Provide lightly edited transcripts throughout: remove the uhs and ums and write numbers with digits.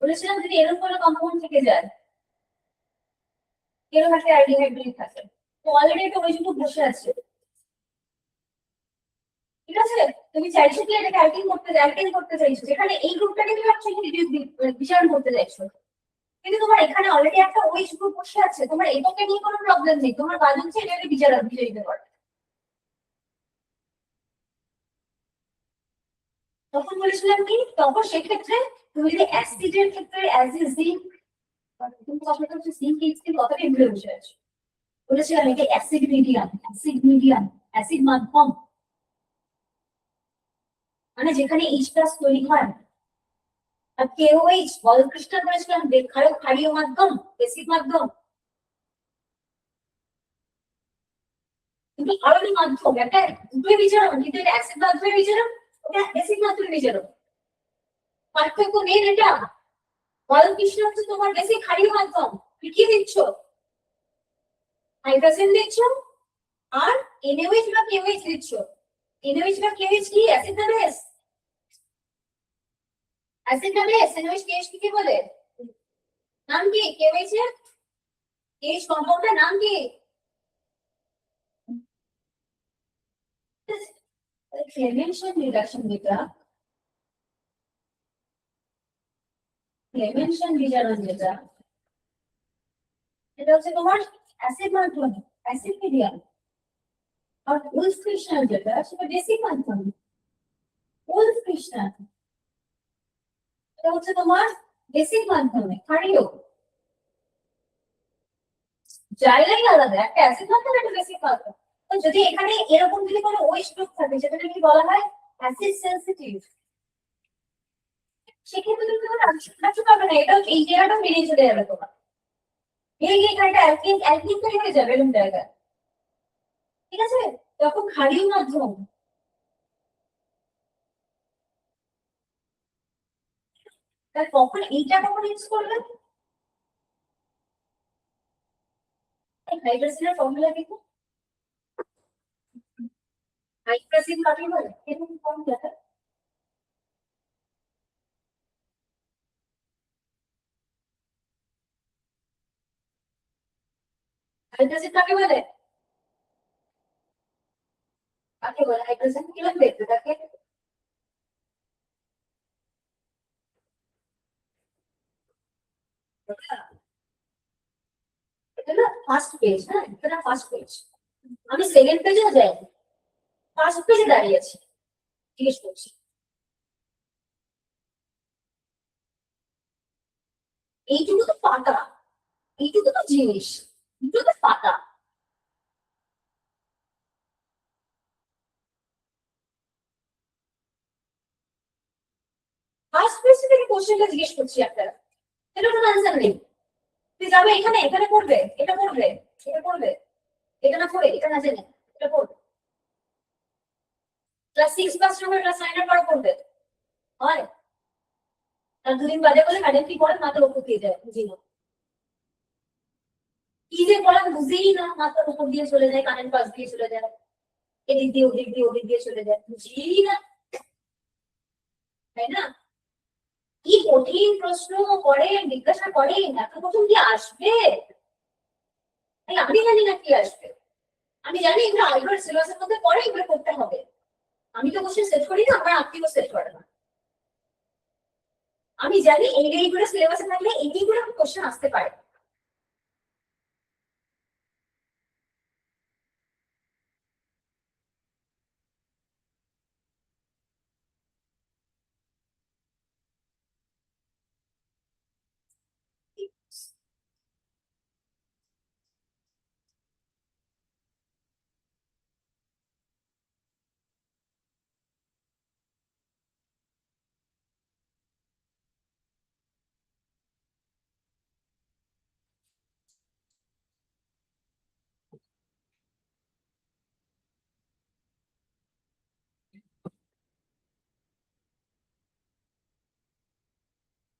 বলেছিলাম যদি এরকম কোনো কম্পাউন্ড থেকে যায়, এরকম একটা অ্যালডিহাইড গ্রুপ থাকে, তো অলরেডি একটা ওই জন্য বসে আছে, ঠিক আছে? তুমি চাইছো কি এটাকে অ্যালকিন করতে চাইছো, যেখানে এই গ্রুপটাকে তুমি অ্যাকচুয়ালি বিচারণ করতে চাইছো, কিন্তু তোমার এখানে অলরেডি একটা ওইচ গ্রুপ বসে আছে, তোমার এটাকে নিয়ে কোনো প্রবলেম নেই, তোমার কাজ হচ্ছে এটাকে বিচারিত করা। তখন বলেছিলাম কি, তখন সেক্ষেত্রে তুমি যদি অ্যাসিডের ক্ষেত্রে অ্যাজ এ জিঙ্ক, তুমি কথাটা হচ্ছে জিঙ্ক এইচ কথাটাই ভুলে বসে আছো। বলেছিলাম এটা অ্যাসিড মিডিয়াম, অ্যাসিড মাধ্যম, মানে যেখানে এইচ প্লাস তৈরি হয়। আর কেওএইচ বলকৃষ্ণ বলেছিলাম ক্ষারীয় মাধ্যম, বেসিক মাধ্যম, কিন্তু আরো মাধ্যম একটা দুটোই বিচারণ, কিন্তু এটা অ্যাসিড মাধ্যমের বিচারণ, ওটা বেসিক মাধ্যমের বিচারণ, পার্থক্য নেই এটা। বলকৃষ্ণ হচ্ছে তোমার বেসিক ক্ষারীয় মাধ্যম, তুমি কি দিচ্ছ? হাইড্রোজেন দিচ্ছ আর এনএইচ বা কেওএইচ দিচ্ছ। এনএইচ বা কেওএইচ কি অ্যাসিড না বেস? অ্যাসিড না বেস? এনএইচ কেএইচ কি বলে? নাম কি কেওএইচ এর? কেএইচ কম্পাউন্ডের নাম কি? ক্লেমেনশন রিডাকশন যেটা, ক্লেমেনশন বিজারণ যেটা, এটা হচ্ছে তোমার অ্যাসিড মাধ্যম, অ্যাসিড মিডিয়াম। আর উলফ কৃষ্ণার যেটা, সেটা বেসিক মাধ্যম, উলফ কৃষ্ণা, এটা হচ্ছে তোমার বেসিক মাধ্যমে ক্ষারীয়। জায়গায় আলাদা, একটা অ্যাসিড মাধ্যম, একটা বেসিক মাধ্যম। তো যদি এখানে এরকম যদি কোনো ওইচ গ্রুপ থাকে যেটাকে কি বলা হয় অ্যাসিড সেনসিটিভ, সেক্ষেত্রে তুমি তোমার রাখতে পারবে না, এটা এই জায়গাটা বেরিয়ে চলে যাবে তোমার, এই জায়গাটা অ্যালকিন তৈরি হয়ে যাবে এরকম জায়গায়, ঠিক আছে? তখন ক্ষারীয় মাধ্যম, তার কখন এইটা কখন ইউজ করবেন? হাইড্রোজেনের ফর্মুলা কিন্তু হাইড্রোজেন কাকে বলে, এরকম ফর্মুলা। হাইড্রোজেন কাকে বলে? কাকে বলে হাইড্রোজেন, কিভাবে দেখতে তাকে? এটা না ফার্স্ট পেজ, হ্যাঁ এটা না ফার্স্ট পেজ, আমি সেকেন্ড পেজেও যাই, ফার্স্ট পেজে দাঁড়িয়ে আছি, জিজ্ঞেস করছি। এইটুকু তো পাতা, এইটুকু তো জিনিস, এইটুকু তো পাতা। ফার্স্ট পেজ থেকে কোশ্চেনটা জিজ্ঞেস করছি আপনারা, এটা কোনো আনসার নেই। তুই যাবে এখানে, এখানে পড়বে, এটা পড়বে, এটা পড়বে, এটা না পড়ে, এটা না জেনে এটা পড়বে, ক্লাস 6 ক্লাস 7 ক্লাস 9 এর পরে পড়বে, হয়? তার দুদিন বাদে বলে ম্যাডাম কি পড়ে, মাথার উপর দিয়ে যায়, বুঝি না কি যে পড়ান, বুঝেই না, মাথার উপর দিয়ে চলে যায়, কানের পাশ দিয়ে চলে যায়, এদিক দিয়ে ওদিক দিয়ে ওদিক দিয়ে চলে যায়, বুঝেই না, তাই না? কি কঠিন প্রশ্ন করেন, জিজ্ঞাসা করেন, এত কঠিন কি আসবে? তাই আমি জানি না কি আসবে, আমি জানি এগুলো আইবার সিলেবাসের মধ্যে পড়ে, এগুলো করতে হবে। আমি তো কোশ্চেন সেট করি না, আমার আত্মীয় সেট করে না। আমি জানি এইগুলো সিলেবাসে থাকলে এইগুলো কোশ্চেন আসতে পারে।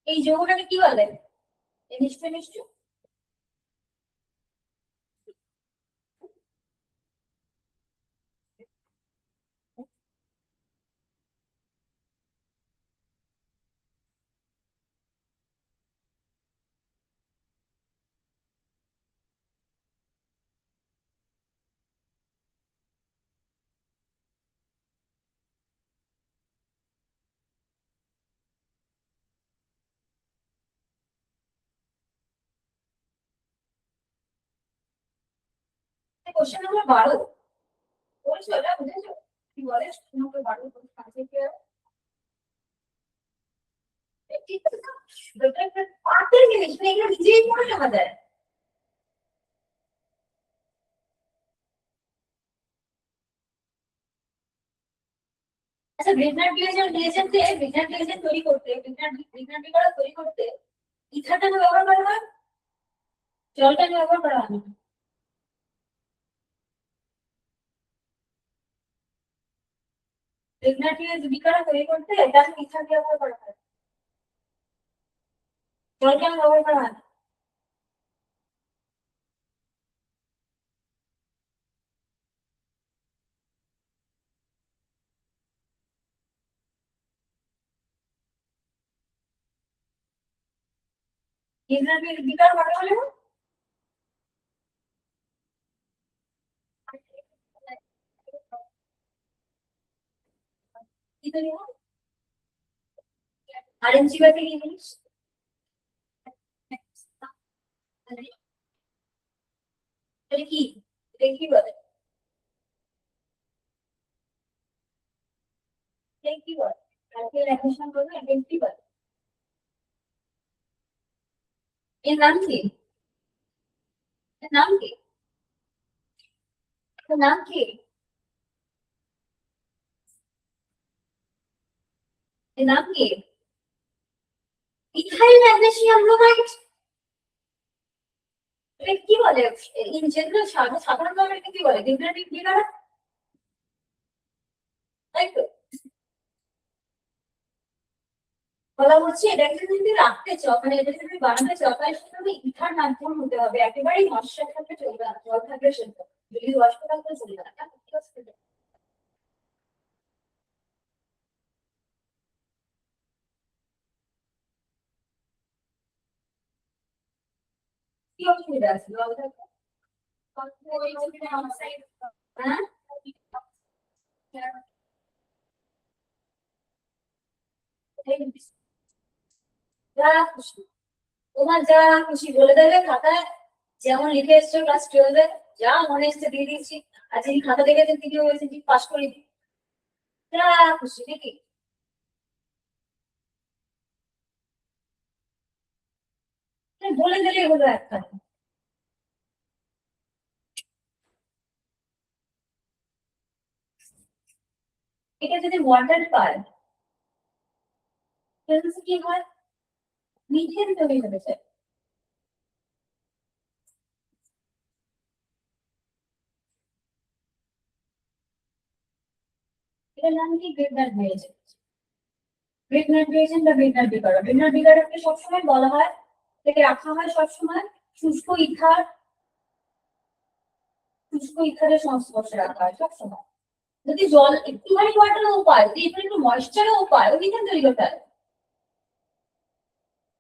এই যৌগটাকে কি বলে? নিশ্চয় নিশ্চয়। কোশ্চেন নাম্বার 12 বলছো, এটা বুঝেছো কি বলে? নম্বর 12 কাছে কি পাতের জিনিস না, এগুলো নিজেই করে নেওয়া যায়। আচ্ছা, গ্রিগনার রিয়েজেন্ট তৈরি করতে, গ্রিগনার বিকারক তৈরি করতে ইথারটা ব্যবহার করা হয়, জলটা ব্যবহার করা হয়। গ্রিগনার বিকারক তৈরি করতে এটা ইথার ব্যবহার করা হয়, জলটা ব্যবহার করা হয়। গ্রিগনার বিকারক কাকে বলে? কি তৈরি হয়? আরএনজি বা কি জিনিস? এটা কি, এটা কি বলে? এটা কি বলে? কালকে রেখেশন করবে, এটা কি বলে? এর নাম কি? এর নাম কি? এর নাম কি? এর নাম কি? Ethyl magnesium bromide. এটা কি বলে? ইন জেনারেল সাধারণভাবে এটা কি বলে? গ্রিগনার বিকারক, তাই তো? বলা হচ্ছে এটাকে যদি রাখতে চাও, মানে এটা যদি বানাতে চাও, তাহলে সেটা ইথার মাধ্যম হতে হবে, একেবারেই মশলা থাকলে চলবে না, জল থাকলে সেটা যদি ওয়াশ থাকলে চলবে না। ঠিক আছে, কি অসুবিধা আছে জল থাকলে? হ্যাঁ, যা খুশি, তোমার যা খুশি বলে দেবে খাতায়, যেমন লিখে এসছো ক্লাস 12-এ, যা মনে এসছে দিয়ে দিয়েছি। আর যিনি খাতা দেখেছেন তিনি বলেছেন যে পাস করে দিই, যা খুশি নাকি? বলে দিলেই হলো একটা। এটা যদি ওয়াটার পায় তাহলে কি হয়? মিথেন তৈরি হয়েছে। এটার নাম কি? Grignard reagent. গ্রিগনার রিয়েজেন্ট বা গ্রিগনার বিকারক। গ্রিগনার বিকারককে সবসময় বলা হয়, থেকে রাখা হয় সবসময় শুষ্ক ইথার, শুষ্ক ইথারের সংস্পর্শে রাখা হয় সবসময়। যদি জল একটুখানি ওয়াটারও পায়, যদি এখানে একটু ময়েশ্চারও পায়, ওই মিথেন তৈরি করতে হবে।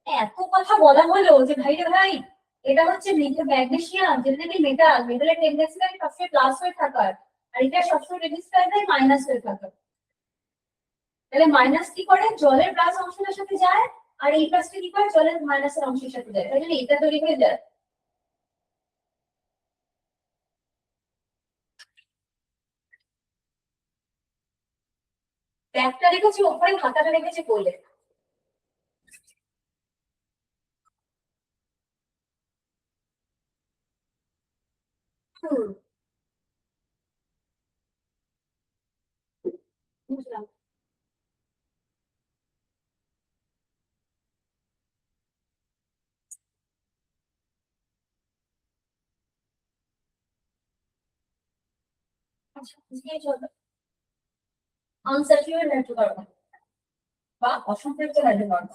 এত কথা বলা হলো যে ভাই রে ভাই, এটা হচ্ছে ম্যাগনেসিয়াম, যেটা নাকি মেটাল, মেটালের টেন্ডেন্সি থাকে সবসময় প্লাস হয়ে থাকার, আর এটা সবসময় টেন্ডেন্সি থাকে মাইনাস হয়ে থাকার। তাহলে মাইনাস কি করে? জলের প্লাস অংশের সাথে যায়, আর এই প্লাসটা কি করে? জলের মাইনাসের অংশের সাথে যায়, তাই জন্য এটা তৈরি হয়ে যায়। ব্যাগটা রেখেছি ওপরে, খাতাটা রেখেছি কোলে। হুম, বুঝলাম। আচ্ছা, দিয়ে চলো। আনস্যাচুরেটেড হাইড্রোকার্বন বা অসম্পৃক্ত হাইড্রোকার্বন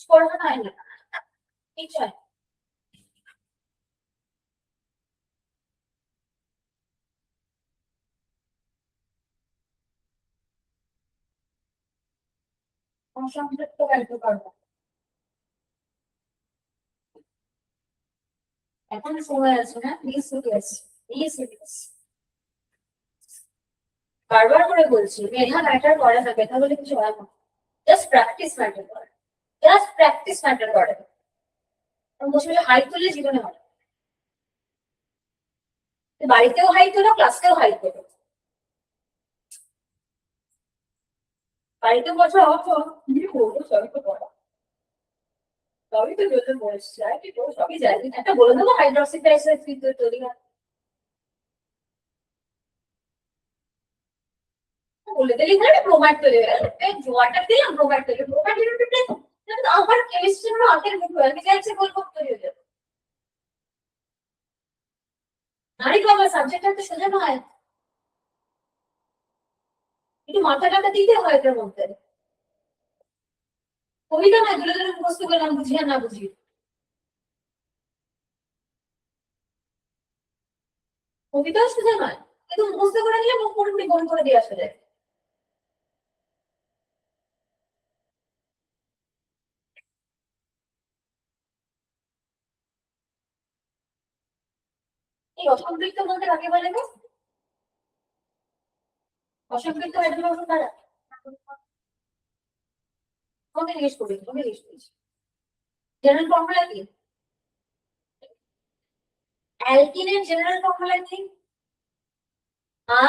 পড়ানো হয় না, ঠিক আছে? অসম্পৃক্ত হাইড্রোকার্বন। এখন সময় আছে না, প্লিজ সিরিয়াস, প্লিজ সিরিয়াস। বারবার করে বলছি, মেধা ম্যাটার করে না, মেধা বলে কিছু হয় না। জাস্ট প্র্যাকটিস ম্যাটার করে, জাস্ট প্র্যাকটিস ম্যাটার করে। বসে বসে হাইট তুললে জীবনে হয়। বাড়িতেও হাইট হলো, ক্লাসেও হাইট হলো। বাড়িতে বসে কি করবো, সবই তো পড়া, সবই তো জন্য বসছে, আর কি করবো, সবই যায়। একটা বলে দেবো হাইড্রক্সি পেরোক্সাইড তৈরি হয়, বলে দিলে এখানে ব্রোমাইড তৈরি হয়ে গেল, ওয়াটার দিলাম ব্রোমাইড তৈরি, ব্রোমাইড আবার কেমিস্ট্রির হাতের মুঠো আমি চাইছি বলবো তৈরি হয়ে যাবে। নারী তো আমার সাবজেক্টটা তো সোজা নয়, একটু মাথা টাথা দিতে হয় এটার মধ্যে। কবিতা নয় ধরে ধরে মুখস্থ করলাম, বুঝি আর না বুঝি। কবিতাও সোজা নয়, কিন্তু মুখস্থ করে নিলে মুখ পুরোপুরি বন্ধ করে দিয়ে আসা যায়। এই অসম্পৃক্ত বলতে কাকে বলে গো? অসম্পৃক্ত হাইড্রোকার্বন কারা? তোমাকে জিজ্ঞেস করি, তোমাকে জিজ্ঞেস করছি। জেনারেল ফর্মুলা কি? অ্যালকিনের জেনারেল ফর্মুলা কি?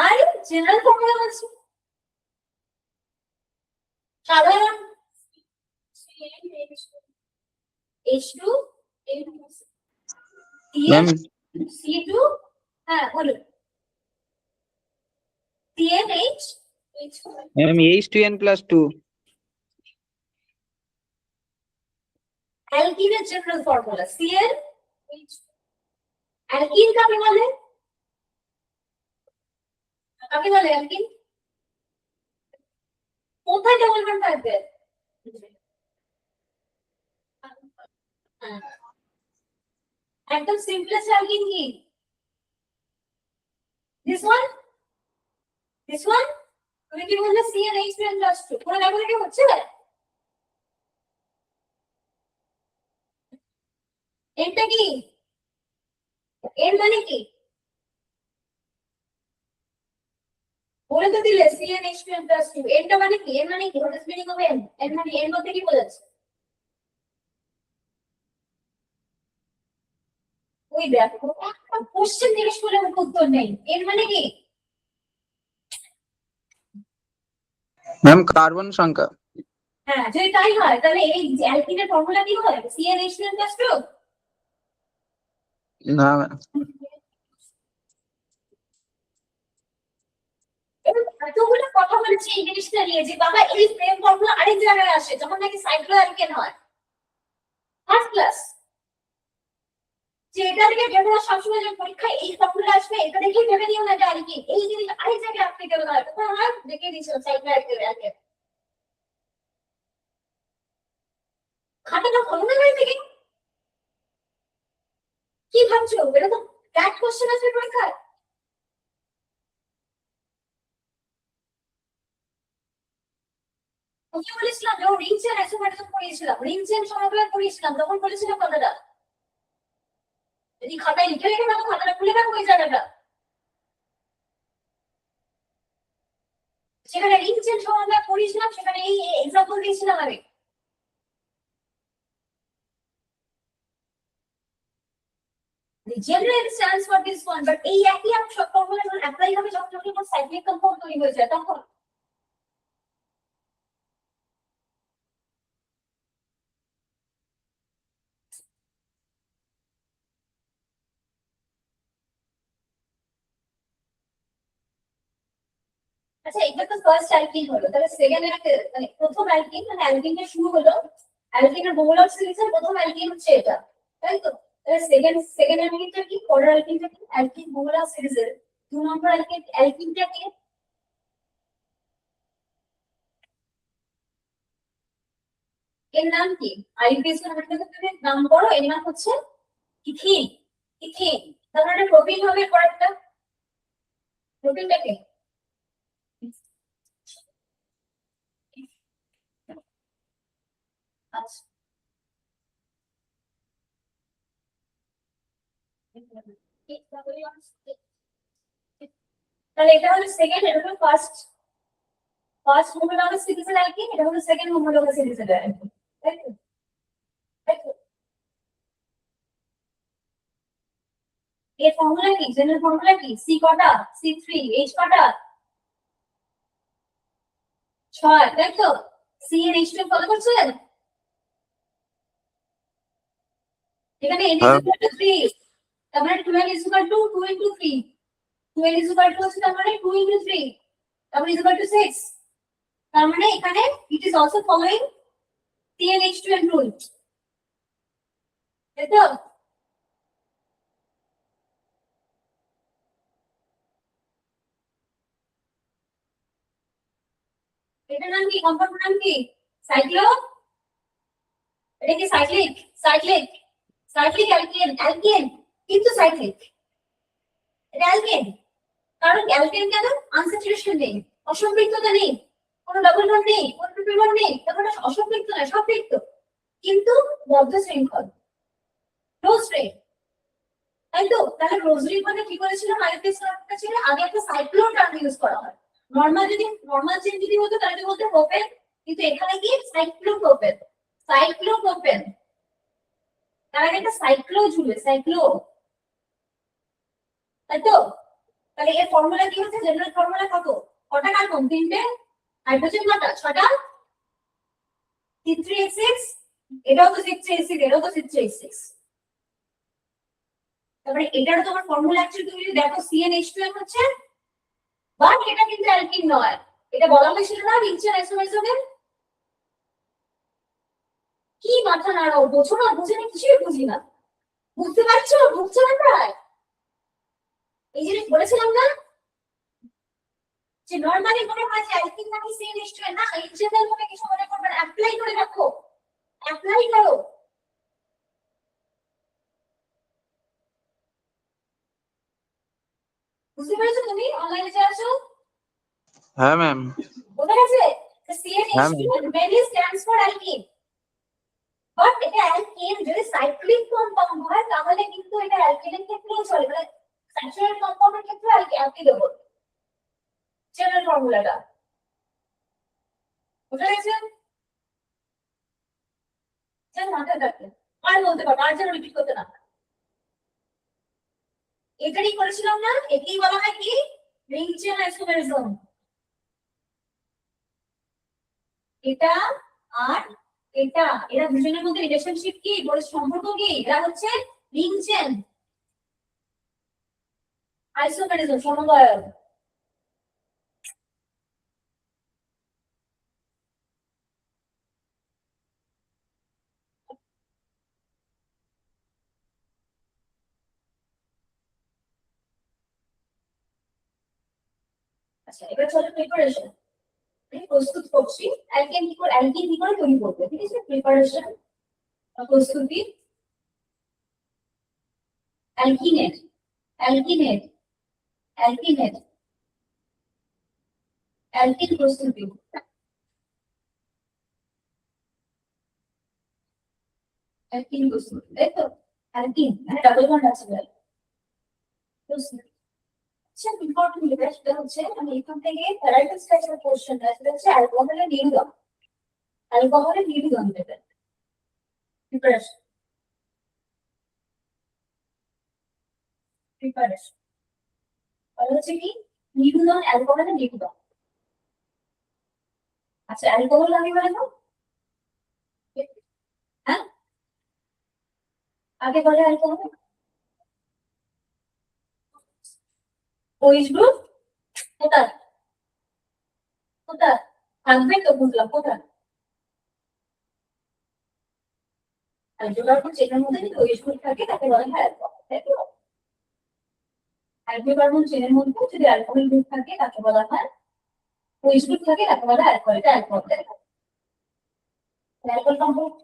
আর জেনারেল ফর্মুলা বলছি সাধারণ H2 ম্যাম C2, হ্যাঁ বলুন, CnH, ম্যাম H2n+2 অ্যালকিনের জেনারেল ফর্মুলা Cl। অ্যালকিন কাকে বলে? কাকে বলে অ্যালকিন? কোথায় ডবল বন্ড থাকবে? একদম সিম্পলেস্ট অ্যালকিন কি? This one, this one. তুমি কি বললে CnH2n+2, কোনো লেখালেখি হচ্ছে? এটা কি? এর মানে কি? বলে তো দিলে CnH2n+2, এরটা মানে কি? এর মানে কি? What is meaning of n? এর মানে এর মধ্যে কি বোঝাচ্ছে? ওই দেখো একটা কোশ্চেন জিজ্ঞেস করলে উত্তর নেই, এর মানে কি? ম্যাম কার্বন সংখ্যা। হ্যাঁ যদি তাই হয় তাহলে এই অ্যালকিনের ফর্মুলা কি হয়? CnH2n+2। না ম্যাম এতগুলো কথা বলেছি এই জিনিসটা নিয়ে যে বাবা এই সেম ফর্মুলা আরেক জায়গায় আসে যখন নাকি সাইক্লোঅ্যালকেন হয়, ফার্স্ট ক্লাস। যে এটা থেকে ভেবে না, সবসময় যখন পরীক্ষায় এই ফর্মুলা আসবে এটা দেখেই ভেবে নিও না যে অ্যালকিন, এই জিনিস আরেক জায়গায় অ্যাপ্লিকেবল হয়, তখন আমরা দেখে দিয়েছিলাম সাইক্লোঅ্যালকেন। খাতাটা ভালো না হয়ে থেকে কি ভাবছো এরকম ব্যাড কোশ্চেন আসবে পরীক্ষায়? ওকে বলেছিলাম যখন রিং চেন আইসোমেরিজম পড়িয়েছিলাম, রিং চেন সমাকলন পড়িয়েছিলাম, তখন বলেছিলাম কথাটা, যদি খাতায় লিখে রেখে তখন খাতাটা খুলে রাখো ওই জায়গাটা, সেখানে রিং চেন সমাকলন পড়িয়েছিলাম, সেখানে এই এক্সাম্পল দিয়েছিলাম আমি। The general stands for this one, but এই একই আমি সব ফর্মুলা যখন অ্যাপ্লাই হবে যখন যখন সাইক্লিক কম্পাউন্ড তৈরি হয়ে যায় তখন। আচ্ছা এটা তো ফার্স্ট অ্যালকিন হলো, তাহলে সেকেন্ড মানে প্রথম অ্যালকিন মানে অ্যালকিনটা শুরু হলো, অ্যালকিনের বহুলক সিরিজের প্রথম অ্যালকিন হচ্ছে এটা, তাই তো? তাহলে সেকেন্ড সেকেন্ড অ্যালকিনটা কি, পরের অ্যালকিনটা কি? অ্যালকিন বহুলক সিরিজের 2 নম্বর অ্যালকিনটা কি? এর নাম কি? আইপিএস এর মধ্যে নাম বড়, এর নাম হচ্ছে ইথিন। ইথিন, তাহলে এটা প্রোটিন হবে পরেরটা, প্রোটিনটা কি? আচ্ছা তাহলে এটা হলো সেকেন্ড, এটা হলো ফার্স্ট। ফার্স্ট হোমোলগাস সিরিজের অ্যালকিন, এটা হলো সেকেন্ড হোমোলগাস সিরিজের অ্যালকিন, তাই তো? তাই তো? এর ফর্মুলা কি, জেনারেল ফর্মুলা কি, সি কটা, C3, H কটা, 6, তাই তো? সি এর H2 ফলো করছেন? এখানে n হ্যাঁ। is equal to 3, তার মানে 12 is equal to 2 into 3, 12 is equal to হচ্ছে তার মানে 2 into 3, তার মানে is equal to 6, তার মানে এখানে it is also following CnH2n rule, তাই তো? এটার নাম কি, কম্পাউন্ড নাম কি, সাইক্লো, এটা কি cyclic, cyclic, cyclic alkane, alkane কিন্তু সাইক্লিক, এটা অ্যালকেন, কারণ অ্যালকেন কেন, আনস্যাচুরেশন নেই, অসম্পৃক্ততা নেই, কোনো ডবল বন্ড নেই, কোনো ট্রিপল বন্ড নেই, তারপরে অসম্পৃক্ত না, সম্পৃক্ত কিন্তু বদ্ধ শৃঙ্খল, ক্লোজ ফ্রেম, তাই তো? তাহলে ক্লোজলি মানে কি করেছিলাম, আরেকটা স্ট্রাকচার ছিল, আগে একটা সাইক্লোন টার্ম ইউজ করা হয়, নরমাল চেন যদি হতো তাহলে বলতে প্রোপেন, কিন্তু এখানে কি সাইক্লোপ্রোপেন, সাইক্লোপ্রোপেন, তার আগে একটা সাইক্লো ঝুলে, সাইক্লো, তাই তো? তাহলে এর ফর্মুলা কি হচ্ছে, জেনারেল ফর্মুলা কত, কটা কার্বন, 3টে, হাইড্রোজেন কটা, 6টা, C3H6, এটাও তো C3H6, এটাও তো C3H6, তারপরে এটারও তোমার ফর্মুলা অ্যাকচুয়ালি তুমি যদি দেখো CnH2n হচ্ছে, বাট এটা কিন্তু অ্যালকিন নয়, এটা বলা হয়েছিল না রিংচেন আইসোমেরিজমের, কি মাথা নাড়াও, বোঝো না, বুঝে না, কিছুই বুঝি না, বুঝতে পারছো, বুঝছো না প্রায়, এই জিনিস বলেছিলাম না যে নরমালি মনে হয় যে অ্যালকিন নাকি CnH2n, না ইন জেনারেল ভাবে কিছু মনে করবে না, অ্যাপ্লাই করে রাখো, অ্যাপ্লাই করো, বুঝতে পেরেছো তুমি অনলাইনে যে আছো, হ্যাঁ ম্যাম। বোঝা গেছে? হ্যাঁ CnH2n mainly stands for alkene, but এটা অ্যালকেন যদি সাইক্লিক কম্পাউন্ড হয় তাহলে কিন্তু এটা অ্যালকেনের ক্ষেত্রেও চলে, মানে স্যাচুরেটেড কম্পাউন্ডের ক্ষেত্রে অ্যালকিন দেবো, জেনারেল ফর্মুলাটা, বুঝা গেছে? যেন মাথায় রাখবে, আর বলতে পারবো, আর যেন রিপিট করতে না, এটারই করেছিলাম না, একেই বলা হয় কি, রিং চেন আইসোমেরিজম, এটা আর এটা, এরা দুজনের মধ্যে রিলেশনশিপ কি, সম্পর্ক কি, এরা হচ্ছে রিং চেন আইসোমেরিজম, সমবায়, আচ্ছা এবার চলো প্রিপারেশন, প্রস্তুত করছি, অ্যালকেন কি করে তৈরি করবে, ঠিক আছে, প্রিপারেশন, প্রস্তুতি, অ্যালকিনেট, অ্যালকিনেট, অ্যালকিনেট, অ্যালকিন প্রস্তুতি, অ্যালকিন প্রস্তুতি, তাই তো? অ্যালকিন মানে ডাবল বন্ড আছে ভাই, প্রস্তুতি, আচ্ছা ইম্পর্টেন্ট যেটা সেটা হচ্ছে আমি এখান থেকে প্যারাইটাল স্ট্রাকচার কোশ্চেনটা, সেটা হচ্ছে অ্যালকোহলের নির্গম, অ্যালকোহলের নির্গম দেবেন, প্রিপারেশন, প্রিপারেশন, তাহলে হচ্ছে কি, নির্গম, অ্যালকোহলের নির্গম, আচ্ছা অ্যালকোহল আমি বলে দাও, হ্যাঁ আগে বলে অ্যালকোহল, ওইচ গ্রুপ, কোথায়, কোথায় থাকবে তো, বুঝলাম কোথায়, হাইড্রোকার্বন চেনের মধ্যে যদি ওইচ গ্রুপ থাকে তাকে বলা হয় অ্যালকোহল, তাই তো? হাইড্রোকার্বন চেনের মধ্যে যদি অ্যালকোহল গ্রুপ থাকে তাকে বলা হয়, ওইচ গ্রুপ থাকে তাকে বলা হয় অ্যালকোহল, এটা অ্যালকোহল, তাই তো? Alcohol compound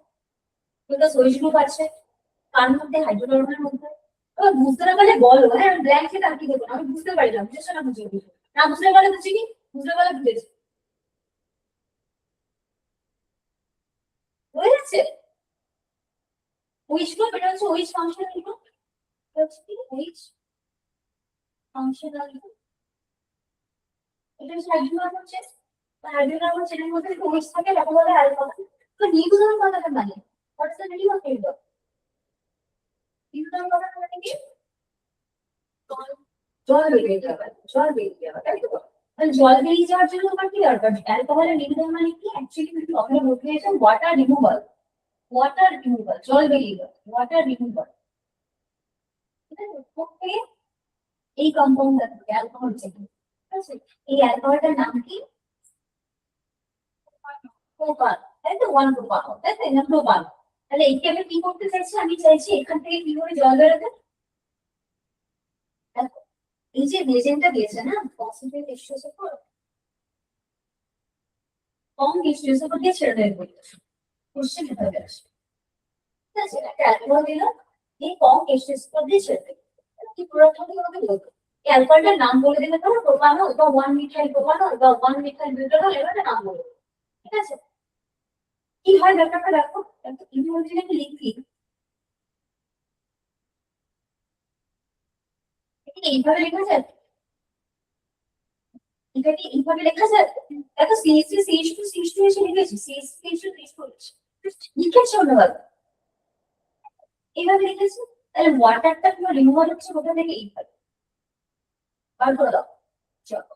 because OH group আছে কার মধ্যে, হাইড্রোকার্বনের মধ্যে, এবার বুঝতে না পারলে বলো, হ্যাঁ ব্ল্যাঙ্ক খেতে আর কি দেবো, আমি বুঝতে পারি না, বুঝেছো না, বুঝিয়ে দিই, না বুঝতে পারলে বুঝি কি, বুঝতে পারলে বুঝেছি, হয়ে যাচ্ছে, ওইচ গ্রুপ, এটা হচ্ছে ওইচ ফাংশনাল গ্রুপ, এটা হচ্ছে কি ওইচ ফাংশনাল গ্রুপ, এটা হচ্ছে হাইড্রোকার্বন চেন, হাইড্রোকার্বন চেনের মধ্যে যদি OH থাকে তাকে বলে অ্যালকোহল, তো নিউট্রন কথাটা মানে what's the meaning of neutron, neutron কথাটা মানে কি, জল বেরিয়ে যাবে, জল বেরিয়ে যাবে, তাই তো? তাহলে জল বেরিয়ে যাওয়ার জন্য তোমার কি দরকার? অ্যালকোহলের নির্গমন মানে কি? অ্যাকচুয়ালি কিন্তু আমরা বলতে চাইছি ওয়াটার রিমুভাল। ওয়াটার রিমুভাল, জল বেরিয়ে যাবে, ওয়াটার রিমুভাল। ঠিক আছে? ওকে, এই কম্পাউন্ডটা থেকে অ্যালকোহল থেকে, ঠিক আছে? এই অ্যালকোহলটার নাম কি? প্রোপান, তাই তো? ওয়ান প্রোপান, তাই তো? না প্রোপান। তাহলে একে আমি কি করতে চাইছি? আমি চাইছি এখান থেকে কি করে জল বেরোবে। দেখো, এই যে লেজেন্ডটা দিয়েছে না, কনসেন্ট্রেট এক্সট্রেস উপর, কম এক্সট্রেস উপর দিয়ে ছেড়ে দেবে বলতে কোশ্চেন এভাবে আসে। ঠিক আছে? একটা অ্যালকোহল দিল, এই কম এক্সট্রেস উপর দিয়ে ছেড়ে দেবে। কি প্রোডাক্ট হবে আমাকে বলতো? এই অ্যালকোহলটার নাম বলে দেবে, ধরো প্রোপানল বা ওয়ান মিথাইল প্রোপানল বা ওয়ান মিথাইল বিউটানল, এবার নাম বলে দেবে। ঠিক আছে? কি হয় ব্যাপারটা দেখো, ইতিমধ্যে আমি লিখি এটা এইভাবে লেখা যায়, এটাকে এইভাবে লেখা যায়। দেখো CH3 CH2 CH2 এসে লিখেছি, CH3 CH2 লিখেছি অন্যভাবে, এইভাবে লিখেছি। তাহলে ওয়াটারটা পুরো রিমুভাল হচ্ছে কোথা থেকে? এইভাবে বার করে দাও। চলো,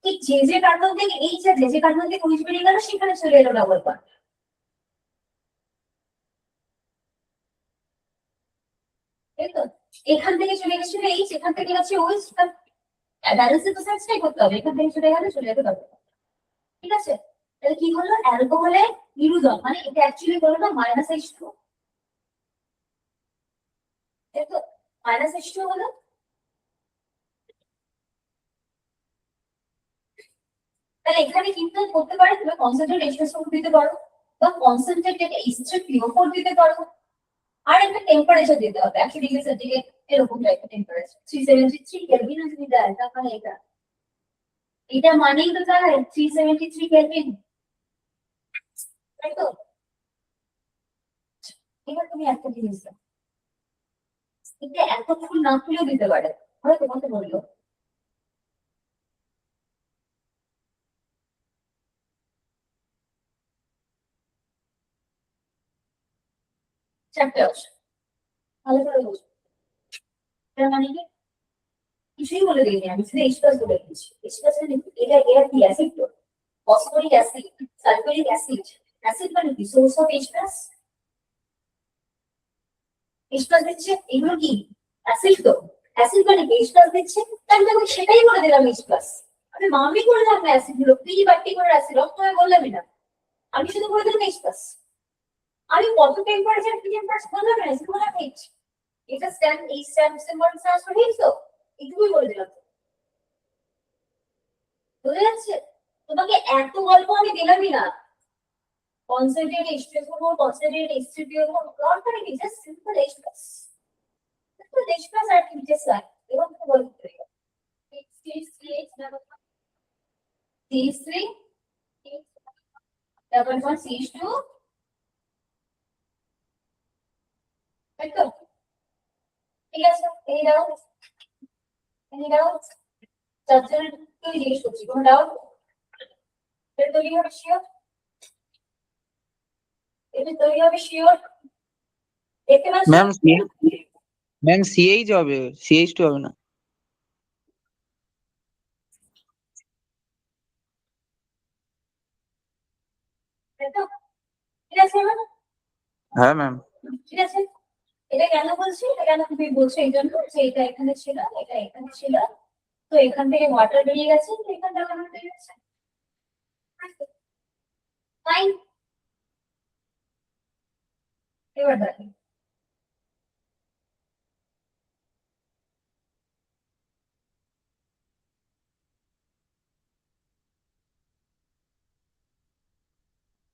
ঠিক যে যে কার্বন থেকে এই যে কার্বন থেকে OH বেরিয়ে গেল, সেখানে চলে এলো ডাবল বন্ড। তাই তো? এখান থেকে চলে গেছিল এইচ, এখান থেকে গেছে OH, ব্যালেন্সের তো সাইডটাই করতে হবে, এখান থেকে চলে গেলে চলে যেতে ডাবল। ঠিক আছে? তাহলে কি হলো? অ্যালকোহলে নিরুদন, মানে এটা অ্যাকচুয়ালি বলো না -H2, তাই তো? -H2 হলো, তাহলে এখানে কিন্তু করতে পারো, তুমি কনসেন্ট্রেট H2SO4 দিতে পারো, বা কনসেন্ট্রেটেড H3PO4 দিতে পারো। আর একটা টেম্পারেচার দিতে হবে 100°C, এরকম টাইপের টেম্পারেচার 373 কেলভিন যদি দেয়, তাহলে এটা মানেই তো তাহলে 373 কেলভিন, তাই তো? এবার তুমি একটা জিনিস দাও, এটা এত ফুল না ফুলেও দিতে পারে, হয়তো তোমাকে বললো চারটে অপশন, ভালো করে বুঝো। এর মানে কি? কিছুই বলে দিইনি আমি, শুধু H+ বলে দিচ্ছি। H+ মানে কি? এটা কি অ্যাসিড তো? Phosphoric acid, sulphuric acid, acid মানে কি? সোর্স অফ H+, H+ দিচ্ছে, এগুলো কি অ্যাসিড তো? অ্যাসিড মানে H+ দিচ্ছে, তাহলে আমি সেটাই বলে দিলাম H+। আমি মামি করে দিলাম না অ্যাসিড গুলো, পি পার্টিকুলার অ্যাসিড অক্ষরে বললামই না, আমি শুধু বলে দিলাম H+। আমি কত টেম্পারেচার কি টেম্পারেচার বললাম না, শুধু বললাম H। এটা স্ট্যান্ড, এই স্ট্যান্ড সিম্বল ট্রান্সফার H তো, এইটুকুই বলে দিলাম। বুঝে যাচ্ছে? তোমাকে এত গল্প আমি দিলামই না, কনসেন্ট্রেট H2SO4, কনসেন্ট্রেট H3PO4, দরকার নেই, just simple H+। Simple H+ আর কি জাস্ট লাইক, এবং তো বলতে পারি CH3 CH3 double bond CH2, তাই তো? ঠিক আছে, এই দাও, এই দাও, চারজন তুই জিজ্ঞেস করছি, কোনো ডাউট? এটা তৈরি হবে শিওর, এটা তৈরি হবে শিওর, দেখতে পাচ্ছ? ম্যাম ম্যাম সিএইচ হবে, CH2 হবে না। তাই তো? ঠিক আছে এবার? হ্যাঁ ম্যাম। ঠিক আছে, এটা কেন বলছি, এটা কেন তুমি বলছো? এই জন্য যে এটা এখানে ছিল, এটা এখানে ছিল, তো এখান থেকে ওয়াটার বেরিয়ে গেছে, তো এখান থেকে ওয়াটার বেরিয়ে গেছে, ফাইন। এবার দেখো,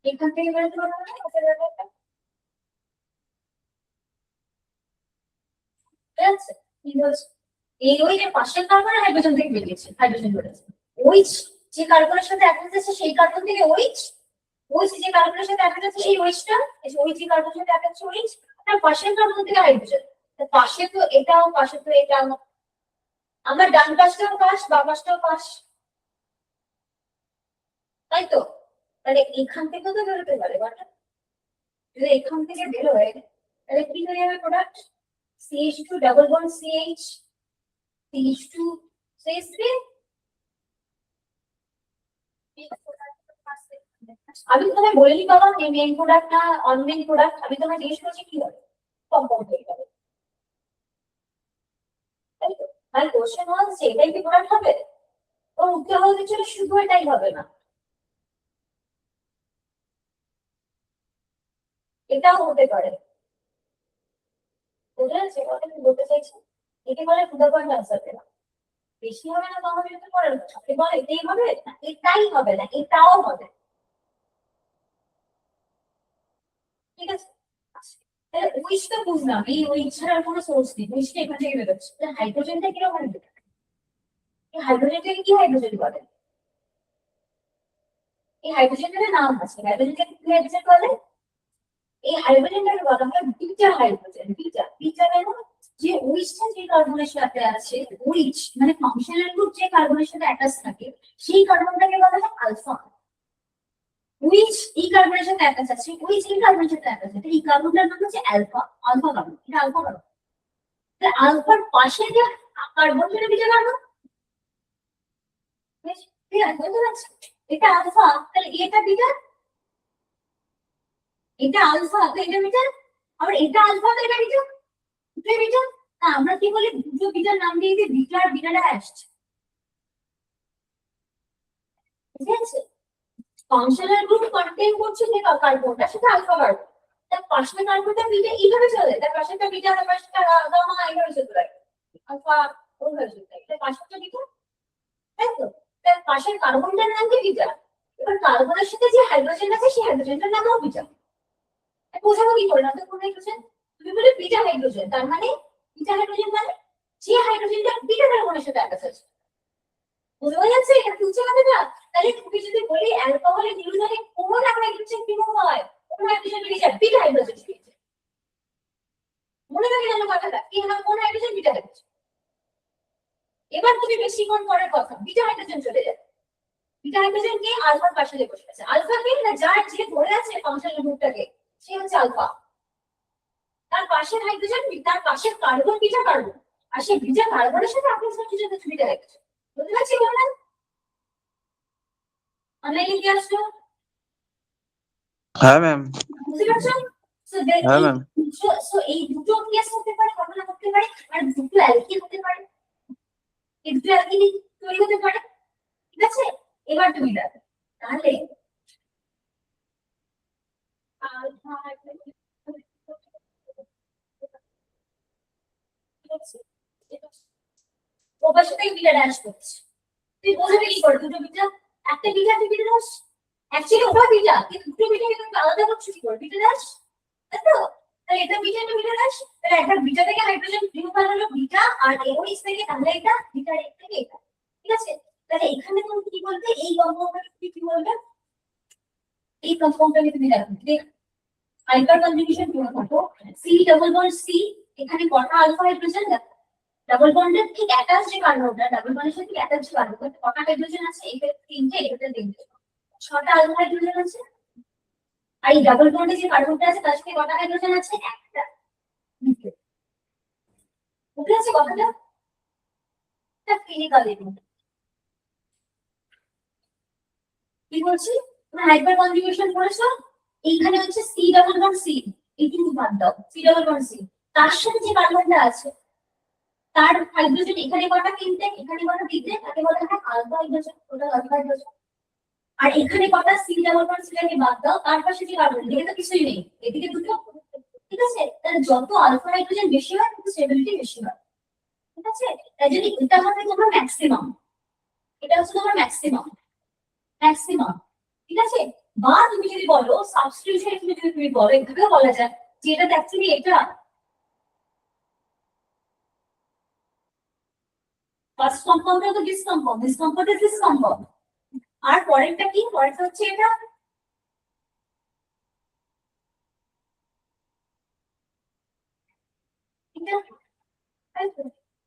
এখান থেকে বেরোতে পারবো না, ওটা ব্যাপারটা, ঠিক আছে? কি বলছে? এই ওই যে পাশের কার্বন হাইড্রোজেন থেকে বেরিয়েছে, হাইড্রোজেন বেরিয়েছে, ওইচ যে কার্বনের সাথে অ্যাটাচ আছে সেই কার্বন থেকে ওইচ, ওইচ যে কার্বনের সাথে অ্যাটাচ আছে সেই ওইচটা, এই যে ওইচ যে কার্বনের সাথে অ্যাটাচ আছে ওইচ, আর পাশের কার্বন থেকে হাইড্রোজেন, পাশে তো এটাও, পাশে তো এটাও, আমার ডান পাশটাও পাশ, বাম পাশটাও পাশ, তাই তো? তাহলে এখান থেকে তো বেরোতে পারে বাট, যদি এখান থেকে বেরোয় তাহলে কি হয়ে যাবে product? CH2 double bond CH, CH2 CH3 আমি তোমায় বলিনি বাবা এই মেইন প্রোডাক্ট না অনমেইন প্রোডাক্ট, আমি তোমায় জিজ্ঞেস করছি কি হবে কম্পাউন্ড হয়ে যাবে, তাই তো? আর কোশ্চেন হচ্ছে এটাই কি প্রোডাক্ট হবে? ওর উত্তর হতে ছিল শুধু এটাই হবে না, এটাও হতে পারে। বুঝতে পারছি কথা কি বলতে চাইছি? একে বলে টু দ্য পয়েন্ট আনসার দেওয়া। বেশি হবে না কম হবে তো পরের কথা, এবার এটাই হবে না এটাই হবে না এটাও হবে, ঠিক আছে? তাহলে উইচ তো বুঝলাম, এই উইচ ছাড়ার কোনো সোর্স নেই, উইচটা এখান থেকে বেরোচ্ছে, হাইড্রোজেনটা কিরকম বেরোবে? এই হাইড্রোজেনটাকে কি হাইড্রোজেন বলে? এই হাইড্রোজেনের নাম আছে, হাইড্রোজেনটাকে কি হাইড্রোজেন বলে? এই হাইড্রোজেনটাকে বলা হয় বিটা হাইড্রোজেন, বিটা বিটা কেন? যে উইচটা যে কার্বনের সাথে আছে, উইচ মানে ফাংশনাল গ্রুপ যে কার্বনের সাথে অ্যাটাচ থাকে সেই কার্বনটাকে বলা হয় আলফা। উইচ এই কার্বনের সাথে অ্যাটাচ আছে, উইচ এই কার্বনের সাথে অ্যাটাচ আছে, এই কার্বনটার নাম হচ্ছে আলফা, আলফা কার্বন, এটা আলফা কার্বন। তাহলে আলফার পাশে যে কার্বন সেটা বিটা কার্বন, বেশ ক্লিয়ার বুঝতে পারছি? এটা আলফা তাহলে এটা বিটা, এটা আলফা তো এটা বিটা, আবার এটা আলফা তো এটা বিটা, এটা বিটা। না আমরা কি বলি দুটো বিটার নাম দিয়ে দিই বিটা আর বিটা ড্যাশ, ঠিক আছে? ফাংশনাল গ্রুপ কন্টেইন করছে যে কার্বনটা সেটা আলফা কার্বন, তার পাশের কার্বনটা বিটা এইভাবে চলে, তার পাশেরটা বিটা তার পাশেরটা গামা এইভাবে চলতে পারে, আলফা ওইভাবে চলতে থাকে, তার পাশেরটা বিটা, তাই তো? তার পাশের কার্বনটার নাম কি বিটা, এবার কার্বনের সাথে যে হাইড্রোজেন আছে সেই হাইড্রোজেনটার নামও বিটা। বোঝাবো কি করে না তো কোন হাইড্রোজেন, তুমি বলে বিটা হাইড্রোজেন, তার মানে বিটা হাইড্রোজেন মানে যে হাইড্রোজেনটা বিটা কার্বনের সাথে অ্যাটাচ আছে, বুঝতে যাচ্ছে এটা বুঝছে কথাটা? তাহলে তুমি যদি বলি অ্যালকোহলের নিউজনে কোন হাইড্রোজেন কি হয়, কোন হাইড্রোজেন বেরিয়ে যায় বিটা হাইড্রোজেন বেরিয়ে যায়, মনে রাখে জানো কথাটা কি না, কোন হাইড্রোজেন বিটা হাইড্রোজেন। এবার তুমি বেশিক্ষণ পরের কথা বিটা হাইড্রোজেন চলে যায়, বিটা হাইড্রোজেন কে আলফার পাশে দিয়ে বসে আছে, আলফা কে না যার যে ধরে আছে ফাংশনাল গ্রুপটাকে সে হচ্ছে আলফা, তার পাশের হাইড্রোজেন তার পাশের কার্বন বিটা কার্বন, আর সেই বিটা কার্বনের সাথে আপনি কিছু বিটা হাইড্রোজেন, বুঝতে পারছি বলনা? আমি কি আসছো? হ্যাঁ ম্যাম। বুঝতে পারছো? সো হ্যাঁ ম্যাম। এই দুটো কেস হতে পারে, ঘটনা ঘটতে পারে, আর দুটো অ্যালকিন হতে পারে, এই দুটো অ্যালকিন তৈরি হতে পারে, ঠিক আছে? এবার তুমি দেখো তাহলে ওপার সাথে বিটা ড্যাশ করছে, তুই বোঝাবি কি করে দুটো বিটা, একটা বিটা একটা বিটা ড্যাশ, অ্যাকচুয়ালি ওটা বিটা কিন্তু দুটো বিটা কিন্তু আলাদা করছে কি করে বিটা ড্যাশ, তাই তো? তাহলে এটা বিটা একটা বিটা ড্যাশ, তাহলে একটা বিটা থেকে হাইড্রোজেন রিমুভাল হলো বিটা, আর OH থেকে তাহলে এটা বিটা থেকে এটা, ঠিক আছে? তাহলে এখানে তুমি কি বলবে এই কম্পাউন্ডটা কি বলবে, এই কম্পাউন্ডটাকে তুমি দেখো দেখ হাইপার কনজুগেশন করে থাকো, সি ডাবল বন্ড সি, এখানে কটা আলফা হাইড্রোজেন দেখো, ডাবল বন্ডের ঠিক অ্যাটাচ যে কার্বনটা ডাবল বন্ডের সাথে অ্যাটাচ কার্বন কটা হাইড্রোজেন আছে, এখানে তিনটে এখানে তিনটে, ছটা আলফা হাইড্রোজেন আছে, আর এই ডাবল বন্ডে যে কার্বনটা আছে তার সাথে কটা হাইড্রোজেন আছে একটা, দুটো, বুঝতে আছে কথাটা? এটা ক্লিনিক্যাল এলিমেন্ট কি বলছি, তুমি হাইপার কনজুগেশন করেছো, এইখানে হচ্ছে সি ডাবল বন্ড সি, এই কিন্তু বাদ দাও সি ডাবল বন্ড সি, তার সাথে যে কার্বনটা আছে তার হাইড্রোজেন এখানে কটা তিনটে এখানে কটা তিনটে, তাকে বলা হয় আলফা হাইড্রোজেন, ওটা আলফা হাইড্রোজেন, আর এখানে কটা সি ডাবল বন্ড সিটাকে বাদ দাও, তার পাশে যে কার্বন এদিকে তো কিছুই নেই, এদিকে দুটো, ঠিক আছে? তাহলে যত আলফা হাইড্রোজেন বেশি হয় তত স্টেবিলিটি বেশি হয়, ঠিক আছে? তাই যদি এটা হবে তোমার ম্যাক্সিমাম, এটা হচ্ছে তোমার ম্যাক্সিমাম, ম্যাক্সিমাম, ঠিক আছে? বা তুমি যদি বলো সাবস্টিটিউশন যদি তুমি বলো এভাবেও বলা যায় যে এটা অ্যাকচুয়ালি এটা ফার্স্ট কম্পাউন্ডটা তো this compound, this compound is this compound, আর পরেরটা কি, পরেরটা হচ্ছে এটা, এটা, তাই তো?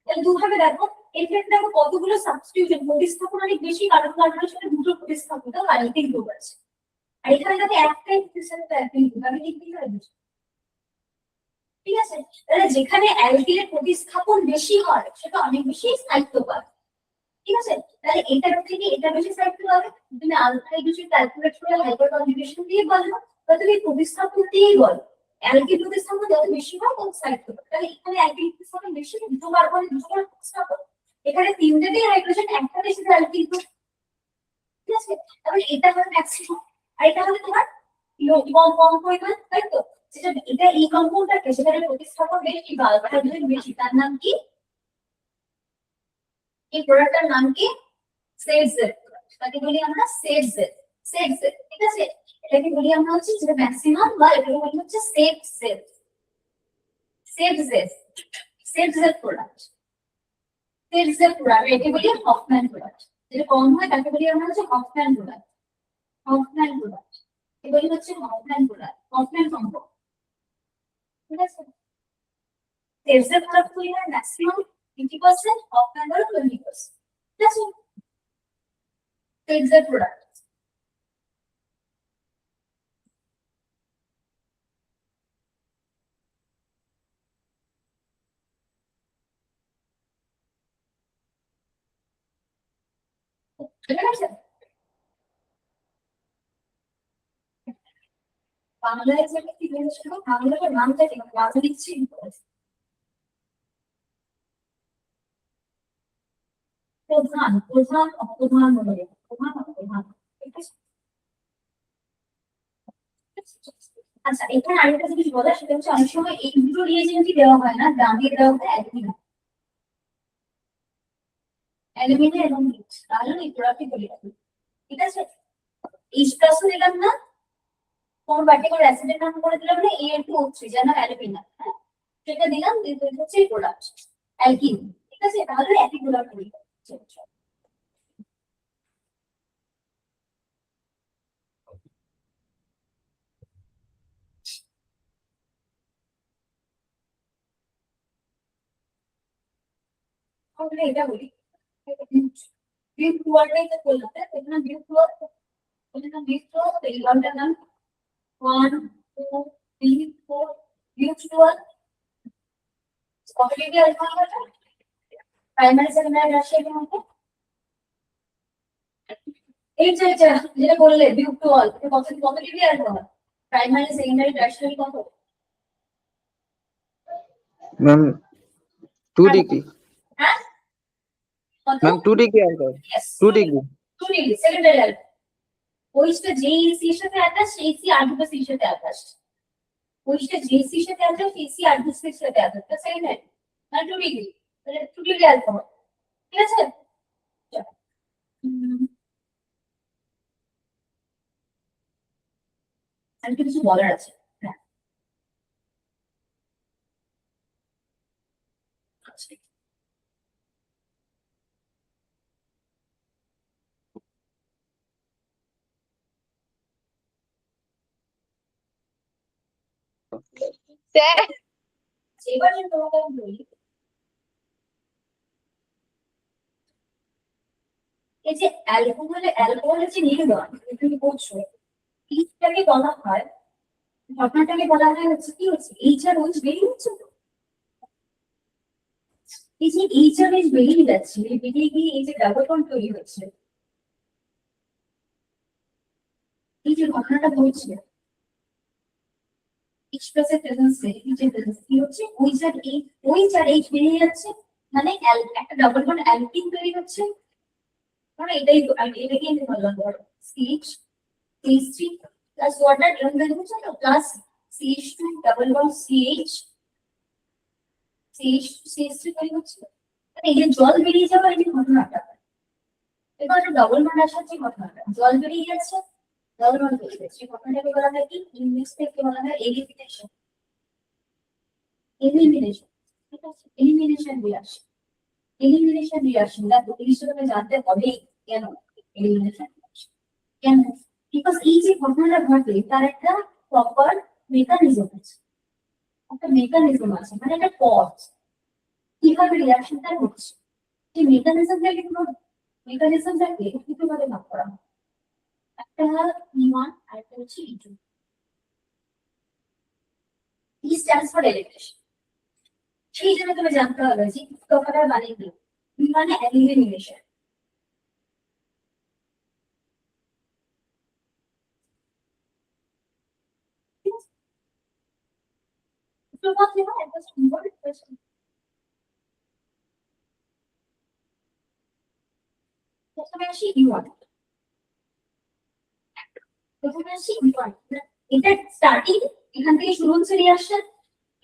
তাহলে দুভাবে দেখো, এই ক্ষেত্রে দেখো কতগুলো সাবস্টিটিউশন প্রতিস্থাপন অনেক বেশি, কারণ কার্বনের সাথে দুটো প্রতিস্থাপিত বাড়িতেই গ্রুপ আছে, আর এখানে যদি একটাই প্রতিস্থাপিত একটাই গ্রুপ আমি লিখতেই পারি, ঠিক আছে, তাহলে যেখানে অ্যালকিনের প্রতিস্থাপন বেশি হয় সেটা অনেক বেশি স্থায়িত্ব পায়। ঠিক আছে, তাহলে এটার থেকে এটা বেশি স্থায়িত্ব পাবে। তুমি আলফা ক্যালকুলেট করে হাইপার কনজুগেশন দিয়ে বলো বা তুমি প্রতিস্থাপন দিয়েই বলো, অ্যালকিন প্রতিস্থাপন যত বেশি হয় তত স্থায়িত্ব পাবে। তাহলে এখানে অ্যালকিন প্রতিস্থাপন বেশি, দুবার করে দুবার প্রতিস্থাপন, এখানে তিনটেতেই হাইড্রোজেন, একটা বেশি অ্যালকিন। ঠিক আছে, তাহলে এটা হবে ম্যাক্সিমাম, আর এটা হবে তোমার কম কম পরিমাণ, তাই তো? যেটা এটা এই কম্পাউন্ডটাকে সেখানে প্রতিস্থাপন বেশি বা হাইড্রোজেন বেশি, তার নাম কি? এই প্রোডাক্টটার নাম কি? Set Z. তাকে বলি আমরা সেট জেড, সেট জেড। ঠিক আছে, এটাকে বলি আমরা হচ্ছে যেটা ম্যাক্সিমাম, বা এটাকে বলি হচ্ছে set Z, set Z, set Z product, set Z product. এটাকে বলি হফম্যান প্রোডাক্ট। যেটা কম হয় তাকে বলি আমরা হচ্ছে হফম্যান প্রোডাক্ট, হফম্যান প্রোডাক্ট। এগুলি হচ্ছে হফম্যান প্রোডাক্ট, হফম্যান কম্পাউন্ড। ঠিক আছে, সেট জেড প্রোডাক্ট তৈরি হয় ম্যাক্সিমাম 50%, হফম্যান হলো 20%। ঠিক আছে, সেট জেড প্রোডাক্ট। ঠিক আছে, বাংলায় যে কি বলেছিল, বাংলার নামটা ঠিক বাংলা দিচ্ছি। প্রধান, প্রধান অপ্রধান বলে, প্রধান অপ্রধান। ঠিক আছে, আচ্ছা এখানে আরেকটা জিনিস বলা, সেটা হচ্ছে অনেক সময় এই দুটো রিয়েজেন্টই দেওয়া হয় না, ডানে দেওয়া হয় অ্যালুমিনিয়াম, অ্যালুমিনিয়াম এবং নিচ, তাহলে এই প্রোডাক্টই বলে রাখি। ঠিক আছে, এইচ প্লাস দিলাম না, কোন পার্টিকুলার অ্যাসিডের নাম করে দিলাম না, A2O3 যেন অ্যালুমিনিয়াম, হ্যাঁ সেটা দিলাম, কিন্তু এটা হচ্ছে প্রোডাক্ট অ্যালকিন। ঠিক আছে, তাহলে একই প্রোডাক্ট তৈরি হবে। তাহলে এটা বলি, বিউ টুয়ার্ডটাই তো বললাম, এখানে বিউ টুয়ার্ড, এখানে বিউ টুয়ার্ড এই লন্ডন নাম 1 2 3 4 বিউ টুয়ার্ড কতটি অ্যালফা হবে? প্রাইমারি সেকেন্ডারি রাশিয়ার মধ্যে এই যে যেটা বললে বিউ টুয়ার্ড কতটি অ্যালফা হয়? প্রাইমারি সেকেন্ডারি রাশিয়ার কত? Ma'am 2 degree. হ্যাঁ কত? Ma'am 2 degree alcohol, yes 2 degree. 2 degree secondary alpha. ওইটা জেইসি এর সাথে অ্যাটাচ, এইসি আরবিসি এর সাথে অ্যাটাচ, ওইটা জেইসি এর সাথে অ্যাটাচ, এইসি আরবিসি এর সাথে অ্যাটাচ, তো সেকেন্ডারি না 2 ডিগ্রি, তাহলে 2 ডিগ্রি অ্যালফা। ঠিক আছে, আর কিছু বলার আছে? হ্যাঁ আচ্ছা। স্যার এবার যে তোমাকে আমি বলি, এই যে অ্যালকোহলের যে নির্গমন তুমি বলছো, এইটাকে বলা হয়, ঘটনাটাকে বলা হয় হচ্ছে কি হচ্ছে, এইচ আর ওইচ বেরিয়ে হচ্ছে তো। এই যে এইচ আর ওইচ বেরিয়ে যাচ্ছে, বেরিয়ে গিয়ে এই যে ডাবল বন্ড তৈরি হচ্ছে, এই যে ঘটনাটা ঘটছে এইচ প্লাস এর প্রেজেন্সে, এই যে প্রেজেন্স কি হচ্ছে, ওইচ আর এইচ বেরিয়ে যাচ্ছে, মানে একটা ডাবল বন্ড অ্যালকিন তৈরি হচ্ছে। মানে এটাই তো, আমি এটাকে আমি বললাম ধরো সিএইচ CH3 প্লাস ওয়াটার, এরকম তৈরি হচ্ছে তো, plus CH2 double bond CH3 তৈরি হচ্ছে। মানে এই যে জল বেরিয়ে যাওয়ার এই যে ঘটনাটা, এবার ডবল বন্ড আসার যে ঘটনাটা, জল বেরিয়ে যাচ্ছে, ডবল বন্ড বেরিয়ে যাচ্ছে, এই ঘটনাটাকে বলা হয় কি, ইংলিশ থেকে বলা হয় এলিমিনেশন, এলিমিনেশন। ঠিক আছে, এলিমিনেশন রিঅ্যাকশন, এলিমিনেশন রিঅ্যাকশন দেখো এই হিসেবে জানতে হবে কেন এলিমিনেশন রিঅ্যাকশন, কেন? বিকজ এই যে ঘটনাটা ঘটে তার একটা প্রপার মেকানিজম আছে, একটা মেকানিজম আছে, মানে একটা পথ কিভাবে রিঅ্যাকশনটা হচ্ছে, সেই মেকানিজমটাকে পুরো মেকানিজমটাকে দুটো ভাবে ভাগ করা হয়, একটা E1 আর একটা হচ্ছে E2। E stands for elevation, সেই জন্য তুমি জানতে হবে যে কথাটার মানে কি। মানে এলিমিনেশন। প্রথমে আসি ইউয়ান। প্রথমে আসি ইউয়ান। এটা স্টার্টিং, এখান থেকে শুরু হচ্ছে রিঅ্যাকশন।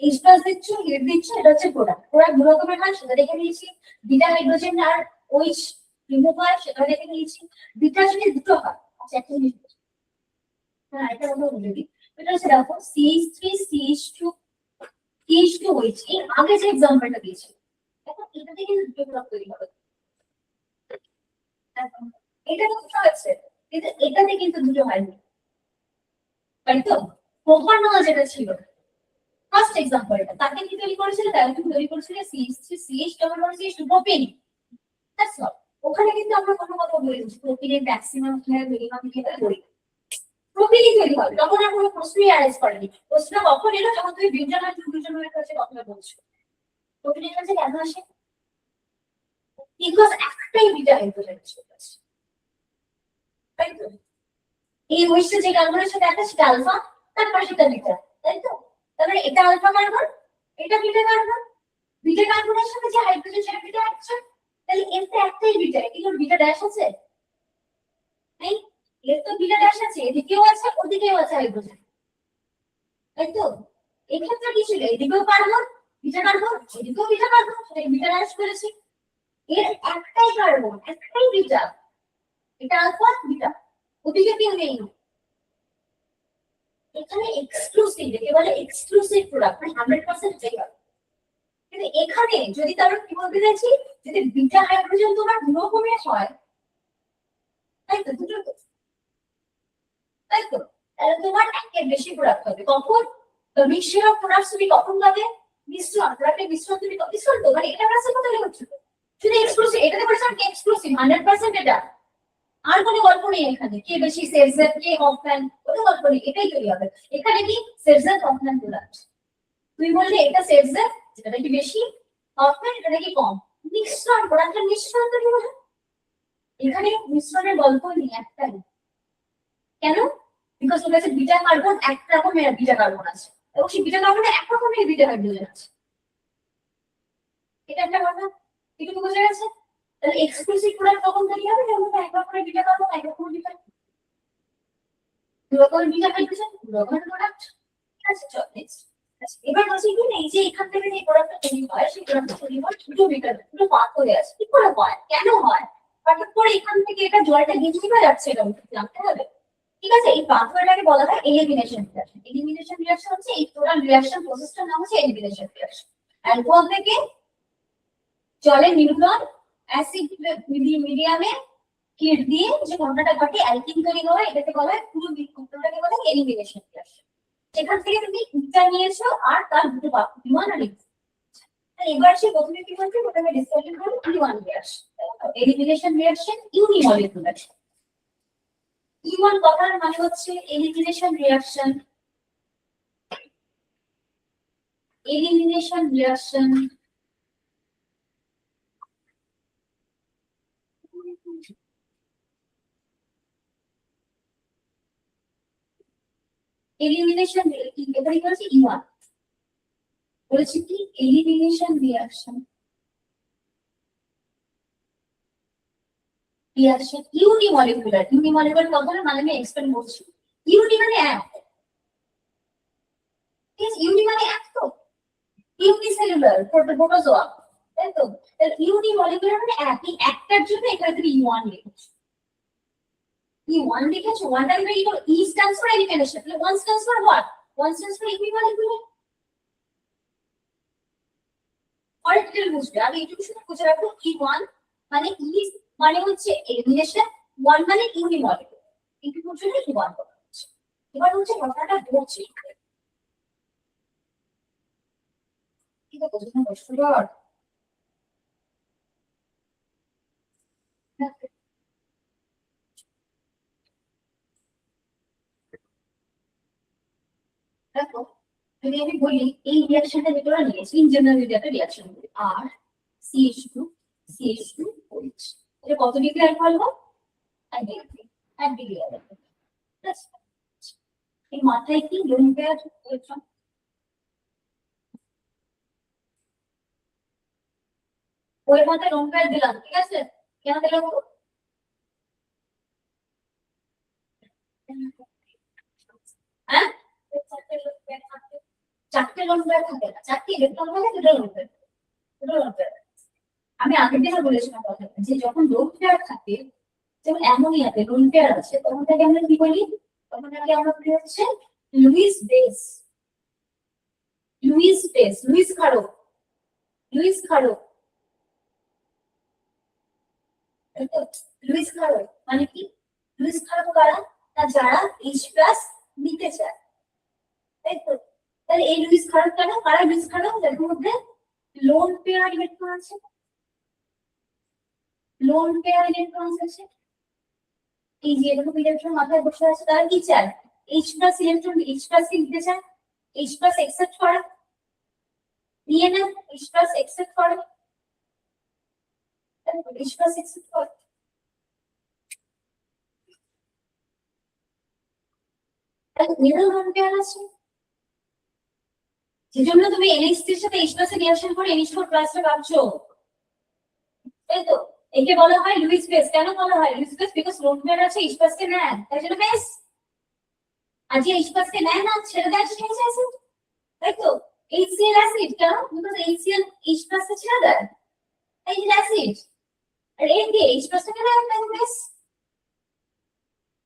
এইচ প্লাস দিচ্ছ, হেড দিচ্ছ, এটা হচ্ছে প্রোডাক্ট। প্রোডাক্ট দু রকমের হয়, সেটা দেখে নিয়েছি। বিটা হাইড্রোজেন আর ওইচ রিমুভ হয়, সেটা দেখে নিয়েছি। বিটা যদি দুটো হয়, আচ্ছা একটা জিনিস বলছি। হ্যাঁ, এটা কথা বলে দিই। এটা হচ্ছে দেখো CH3 CH2 CH2 OH, এর আগে যে এক্সাম্পলটা দিয়েছি, দেখো এটা থেকে দুটো প্রোডাক্ট তৈরি হবে। দেখো, এটা দুটো হচ্ছে, কিন্তু এটাতে কিন্তু দুটো হয়নি, তাই তো? প্রোপানল যেটা ছিল ফার্স্ট এক্সাম্পলটা, তাকে কি তৈরি করেছিল? তাকে তুমি তৈরি করেছিল CH3 CH double bond CH2 propene. That's all. ওখানে কিন্তু আমরা কোনো কথা বলিনি প্রোপিনের ম্যাক্সিমাম কি হয়, মিনিমাম কি হয় বলি। প্রোপিনই তৈরি হবে, তখন আর কোনো প্রশ্নই অ্যারেঞ্জ করেনি। প্রশ্ন কখন এলো? যখন তুমি বিউটান আর ট্রিবিউটানের কাছে কথা বলছো। প্রোপিনের কাছে কেন আসে? বিকজ একটাই বিটা হাইড্রোজেন ছিল, তাই তো? এই ওইসে যে কার্বনের সাথে একটা সেটা আলফা, তার পাশেটা বিটা, তাই তো? তাহলে এটা আলফা কার্বন, এটা বিটা কার্বন। বিটা কার্বনের সাথে যে হাইড্রোজেন সেটা বিটা অ্যাকশন। তাহলে এর তো একটাই বিটা, কিন্তু বিটা ড্যাশ আছে নেই। এর তো বিটা ড্যাশ আছে, এদিকেও আছে ওদিকেও আছে হাইড্রোজেন, তাই তো? এক্ষেত্রে কি ছিল? এদিকেও কার্বন বিটা কার্বন, এদিকেও বিটা কার্বন, সেটাকে বিটা ড্যাশ করেছি। এর একটাই কার্বন, একটাই বিটা, এটা আলফা বিটা, ওদিকে কেউ নেই। এখানে এক্সক্লুসিভ, একেবারে এক্সক্লুসিভ প্রোডাক্ট, মানে 100% যেই হবে। কিন্তু এখানে যদি তারা কি বলতে চাইছি, যদি বিটা হাইড্রোজেন তোমার দু রকমের হয়, তাই তো? দুটো, তাই তো? তাহলে তোমার একের বেশি প্রোডাক্ট হবে। কখন? মিক্সচার অফ প্রোডাক্টস তুমি কখন পাবে? মিশ্রণ, প্রোডাক্টের মিশ্রণ তুমি মিশ্রণ তো, মানে এটা কাছে কোথায় হচ্ছে? শুধু এক্সক্লুসিভ, এটাতে বলছিলাম কি এক্সক্লুসিভ 100% এটা। আর কোনো গল্প নেই এখানে, কে বেশি সেলসের কে অফম্যান, কোনো গল্প নেই, এটাই তৈরি হবে। এখানে কি সেলসের অফম্যান প্রোডাক্ট, তুই বললি এটা সেলসের যেটা কি বেশি, অফম্যান এটা নাকি কম। মিশ্রণ, প্রোডাক্টের মিশ্রণ তৈরি হবে। এখানে মিশ্রণের গল্প নেই, একটাই। কেন? বিকজ ওর কাছে বিটা কার্বন এক রকমের বিটা কার্বন আছে, এবং সেই বিটা কার্বনে এক রকমের বিটা হাইড্রোজেন আছে। এটা একটা কথা, এটুকু বোঝা গেছে? তাহলে এক্সক্লুসিভ প্রোডাক্ট কখন তৈরি হবে? যখন এক রকমের বিটা কার্বন, এক রকমের বিটা, দু রকমের বিটা হাইড্রোজেন, দু রকমের প্রোডাক্ট। ঠিক আছে, চল নেক্সট। এবার বলছি কি, এই যে এখান থেকে যে প্রোডাক্টটা তৈরি হয়, সেই প্রোডাক্টটা তৈরি হয় দুটো বিটা, দুটো পাত হয়ে আছে। কি করে হয়, কেন হয়? হঠাৎ করে এখান থেকে এটা জলটা গিয়ে যাচ্ছে, এটা জানতে হবে। ঠিক আছে, এই পাথওয়েটাকে বলা হয় এলিমিনেশন রিঅ্যাকশন। এলিমিনেশন রিঅ্যাকশন হচ্ছে এই টোটাল রিঅ্যাকশন প্রসেসটার নাম হচ্ছে এলিমিনেশন রিঅ্যাকশন। অ্যালকোহল থেকে জলে নিউট্রন অ্যাসিড মিডিয়ামে হিট দিয়ে যে ঘটনাটা ঘটে অ্যালকিন তৈরি হয়, এটাকে বলা হয় পুরো বিক্রিয়াটাকে বলা হয় এলিমিনেশন রিঅ্যাকশন। সেখান থেকে তুমি ইটা নিয়েছো আর তার দুটো বিমান আর এবার সে প্রথমে কি বলছে, প্রথমে ডিসকাশন করবো ইউনিওয়ান রিঅ্যাকশন, এলিমিনেশন রিঅ্যাকশন ইউনিমলিকুলার। ইউনিওয়ান কথার মানে হচ্ছে elimination reaction, elimination reaction elimination এবারে কি বলছি ইওয়ান, বলেছি কি elimination reaction reaction unimolecular। unimolecular কথার মানে আমি এক্সপ্লেইন করছি। ইউনি মানে এক, ঠিক আছে? ইউনি মানে এক তো, ইউনিসেলুলার প্রোটোজোয়া, তাই তো? তাহলে ইউনিমলিকুলার মানে এক, এই একটার জন্য এখানে তুমি ইওয়ান লিখেছো। E1 লিখেছো, ওয়ানটা লিখে কি করো, E stands for elimination, তাহলে 1 stands for what? 1 stands for equimolecular। আর ডিটেইল বুঝবে, আমি এইটুকু শুনে বুঝে রাখবো E1 মানে E মানে হচ্ছে এলিমিনেশন, 1 মানে ইউনিমলিকুলার, এইটুকু জন্য E1 বলা হচ্ছে। এবার হচ্ছে ঘটনাটা ঘটছে, ঠিক আছে? বুঝতে পারছো? দেখো, যদি আমি বলি এই রিঅ্যাকশনটা যেটা ওরা নিয়েছে ইন জেনারেল যদি একটা রিঅ্যাকশন বলি আর CH2 CH2 OH এটা কত ডিগ্রি অ্যালকোহল হবে 1 ডিগ্রি 1 ডিগ্রি অ্যালকোহল এই মাথায় কি লোন পেয়ার ইলেকট্রন ওই মাথায় লোন পেয়ার দিলাম ঠিক আছে কেন দিলাম হ্যাঁ চারটে লোন পেয়ার থাকে না চারটে ইলেকট্রন থাকে দুটো লোন পেয়ার আমি আগের দিনে বলেছিলাম কথাটা যে যখন লোন পেয়ার থাকে যেমন অ্যামোনিয়াতে লোন পেয়ার আছে তখন তাকে আমরা কি বলি তখন তাকে আমরা বলি হচ্ছে লুইস বেস লুইস খাড়ো লুইস খাড়ো মানে কি লুইস খাড়ো কারা না যারা H+ নিতে চায় তাই তো তাহলে এই লুইস খাড়ো কেন কারা লুইস খাড়ো যাদের মধ্যে লোন পেয়ার ইলেকট্রন আছে এই যে এরকম ইলেকট্রন মাথায় বসে আছে তারা কি চায় H+ ইলেকট্রন H+ কে নিতে চায় H+ অ্যাকসেপ্ট করে নিয়ে নেন H+ অ্যাকসেপ্ট করে H+ অ্যাকসেপ্ট করে মিডল লোন পেয়ার আছে যেজন্য তুমি NH3 এর সাথে H+ এর রিঅ্যাকশন করে NH4 প্লাসটা পাচ্ছো তাই তো একে বলা হয় লুইস বেস কেন বলা হয় Luis base because lone pair আছে H+ কে নেয় তাই জন্য বেস আর যে H+ কে নেয় না ছেড়ে দেয় সেটা হচ্ছে অ্যাসিড তাই তো HCl অ্যাসিড কেন বিকজ HCl H+ কে ছেড়ে দেয় তাই এটা অ্যাসিড আর এর কি H+ কে নেয় তাই বেস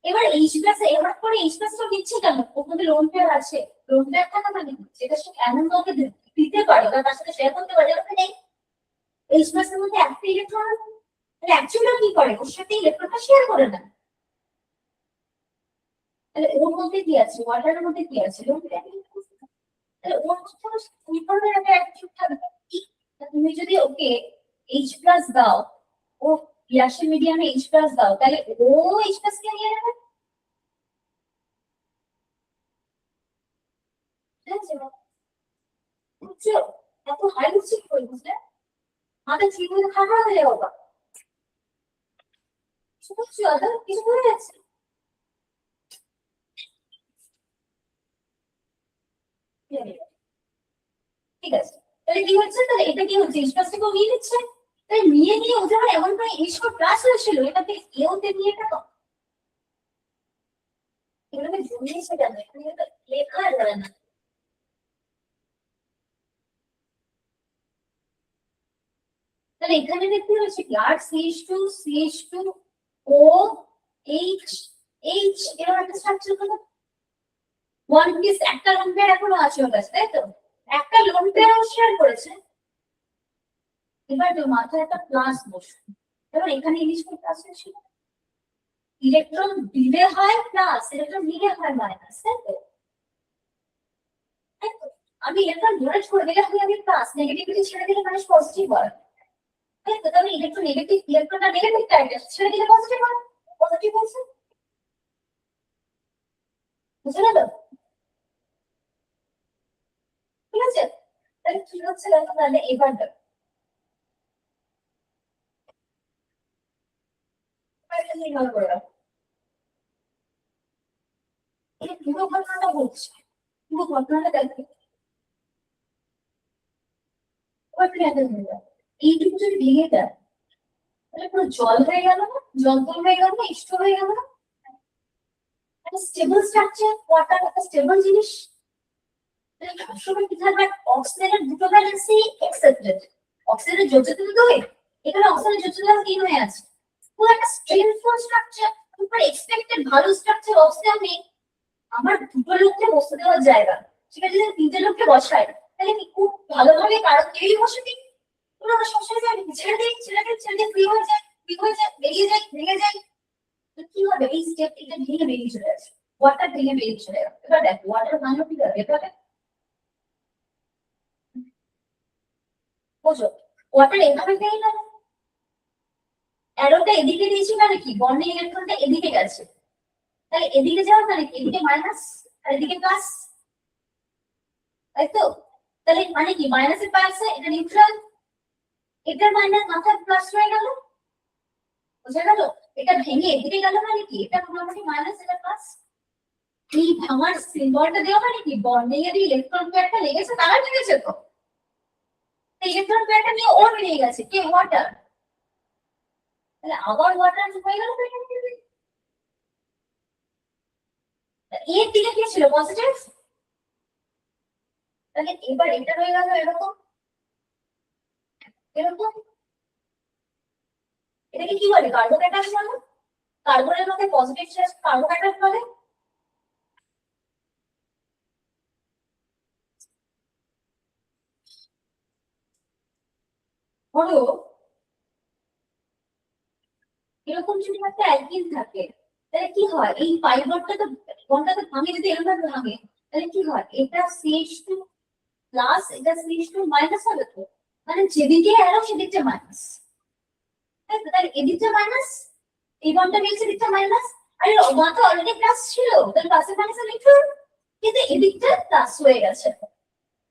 এবার H+ এবার পরে H+ তো দিচ্ছে কেন ওর মধ্যে লোন পেয়ার আছে লোন পেয়ার থাকা মানে যেটা সে এমন কাউকে দিতে পারে বা তার সাথে শেয়ার করতে পারে ওটা নেই H+ এর মধ্যে একটা ইলেকট্রন তাহলে অ্যাকচুয়ালি কি করে ওর সাথে ইলেকট্রনটা শেয়ার করে না তাহলে ওর মধ্যে কি আছে ওয়াটারের মধ্যে কি আছে লোন পেয়ার তাহলে ওর ইলেকট্রনের একটা অ্যাটিটিউড থাকবে তুমি যদি ওকে H+ দাও ও গ্যাসের মিডিয়ামে H+ দাও তাহলে ও H+ কে নিয়ে নেবে বুঝছো এত হাই উঠছে কি করে বুঝলে আমাদের জীবনে খারাপ হয়ে যাবে বাবা বুঝছো কিছু করে যাচ্ছে ঠিক আছে তাহলে কি হচ্ছে তাহলে এটা কি হচ্ছে H+ থেকে নিয়ে নিচ্ছে তাই নিয়ে ও যখন এমন করে H4+ হয়েছিল এটা থেকে এওতে নিয়ে গেল এগুলোকে জমিয়েছে কেন এখানে লেখা যায় না তাহলে এখানে দেখতে হচ্ছে কি আর CH2 O H এরকম একটা স্ট্রাকচার হলো ওয়ান পিস একটা লোন পেয়ার এখনো আছে ওর কাছে তাই তো একটা লোন পেয়ার শেয়ার করেছে এবার তো মাথায় একটা প্লাস বসবে এবার এখানে ইলেকট্রন প্লাস ছিল ইলেকট্রন দিলে হয় প্লাস ইলেকট্রন নিলে হয় মাইনাস তাই তো আমি ইলেকট্রন ডোনেট করে দিলে আমি প্লাস নেগেটিভিটি ছেড়ে দিলে মানে পজিটিভ হয় তাই তো তাহলে ইলেকট্রন নেগেটিভ ইলেকট্রনটা নেগেটিভ চার্জ ছেড়ে দিলে পজিটিভ হয় পজিটিভ হচ্ছে বুঝে গেল ঠিক আছে তাহলে কি হচ্ছে দেখো তাহলে এবার দেখো এই পুরো ঘটনাটা হচ্ছে পুরো ঘটনাটা দেখো এইটুকু যদি ভেঙে যায় তাহলে পুরো জল হয়ে গেল না জল হয়ে গেল না স্টোর হয়ে গেল না একটা স্টেবল স্ট্রাকচার ওয়াটার একটা স্টেবল জিনিস সবসময় কি থাকবে অক্সিজেনের দুটো ব্যালেন্সই অ্যাকসেপ্টেড অক্সিজেনের যোজ্যতা তো হয় এখানে অক্সিজেনের যোজ্যতা তিন হয়ে আছে পুরো একটা স্ট্রেংথফুল স্ট্রাকচার উপরে এক্সপেক্টেড ভালো স্ট্রাকচার অক্সিজেন নেই আমার দুটো লোককে বসতে দেওয়ার জায়গা ঠিক আছে যদি তিনটে লোককে বসায় তাহলে কি খুব ভালোভাবে কারণ কেউই বসে দিই পুরো সমস্যা হয়ে যাবে ছেড়ে দিয়ে ফ্রি হয়ে যায় বেরিয়ে যায় ভেঙে যায় তো কি হবে এই স্টেপ এটা ভেঙে বেরিয়ে চলে আসে ওয়াটার ভেঙে বেরিয়ে চলে যাবে এবার দেখ ওয়াটার ভাঙলো কি হবে এভাবে বুঝো ওয়াটার এভাবে ভেঙে গেল অ্যারোটা এদিকে দিয়েছি মানে কি বন্ডিং ইলেকট্রনটা এদিকে গেছে তাহলে এদিকে যাওয়া মানে কি এদিকে মাইনাস আর এদিকে প্লাস তাই তো? তাহলে মানে কি মাইনাসের পাশে এটা নিউট্রাল, এটার মাইনাস মাথা প্লাস হয়ে গেল, বুঝা গেল? এটা ভেঙে এদিকে গেল মানে কি এটা মোটামুটি মাইনাস এটা প্লাস। এই ভাঙার সিম্বলটা দেওয়া মানে কি বন্ডিং এর ইলেকট্রন পেয়ারটা লেগেছে, তারা লেগেছে তো ইলেকট্রন পেয়ারটা নিয়ে ওর বেরিয়ে গেছে কে ওয়াটার, তাহলে আবার ওয়াটার হয়ে গেল তো এখানে। এর দিকে কি ছিল পজিটিভ, তাহলে এবার এটা হয়ে গেল এরকম এরকম, এটাকে কি বলে কার্বোক্যাটায়ন বলে, কার্বনের মধ্যে পজিটিভ চার্জ কার্বোক্যাটায়ন বলে। ধরো এরকম যদি একটা অ্যালকিন থাকে তাহলে কি হয়, এই ফাইবারটা তো কোনটা তো ভাঙে, যদি এরকম ভাবে ভাঙে তাহলে কি হয়, এটা CH2 প্লাস এটা CH2 মাইনাস হবে তো, মানে যেদিকে অ্যারো সেদিকটা মাইনাস, তাই তো? তাহলে এদিকটা মাইনাস, এই বন্ডটা নিচে দিকটা মাইনাস, আর এর অবাধ অলরেডি প্লাস ছিল তাহলে প্লাসের মাইনাসে লিখুন, কিন্তু এদিকটা প্লাস হয়ে গেছে,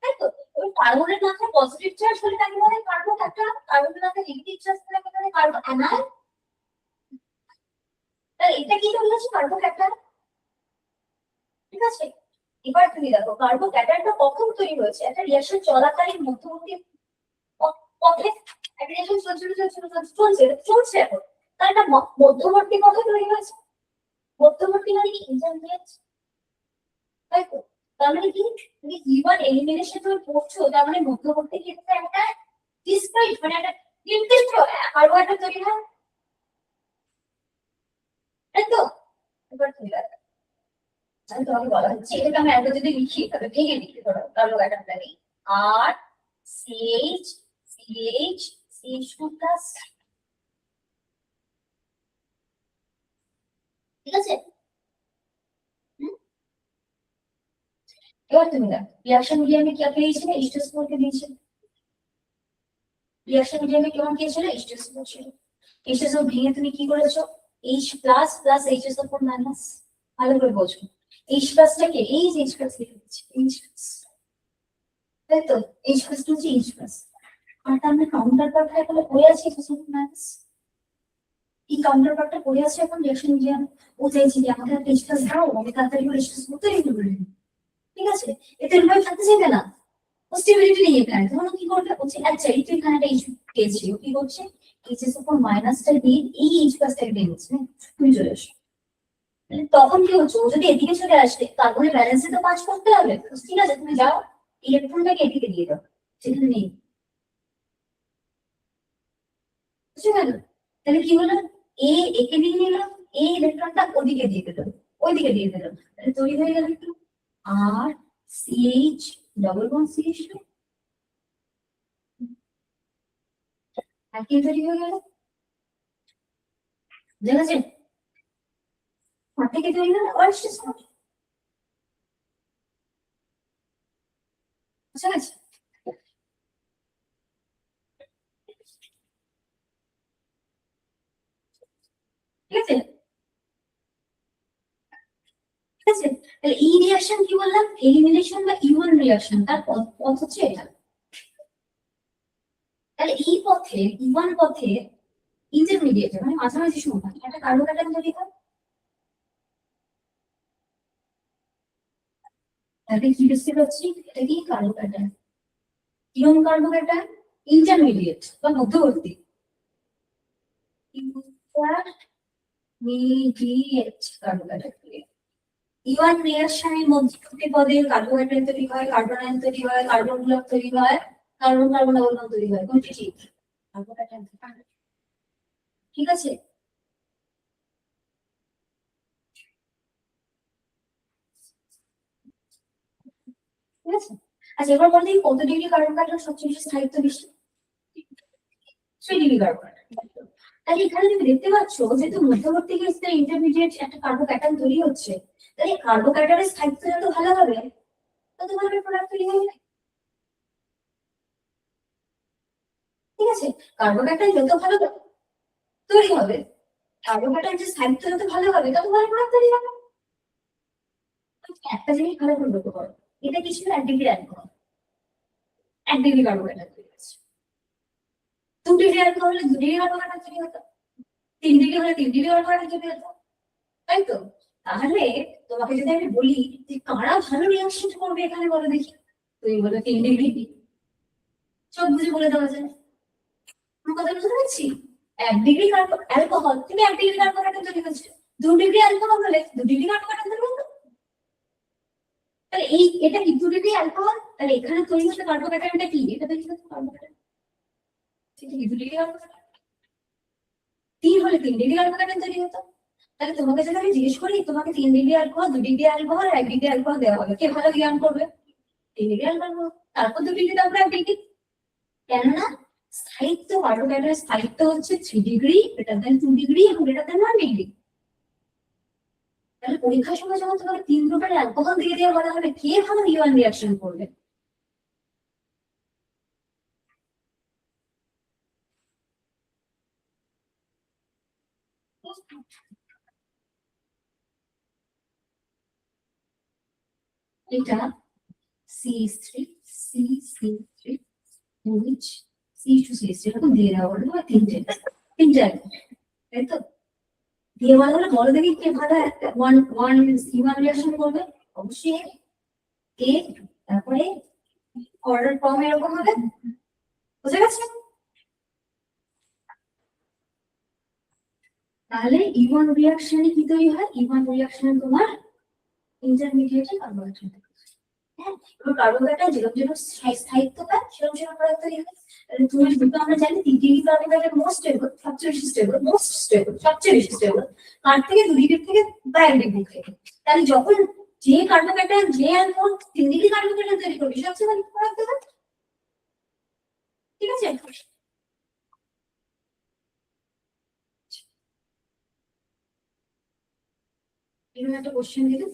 তাই তো? এবার কার্বনের মাথায় পজিটিভ চার্জ হলে তাকে বলে কার্বোক্যাটায়ন, কার্বনের মাথায় নেগেটিভ চার্জ হলে তাকে বলে কার্বোঅ্যানায়ন। তাহলে এটা কি তৈরি হচ্ছে কার্বোক্যাটায়ন, ঠিক আছে? এবার তুমি দেখো কার্বোক্যাটায়নটা কখন তৈরি হয়েছে, একটা রিঅ্যাকশন চলাকালীন মধ্যবর্তী পথে একটা রিঅ্যাকশন চলছে এখন, তার একটা মধ্যবর্তী পথে তৈরি হয়েছে, মধ্যবর্তী মানে কি ইন্টারমিডিয়েট, তাই তো? তার মানে কি তুমি ইভান এলিমিনেশন তুমি পড়ছো, তার মানে মধ্যবর্তী ক্ষেত্রে একটা ডিসক্রিট মানে একটা নির্দিষ্ট কার্বোহাইড্রেট তৈরি হয়, তাই তো? এবার তুমি দেখো আমি তোমাকে বলা হচ্ছে এটাকে আমি একটা যদি লিখি তবে ভেঙে লিখি, ধরো কার্বোহাইড্রেটটা নেই আর CH CH CH2 প্লাস, ঠিক আছে? হুম? এবার তুমি দেখো রিঅ্যাকশন মিডিয়ামে কি পেয়েছিলে, H2SO4 কে দিয়েছিল, রিঅ্যাকশন মিডিয়ামে কেমন পেয়েছিল H2SO4 ছিল, H2SO ভেঙে তুমি কি করেছো H plus plus H2SO4 minus, ভালো করে বোঝো H প্লাসটাকে এই যে H প্লাস লিখে দিচ্ছি H প্লাস, তাই তো? H প্লাস টু হচ্ছে H প্লাস, আর তার মানে কাউন্টার পার্ট এখানে পড়ে আছে H2SO4 মাইনাস, এই কাউন্টার পার্টটা পড়ে আছে এখন রিঅ্যাকশন মিডিয়াম, ও চাইছে যে আমাকে একটা H প্লাস দাও আমি তাড়াতাড়ি করে H2SO4 তৈরি করে নিই, ঠিক আছে? এতে রিভাইভ থাকতে চাইবে না, ও স্টেবিলিটি নেই এখানে, তখন ও কি করবে, বলছে আচ্ছা এই তো এখানে একটা H পেয়েছি, ও কি করছে H2SO4 মাইনাসটা দিয়ে এই H প্লাসটাকে দিয়ে দিচ্ছে, তুমি চলে এসো, তখন কি হচ্ছে ও যদি এদিকে চলে আসে কার্বনের ব্যালেন্সে তো কাজ করতে হবে, ঠিক আছে তুমি যাও ইলেকট্রনটাকে এদিকে দিয়ে দাও সেখানে নেই, বুঝতে গেল? তাহলে কি হলো, এ একে দিয়ে নিলাম, এই ইলেকট্রনটা ওদিকে দিয়ে দিলাম, ওইদিকে দিয়ে দিলাম, তাহলে তৈরি হয়ে গেল একটু আর CH ডবল বন্ড CH আর কি তৈরি হয়ে গেল, দেখা যায় হাত থেকে তৈরি হলো অয়েস্টার বুঝা গেছে? ঠিক আছে, ঠিক আছে? তাহলে এই রিঅ্যাকশন কি বললাম, এলিমিনেশন বা ইউন রিঅ্যাকশন, তার পথ হচ্ছে এটা, তাহলে এই পথে ইউন পথে ইন্টারমিডিয়েট মানে মাঝামাঝি সময় একটা কার্বোক্যাটায়ন তৈরি হয়, তাহলে কি বুঝতে পারছি এটা কি কার্বোক্যাটায়ন, কিরকম কার্বোক্যাটায়ন ইন্টারমিডিয়েট বা মধ্যবর্তী, ইন্টারমিডিয়েট কার্বোক্যাটায়ন। ইউন রিঅ্যাকশনের মধ্যবর্তী পদে কার্বোহাইড্রেট তৈরি হয়, কার্বন আয়ন তৈরি হয়, কার্বন ব্লক তৈরি হয়, কার্বন কার্বন ডাবল বন্ড তৈরি হয়, কোনটি ঠিক? কার্বোক্যাটায়ন, ঠিক আছে? ঠিক আছে, আচ্ছা এবার বলতে কত ডিগ্রি কার্বোক্যাটায়ন সবচেয়ে বেশি স্থায়িত্ব বেশি, 3 ডিগ্রি কার্বোক্যাটায়ন, তাহলে এখানে তুমি দেখতে পাচ্ছ যেহেতু মধ্যবর্তী ক্ষেত্রে ইন্টারমিডিয়েট একটা কার্বোক্যাটায়ন তৈরি হচ্ছে, তাহলে কার্বোক্যাটায়নের স্থায়িত্ব যত ভালো হবে তত ভালো প্রোডাক্ট তৈরি হবে, ঠিক আছে? কার্বোক্যাটায়ন যত ভালো তৈরি হবে, কার্বোক্যাটায়ন যে স্থায়িত্ব যত ভালো হবে তত ভালো প্রোডাক্ট তৈরি হবে। একটা জিনিস ভালো করে লক্ষ্য করো, এটা কি ছিল 1 ডিগ্রি অ্যালকোহল, 1 ডিগ্রি কার্বোহাইড্রেট তৈরি হচ্ছে। 2 ডিগ্রি অ্যালকোহল হলে 2 ডিগ্রি কার্বোহাইড্রেট তৈরি হতো, 3 ডিগ্রি হলে 3 ডিগ্রি কার্বোহাইড্রেট তৈরি হতো, তাই তো? তাহলে তোমাকে যদি আমি বলি যে কারা ভালো রিয়াকশন করবে এখানে বলো দেখি, তুমি বলো 3 ডিগ্রি, চোখ বুঝে বলে দেওয়া যায়। আমার কথা বুঝতে পারছি? 1 ডিগ্রি অ্যালকোহল তুমি 1 ডিগ্রি কার্বোহাইড্রেট তৈরি হচ্ছে, 2 ডিগ্রি অ্যালকোহল হলে 2 ডিগ্রি কার্বোহাইড্রেট তৈরি হতো। তাহলে এটা কি 2 ডিগ্রি অ্যালকোহল, তাহলে এখানে তৈরি হচ্ছে কার্বোহাইড্রেটটা কি, এটা তৈরি হচ্ছে কার্বোহাইড্রেট, ঠিক আছে? 2 ডিগ্রি কার্বোহাইড্রেট, 3 হলে 3 ডিগ্রি কার্বোহাইড্রেট তৈরি হতো। তাহলে তোমাকে যদি আমি জিজ্ঞেস করি তোমাকে 3 degree alcohol, 2 degree alcohol, 1 degree alcohol দেওয়া হবে, কে ভালো জ্ঞান করবে? 3 ডিগ্রি অ্যালকোহল, তারপর 2 ডিগ্রি, তারপর 1 ডিগ্রি। কেননা স্থায়িত্ব, কার্বোহাইড্রেটের স্থায়িত্ব হচ্ছে 3 ডিগ্রি, গ্রেটার দ্যান 2 ডিগ্রি এবং গ্রেটার দ্যান 1 ডিগ্রি। তাহলে পরীক্ষার সময় যখন তোমাকে 3 গ্রুপের অ্যালকোহল দিয়ে দেওয়া বলা হবে, কে ভালো ইউএন রিঅ্যাকশন করবে? এটা CH3 CC3 OH C2CH3 এরকম দিয়ে দেওয়া হলো, তিনটে তাই তো? দিয়ে বলা হলো বলো দেখি কে ভালো একটা ওয়ান C1 রিঅ্যাকশন করবে, অবশ্যই এ, তারপরে অর্ডার ফর্ম এরকম হবে, বুঝে গেছে? তাহলে E1 রিঅ্যাকশনে কি তৈরি হয়? E1 রিঅ্যাকশনে তোমার ইন্টারমিডিয়েট কার্বোহাইড্রেট, হ্যাঁ, কার্বোহাইড্রেট যেরকম যেরকম স্থায়িত্ব পায় সেরকম সেরকম প্রোডাক্ট তৈরি হয়। তাহলে তুমি দুটো আমরা জানি 3 ডিগ্রি কার্বোহাইড্রেট মোস্ট স্টেবল, সবচেয়ে বেশি স্টেবল, মোস্ট স্টেবল, সবচেয়ে বেশি স্টেবল, কার থেকে 2 ডিগ্রি থেকে বা 1 ডিগ্রি থেকে। তাহলে যখন যে কার্বোহাইড্রেট যে অ্যালকোহল 3 ডিগ্রি কার্বোহাইড্রেট তৈরি করবে সবচেয়ে ভালো প্রোডাক্ট দেবে, ঠিক আছে? এরকম একটা কোশ্চেন দিলে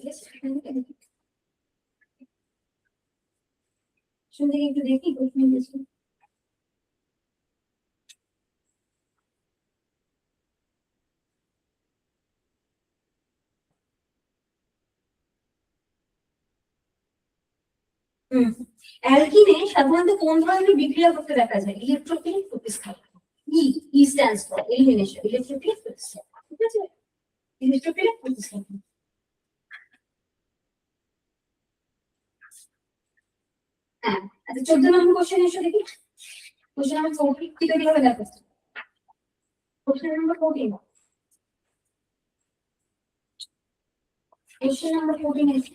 শুনতে একটু দেখি কোশ্চেন দিয়েছি। অ্যালকিনে সাধারণত কোন ধরনের বিক্রিয়া করতে দেখা যায়? ইলেকট্রোফিলিক প্রতিস্থাপন। ই স্ট্যান্ডস ফর এলিমিনেশন, ইলেকট্রোফিলিক প্রতিস্থাপন, ঠিক আছে? ইলেকট্রোফিলিক প্রতিস্থাপন। হ্যাঁ, আচ্ছা 14 নম্বর কোশ্চেন এসে দেখি। কোশ্চেন নাম্বার 14 কি তৈরি হবে দেখো। কোশ্চেন নাম্বার 14, কোশ্চেন নাম্বার 14 এসে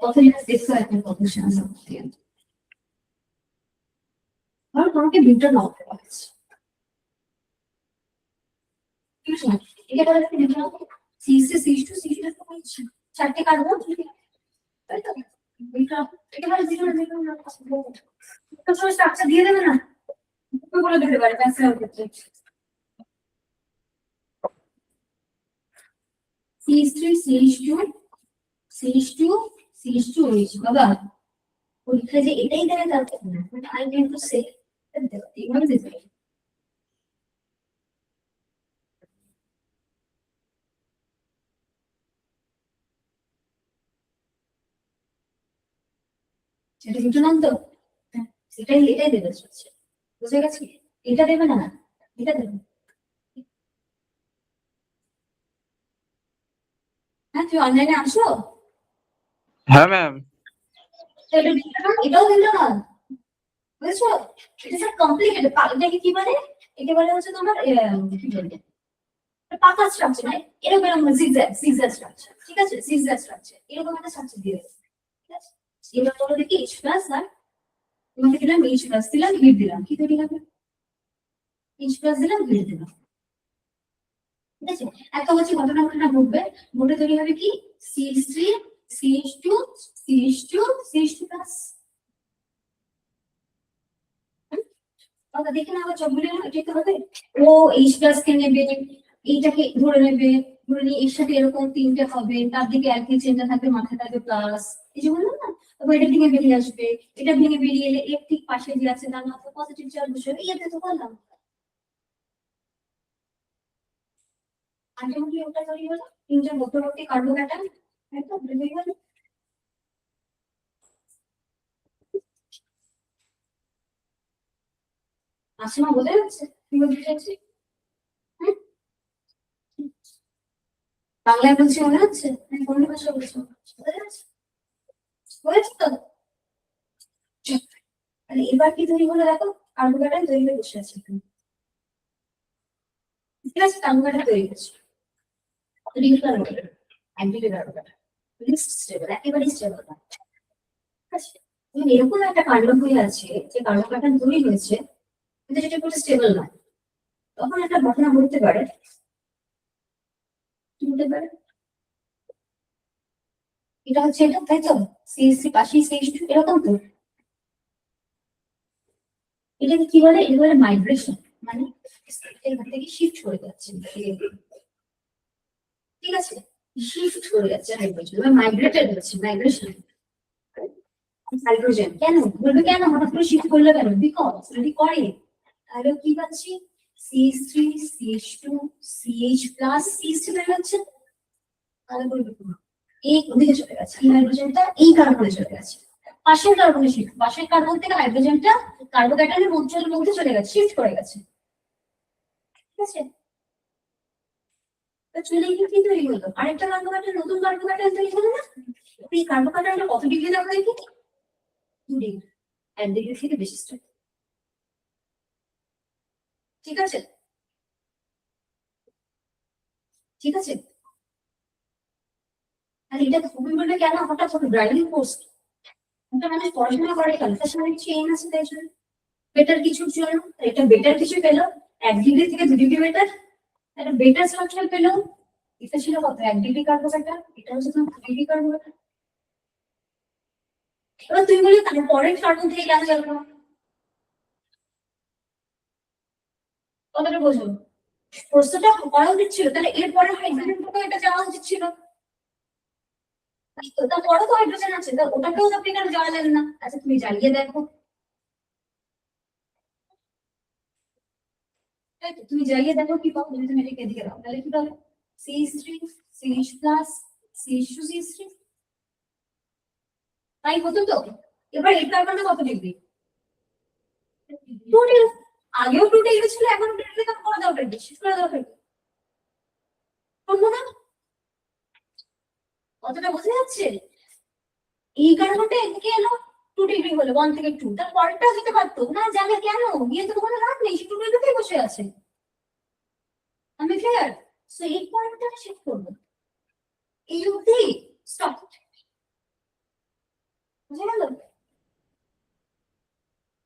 কত জিনিস দেখতে হয় একটা কথা শোনা। আর তোমাকে বিউটার নাও পাচ্ছে, ঠিক আছে? এটা বলে একটা বিউটার নাও C6 C2 C2 চারটে কার্বন, তাই তো? বিউটার এটা বলে জিরো জিরো না তো স্ট্রাকচার দিয়ে দেবে না, বলে দিতে পারে প্যাসের ক্ষেত্রে। CH3 CH2 CH2 CH2 OH বাবা পরীক্ষা যে এটাই দেবে তার না, মানে আই মিন টু সে এইভাবে দিতে পারে। সেটা কিন্তু নাম তো, এটাই এটাই দেবে হচ্ছে, বুঝে গেছি? এটা দেবে না, এটা দেবে। হ্যাঁ তুই অনলাইনে আসো, হ্যাঁ ম্যাম। এটাও দিল না, বুঝছো? এটা স্যার কমপ্লিকেটেড, এটাকে কি বলে? একে বলে হচ্ছে তোমার কি বলবে পাকা স্ট্রাকচার, মানে এরকম এরকম জিগজ্যাগ জিগজ্যাগ স্ট্রাকচার, ঠিক আছে? জিগজ্যাগ স্ট্রাকচার এরকম একটা স্ট্রাকচার দিয়ে দেবে, ঠিক আছে? এবার তোমরা দেখি H+ আর তোমাকে দিলাম H+, দিলাম হিট দিলাম, কি তৈরি হবে? H+ দিলাম, ধরে দিলাম। ঠিক আছে, একটা হচ্ছে ঘটনা ঘটবে, ঘটে তৈরি হবে কি CH3 CH2 CH2 CH2 plus. দেখে না আবার চকগুলো যেতে হবে, ও H+ কে নেবে, এইটাকে ধরে নেবে, ধরে নিয়ে এর সাথে এরকম তিনটে হবে, তার দিকে একই চেনটা থাকবে, মাথায় থাকবে প্লাস, এই যে বললাম না। তারপর এটা ভেঙে বেরিয়ে আসবে, এটা ভেঙে বেরিয়ে এলে এর ঠিক পাশে যে আছে তার মাথায় পজিটিভ চার্জ বসবে, এইটা তো বললাম। আলটিমেটলি ওটা তৈরি হলো তিনটে মধ্যবর্তী কার্বোক্যাটায়ন, একদম তৈরি হলো। আসলে বোঝা যাচ্ছে কি বলতে চাইছি? হুম? বাংলায় বলছি মনে হচ্ছে, আমি কোন ভাষায় বলছি বোঝা যাচ্ছে? বুঝেছো তো? তাহলে এবার কি তৈরি হলো দেখো, কার্বোক্যাটায়ন তৈরি হয়ে বসে আছে এখানে। ঠিক আছে, কার্বোক্যাটায়ন তৈরি হচ্ছে, রিং কার্বোক্যাটায়ন, অ্যান্টিলি কার্বোক্যাটায়ন, লিস্ট স্টেবল, একেবারে স্টেবল না। ঠিক আছে, এবং এরকম একটা কার্বন হয়ে আছে যে কার্বোক্যাটায়ন তৈরি হয়েছে কিন্তু যেটা পুরো স্টেবল নয়, তখন একটা ঘটনা ঘটতে পারে। কি হতে পারে? এটা হচ্ছে এটা, তাই তো? CH3 পাশে CH2 এরকম তো। এটাকে কি বলে? এটা বলে মাইগ্রেশন, মানে এখান থেকে শিফট হয়ে যাচ্ছে। ঠিক আছে, শিফট হয়ে যাচ্ছে হাইড্রোজেন, বা মাইগ্রেটেড হচ্ছে, মাইগ্রেশন। হাইড্রোজেন কেন বলবে, কেন হঠাৎ করে শিফট করলে কেন? বিকজ যদি করে তাহলে কি পাচ্ছি CH3 CH2 CH plus CH3 বের হচ্ছে, তাহলে বলবে এই দিকে চলে গেছে, এই হাইড্রোজেনটা এই কার্বনে চলে গেছে, পাশের কার্বনে শিফট, পাশের কার্বন থেকে হাইড্রোজেনটা কার্বোক্যাটায়নের মধ্যে চলে গেছে, শিফট করে গেছে। ঠিক আছে, তো চলে গিয়ে কি তৈরি হলো, আরেকটা কার্বোক্যাটায়ন, নতুন কার্বোক্যাটায়ন তৈরি হলো না? এই কার্বোক্যাটায়নটা কত ডিগ্রি দেওয়া হয় কি? 2 ডিগ্রি, 1 ডিগ্রি থেকে বেশি স্ট্রেট। ঠিক আছে, ঠিক আছে, আর এটা তুমি বলবে কেন হঠাৎ করে ড্রাইভিং ফোর্স, এটা মানে পড়াশোনা করে কেন, তার সাথে কিছু এম আছে তাই জন্য, বেটার কিছুর জন্য। এটা বেটার কিছু পেলো, 1 ডিগ্রি থেকে 2 ডিগ্রি বেটার, একটা বেটার স্ট্রাকচার পেলো। এটা ছিল কত, 1 ডিগ্রি কার্বোক্যাটায়ন, এটা হচ্ছে তোমার 2 ডিগ্রি কার্বোক্যাটায়ন। এবার তুমি বলি তাহলে পরের কার্বন থেকে কেন যাবো না? কথাটা বোঝো, প্রশ্নটা করা উচিত ছিল, তাহলে এরপরে হাইড্রোজেন থেকে এটা যাওয়া উচিত ছিল। তারপরে তো হাইড্রোজেন আছে, তা ওটাকেও আপনি কেন জ্বালালেন না? আচ্ছা তুমি জ্বালিয়ে দেখো, তাই তো, তুমি জ্বালিয়ে দেখো কি পাবো, যদি তুমি এটাকে এদিকে দাও তাহলে কি পাবে? CH3 CH plus CH2 CH3, তাই হতো তো। এবার এই কার্বনটা কত ডিগ্রি? 2 ডিগ্রি। আগেও 2 ডিগ্রি ছিল, এখন 2 ডিগ্রি, তখন করে দাও ডিগ্রি, শিফট করে দাও ডিগ্রি, করবো না? কতটা বোঝা যাচ্ছে? এই কার্বনটা এদিকে এলো, 2 ডিগ্রি হলো, 1 থেকে 2, তার পরেরটা হতে পারতো না, জানে কেন গিয়ে তো কোনো লাভ নেই, সে 2 ডিগ্রিতেই বসে আছে। আমি ক্লিয়ার? সো এই পয়েন্টটা শিফট করবো, এই অবধি স্টপ, বুঝে গেল?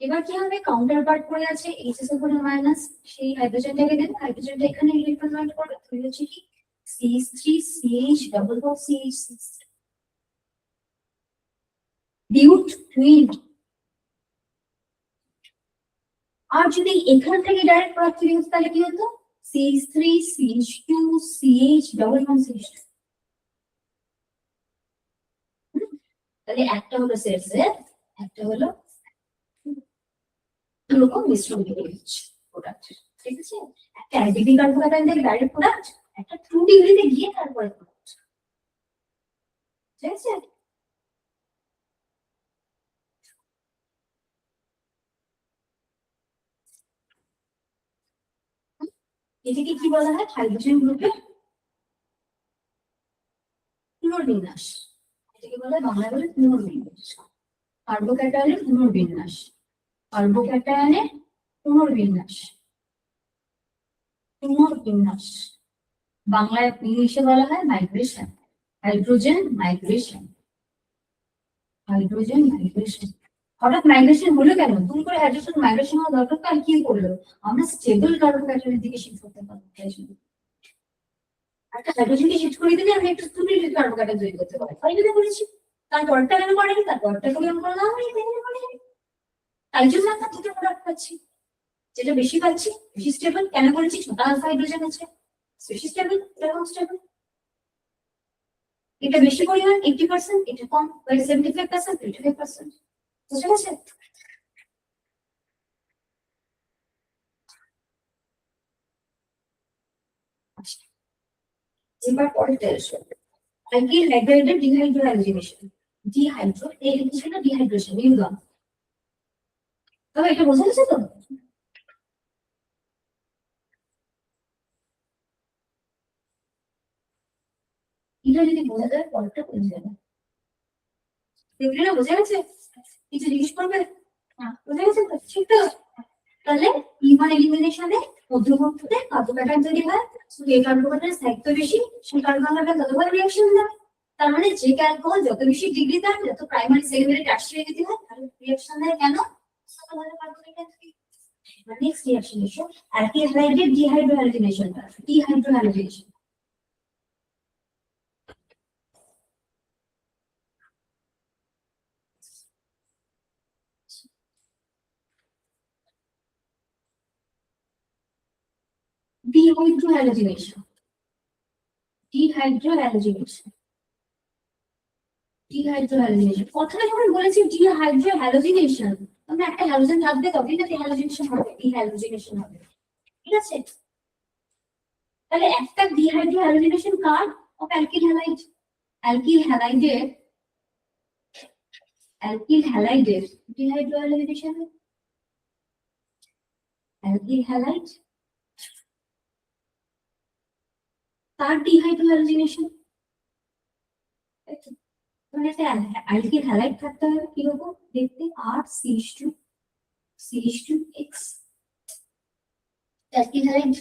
এবার কি হবে, কাউন্টার পার্ট করে আছে এইচএস উপরে মাইনাস, সেই হাইড্রোজেনটাকে দেন, হাইড্রোজেনটা এখানে ইলেকট্রন জয়েন্ট করবে, তৈরি হচ্ছে কি CH3 CH double bond CH বিউট twin. আর যদি এখান থেকে ডাইরেক্ট প্রোডাক্ট তৈরি হতো তাহলে কি হতো, CH3 CH2 CH double bond CH2। তাহলে একটা হলো সেট সেট, একটা হলো এরকম মিশ্রণ তৈরি হচ্ছে প্রোডাক্ট। ঠিক আছে, একটা 1 ডিগ্রি কার্বোক্যাটায়ন থেকে ডাইরেক্ট প্রোডাক্ট, একটা 2 ডিগ্রিতে গিয়ে তারপরে প্রোডাক্ট। ঠিক আছে, এটাকে কি বলা হয়, হাইড্রোজেন গ্রুপের পুনর্বিন্যাস। এটাকে বলা হয় বাংলায় বলে পুনর্বিন্যাস, কার্বোক্যাটায়নের পুনর্বিন্যাস, কার্বোক্যাটায়নের পুনর্বিন্যাস, পুনর্বিন্যাস। বাংলায় ইংলিশে বলা হয় migration, hydrogen migration, hydrogen migration. হঠাৎ মাইগ্রেশন হলো কেন? তুমি করে হাইড্রোজেন মাইগ্রেশন হওয়া দরকার তো, আর কি করলো? আমরা স্টেবল কার্বোহাইড্রেটের দিকে শিফট করতে পারবো। একটা হাইড্রোজেনকে শিফট করে দিলে আমি একটু স্টুডেন্ট কার্বোহাইড্রেট তৈরি করতে পারি। তাই যদি বলেছি তার পরটা কেন করেনি, তার পরটা করে আমি করলাম তাই জন্য আমরা দুটো প্রোডাক্ট পাচ্ছি। যেটা বেশি পাচ্ছি, বেশি স্টেবল, কেন বলেছি? ছোট আলফা হাইড্রোজেন আছে, বেশি স্টেবল, এরকম স্টেবল। এটা বেশি পরিমাণ 80%, এটা কম 75%, 25%। বুঝতে পারছেন? এবার পরেরটা এসো, অ্যালকিল হাইড্রাইডের ডিহাইড্রোহাইড্রেশন। ডিহাইড্রো এই লিখেছিল ডিহাইড্রেশন, ইউদাম। তবে এটা বোঝা যাচ্ছে তো? এটা যদি বোঝা যায় পরেরটা বোঝা যাবে। এগুলো বোঝা গেছে? কিছু জিজ্ঞেস করবে? বোঝা গেছে তো? ঠিক তো? তাহলে ইমান এলিমিনেশনে মধ্যবর্তীতে কার্বোহাইড্রেট তৈরি হয়, এই কার্বোহাইড্রেট স্থায়িত্ব বেশি, সেই কার্বোহাইড্রেট ততবার রিঅ্যাকশন দেয়। তার মানে যে অ্যালকোহল যত বেশি ডিগ্রি তার, যত প্রাইমারি সেকেন্ডারি টারশিয়ারি যেতে হয়, রিঅ্যাকশন দেয় কেন? নেক্সট রিঅ্যাকশন এসো, অ্যালকিল হাইড্রাইডের ডিহাইড্রোহাইড্রেশন। ডিহাইড্রোহাইড্রেশন ডিহাইড্রোহাইড্রেশন ডিহাইড্রোহাইড্রেশন ডিহাইড্রোহাইড্রেশন কথাটা যখন বলেছি ডিহাইড্রোহাইড্রেশন, আমরা একটা হ্যালোজেন থাকবে তবেই না ডিহাইড্রেশন হবে, ডিহাইড্রেশন হবে। ঠিক আছে? তাহলে একটা ডিহাইড্রোহাইড্রেশন কার? Of alkyl halide. অ্যালকিল হ্যালাইডের ডিহাইড্রোহাইড্রেশন, অ্যালকিল হ্যালাইড তার ডিহাইড্রোহাইড্রেশন। মানে একটা অ্যালকিল হ্যালাইড থাকতে হবে কিরকম দেখতে? আর CH2 X অ্যালকিল হ্যালাইড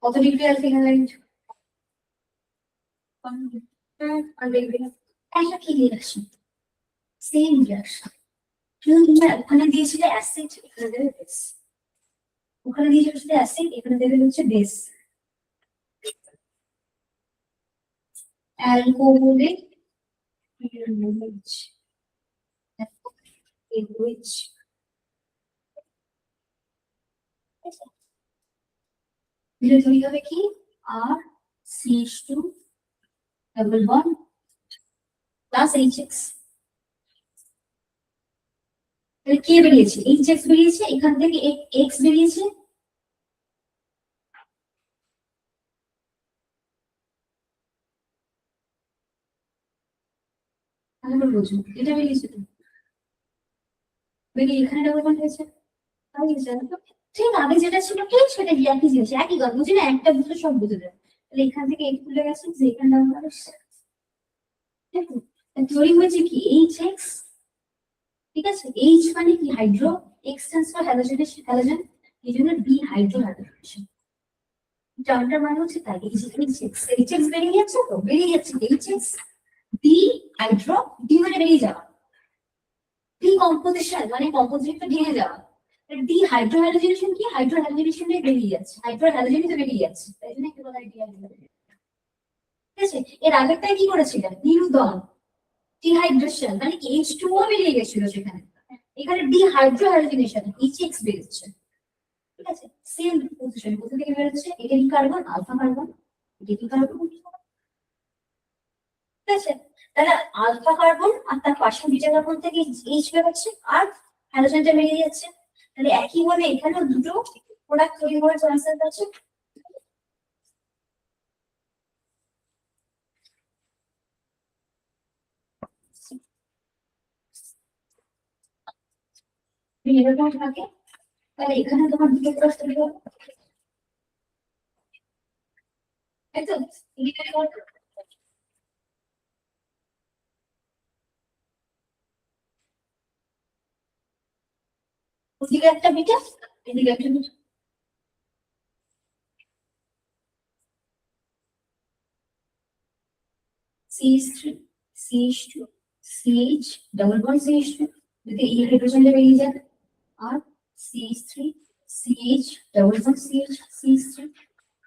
কত ডিগ্রি অ্যালকিল হ্যালাইড? একই রিঅ্যাকশন, সেম রিঅ্যাকশন। শুধু তোমরা ওখানে দিয়েছিলে অ্যাসিড, এখানে দেবে বেস। ওখানে দিয়েছিলে অ্যাসিড, এখানে দেবে হচ্ছে বেস। অ্যালকোহলিক তৈরি হবে কি? আর CH2 double bond plus HX। তাহলে কে বেরিয়েছে? HX বেরিয়েছে, এখান থেকে X বেরিয়েছে। তাহলে বুঝুন এটা বেরিয়েছে তো, বেরিয়ে এখানে ডাবল বন্ড হয়েছে। ঠিক আগে যেটা ছিল কি সেটা একই জিনিস, একই কথা। বুঝি না, একটা বুঝলে সব বুঝে যাবে। তাহলে এখান থেকে X খুলে গেছে, যে এখানে ডাবল বন্ড হচ্ছে। তৈরি হয়েছে কি? HX। ঠিক আছে? H মানে কি? Hydro, X stands for halogen, এই জন্য ডিহাইড্রোহাইড্রেশন। টার্মটার মানে হচ্ছে তাই। HX বেরিয়ে যাচ্ছে তো, বেরিয়ে যাচ্ছে HX ডিহাইড্রো, ডি মানে বেরিয়ে যাওয়া, ডিকম্পোজিশন মানে কম্পোজিশনটা ভেঙে যাওয়া। ডিহাইড্রোহাইড্রেশন কি? হাইড্রোহাইড্রেশনে বেরিয়ে যাচ্ছে, হাইড্রোহাইড্রোজেনে বেরিয়ে যাচ্ছে, তাই জন্য কি বলা হয় ডিহাইড্রেশন। ঠিক আছে? এর আগেরটাই কি করেছিলেন? নিরুদন, ডিহাইড্রেশন মানে H2O বেরিয়ে গেছিল সেখানে, এখানে ডিহাইড্রোহাইড্রেশন HX বেরিয়েছে। ঠিক আছে? সেম পজিশন, কোথা থেকে বেরোচ্ছে? এটা কি কার্বন? Alpha carbon. এটা কি কার্বন? ঠিক আছে? তাহলে আলফা কার্বন আর তার পাশে বিটা কার্বন থেকে H বেরোচ্ছে, আর হ্যালোজেনটা বেরিয়ে যাচ্ছে। তাহলে একই ভাবে এখানেও দুটো প্রোডাক্ট তৈরি করার চান্সেস আছে। এরকম থাকে, তাহলে এখানে তোমার দুটো প্রোডাক্ট তৈরি হবে, তাই তো? ওদিকে একটা বিটা, এদিকে একটা beta. CH3 CH2 CH double bond CH2 যদি এই হাইড্রোজেনটা বেরিয়ে যায় আর CH3 CH double bond CH CH3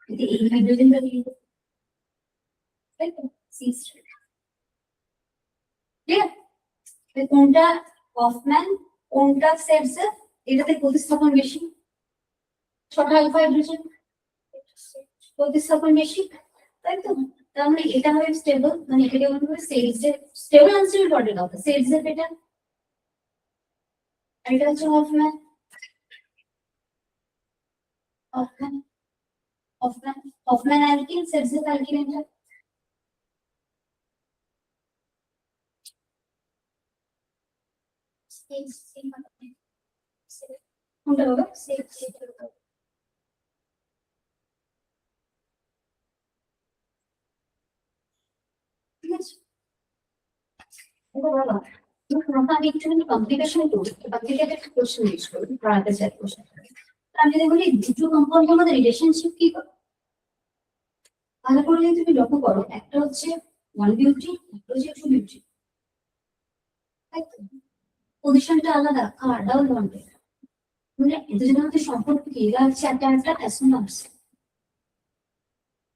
যদি এই হাইড্রোজেনটা বেরিয়ে যায় তাই তো CH3 ঠিক আছে কোনটা হফম্যান কোনটা সেটসে এটাতে প্রতিস্থাপন বেশি ছটা আলফা হাইড্রোজেন প্রতিস্থাপন বেশি তাই তো তার মানে এটা হবে স্টেবল মানে এটাকে বলা হবে সেলসের স্টেবল আনস্টেবল বন্ডের কথা সেলসের পেটা আর এটা হচ্ছে Hofmann Hofmann Hofmann Hofmann alkene সেলসের অ্যালকিন এটা কোনটা হবে সেলস ঠিক আছে এটা বলো আমি একটুখানি কমপ্লিকেশন করি কমপ্লিকেটেড কোশ্চেন ইউজ করি পড়াতে চাই কোশ্চেন আমি যদি বলি দুটো কম্পাউন্ডের মধ্যে রিলেশনশিপ কি ভালো করে যদি তুমি লক্ষ্য করো একটা হচ্ছে ওয়ান বিউটি একটা হচ্ছে টু বিউটি পজিশনটা আলাদা কার ডাবল বন্ডের মানে দুজনের মধ্যে সম্পর্ক কি এরা হচ্ছে একটা একটা অ্যাসোনার্স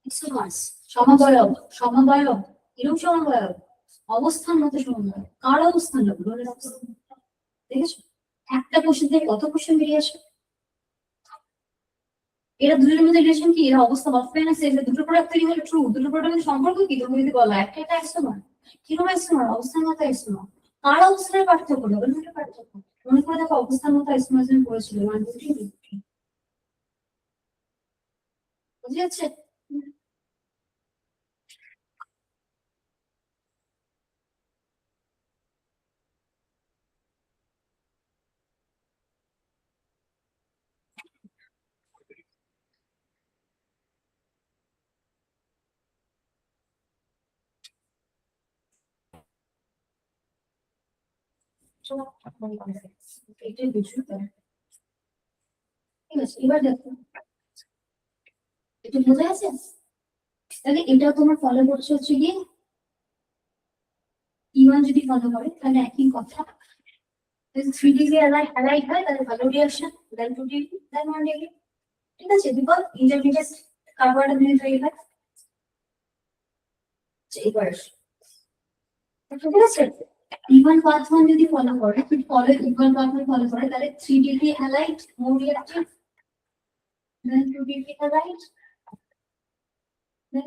অ্যাসোনার্স সমবয়ব সমবয়ব এরকম সমবয়ব অবস্থান মতো সমবয়ব কার অবস্থান বলে রাখো দেখেছো একটা কোশ্চেন থেকে কত কোশ্চেন বেরিয়ে আসে এরা দুজনের মধ্যে রিলেশন কি এরা অবস্থা অফলাইন আছে এরা দুটো প্রোডাক্ট তৈরি হলে ট্রু দুটো প্রোডাক্টের সম্পর্ক কি তুমি যদি বলো একটা একটা অ্যাসোনার কিরকম অ্যাসোনার অবস্থান মতো অ্যাসোনার কার অবস্থানের পার্থক্য হবে না পার্থক্য মনে করে দেখো অবস্থান মতো অ্যাসোনার পড়েছিল ওয়ান টু থ্রি বুঝে যাচ্ছে এটাই বুঝতে পারে ঠিক আছে এবার দেখো এটা বোঝা আছে তাহলে এটাও তোমার ফলো করছে হচ্ছে গিয়ে ইমান যদি ফলো করে তাহলে একই কথা থ্রি ডিগ্রি অ্যালাইট হয় তাহলে ভালো রিয়াকশন দেন টু ডিগ্রি দেন ওয়ান ডিগ্রি ঠিক আছে বিকজ ইন্টারমিডিয়েট কার্বোহাইড্রেট তৈরি হয় এবার ঠিক আছে ইভান পাথ ওয়ান যদি ফলো করে ফলো ইভান পাথ ওয়ান ফলো করে তাহলে থ্রি ডিগ্রি অ্যালাইট more reactive than two degree অ্যালাইট দেন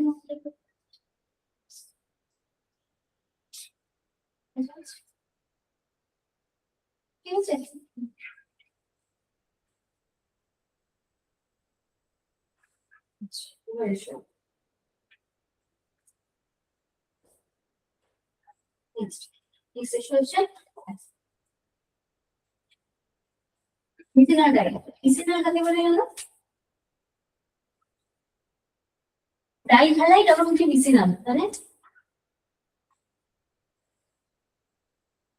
ঠিক আছে এবার এসো নেক্সট সেকশন হচ্ছে মিথিনাল ডাই মিথিনাল কাকে বলে গেল ডাই হ্যালাইড আবার হচ্ছে মিথিনাল তাহলে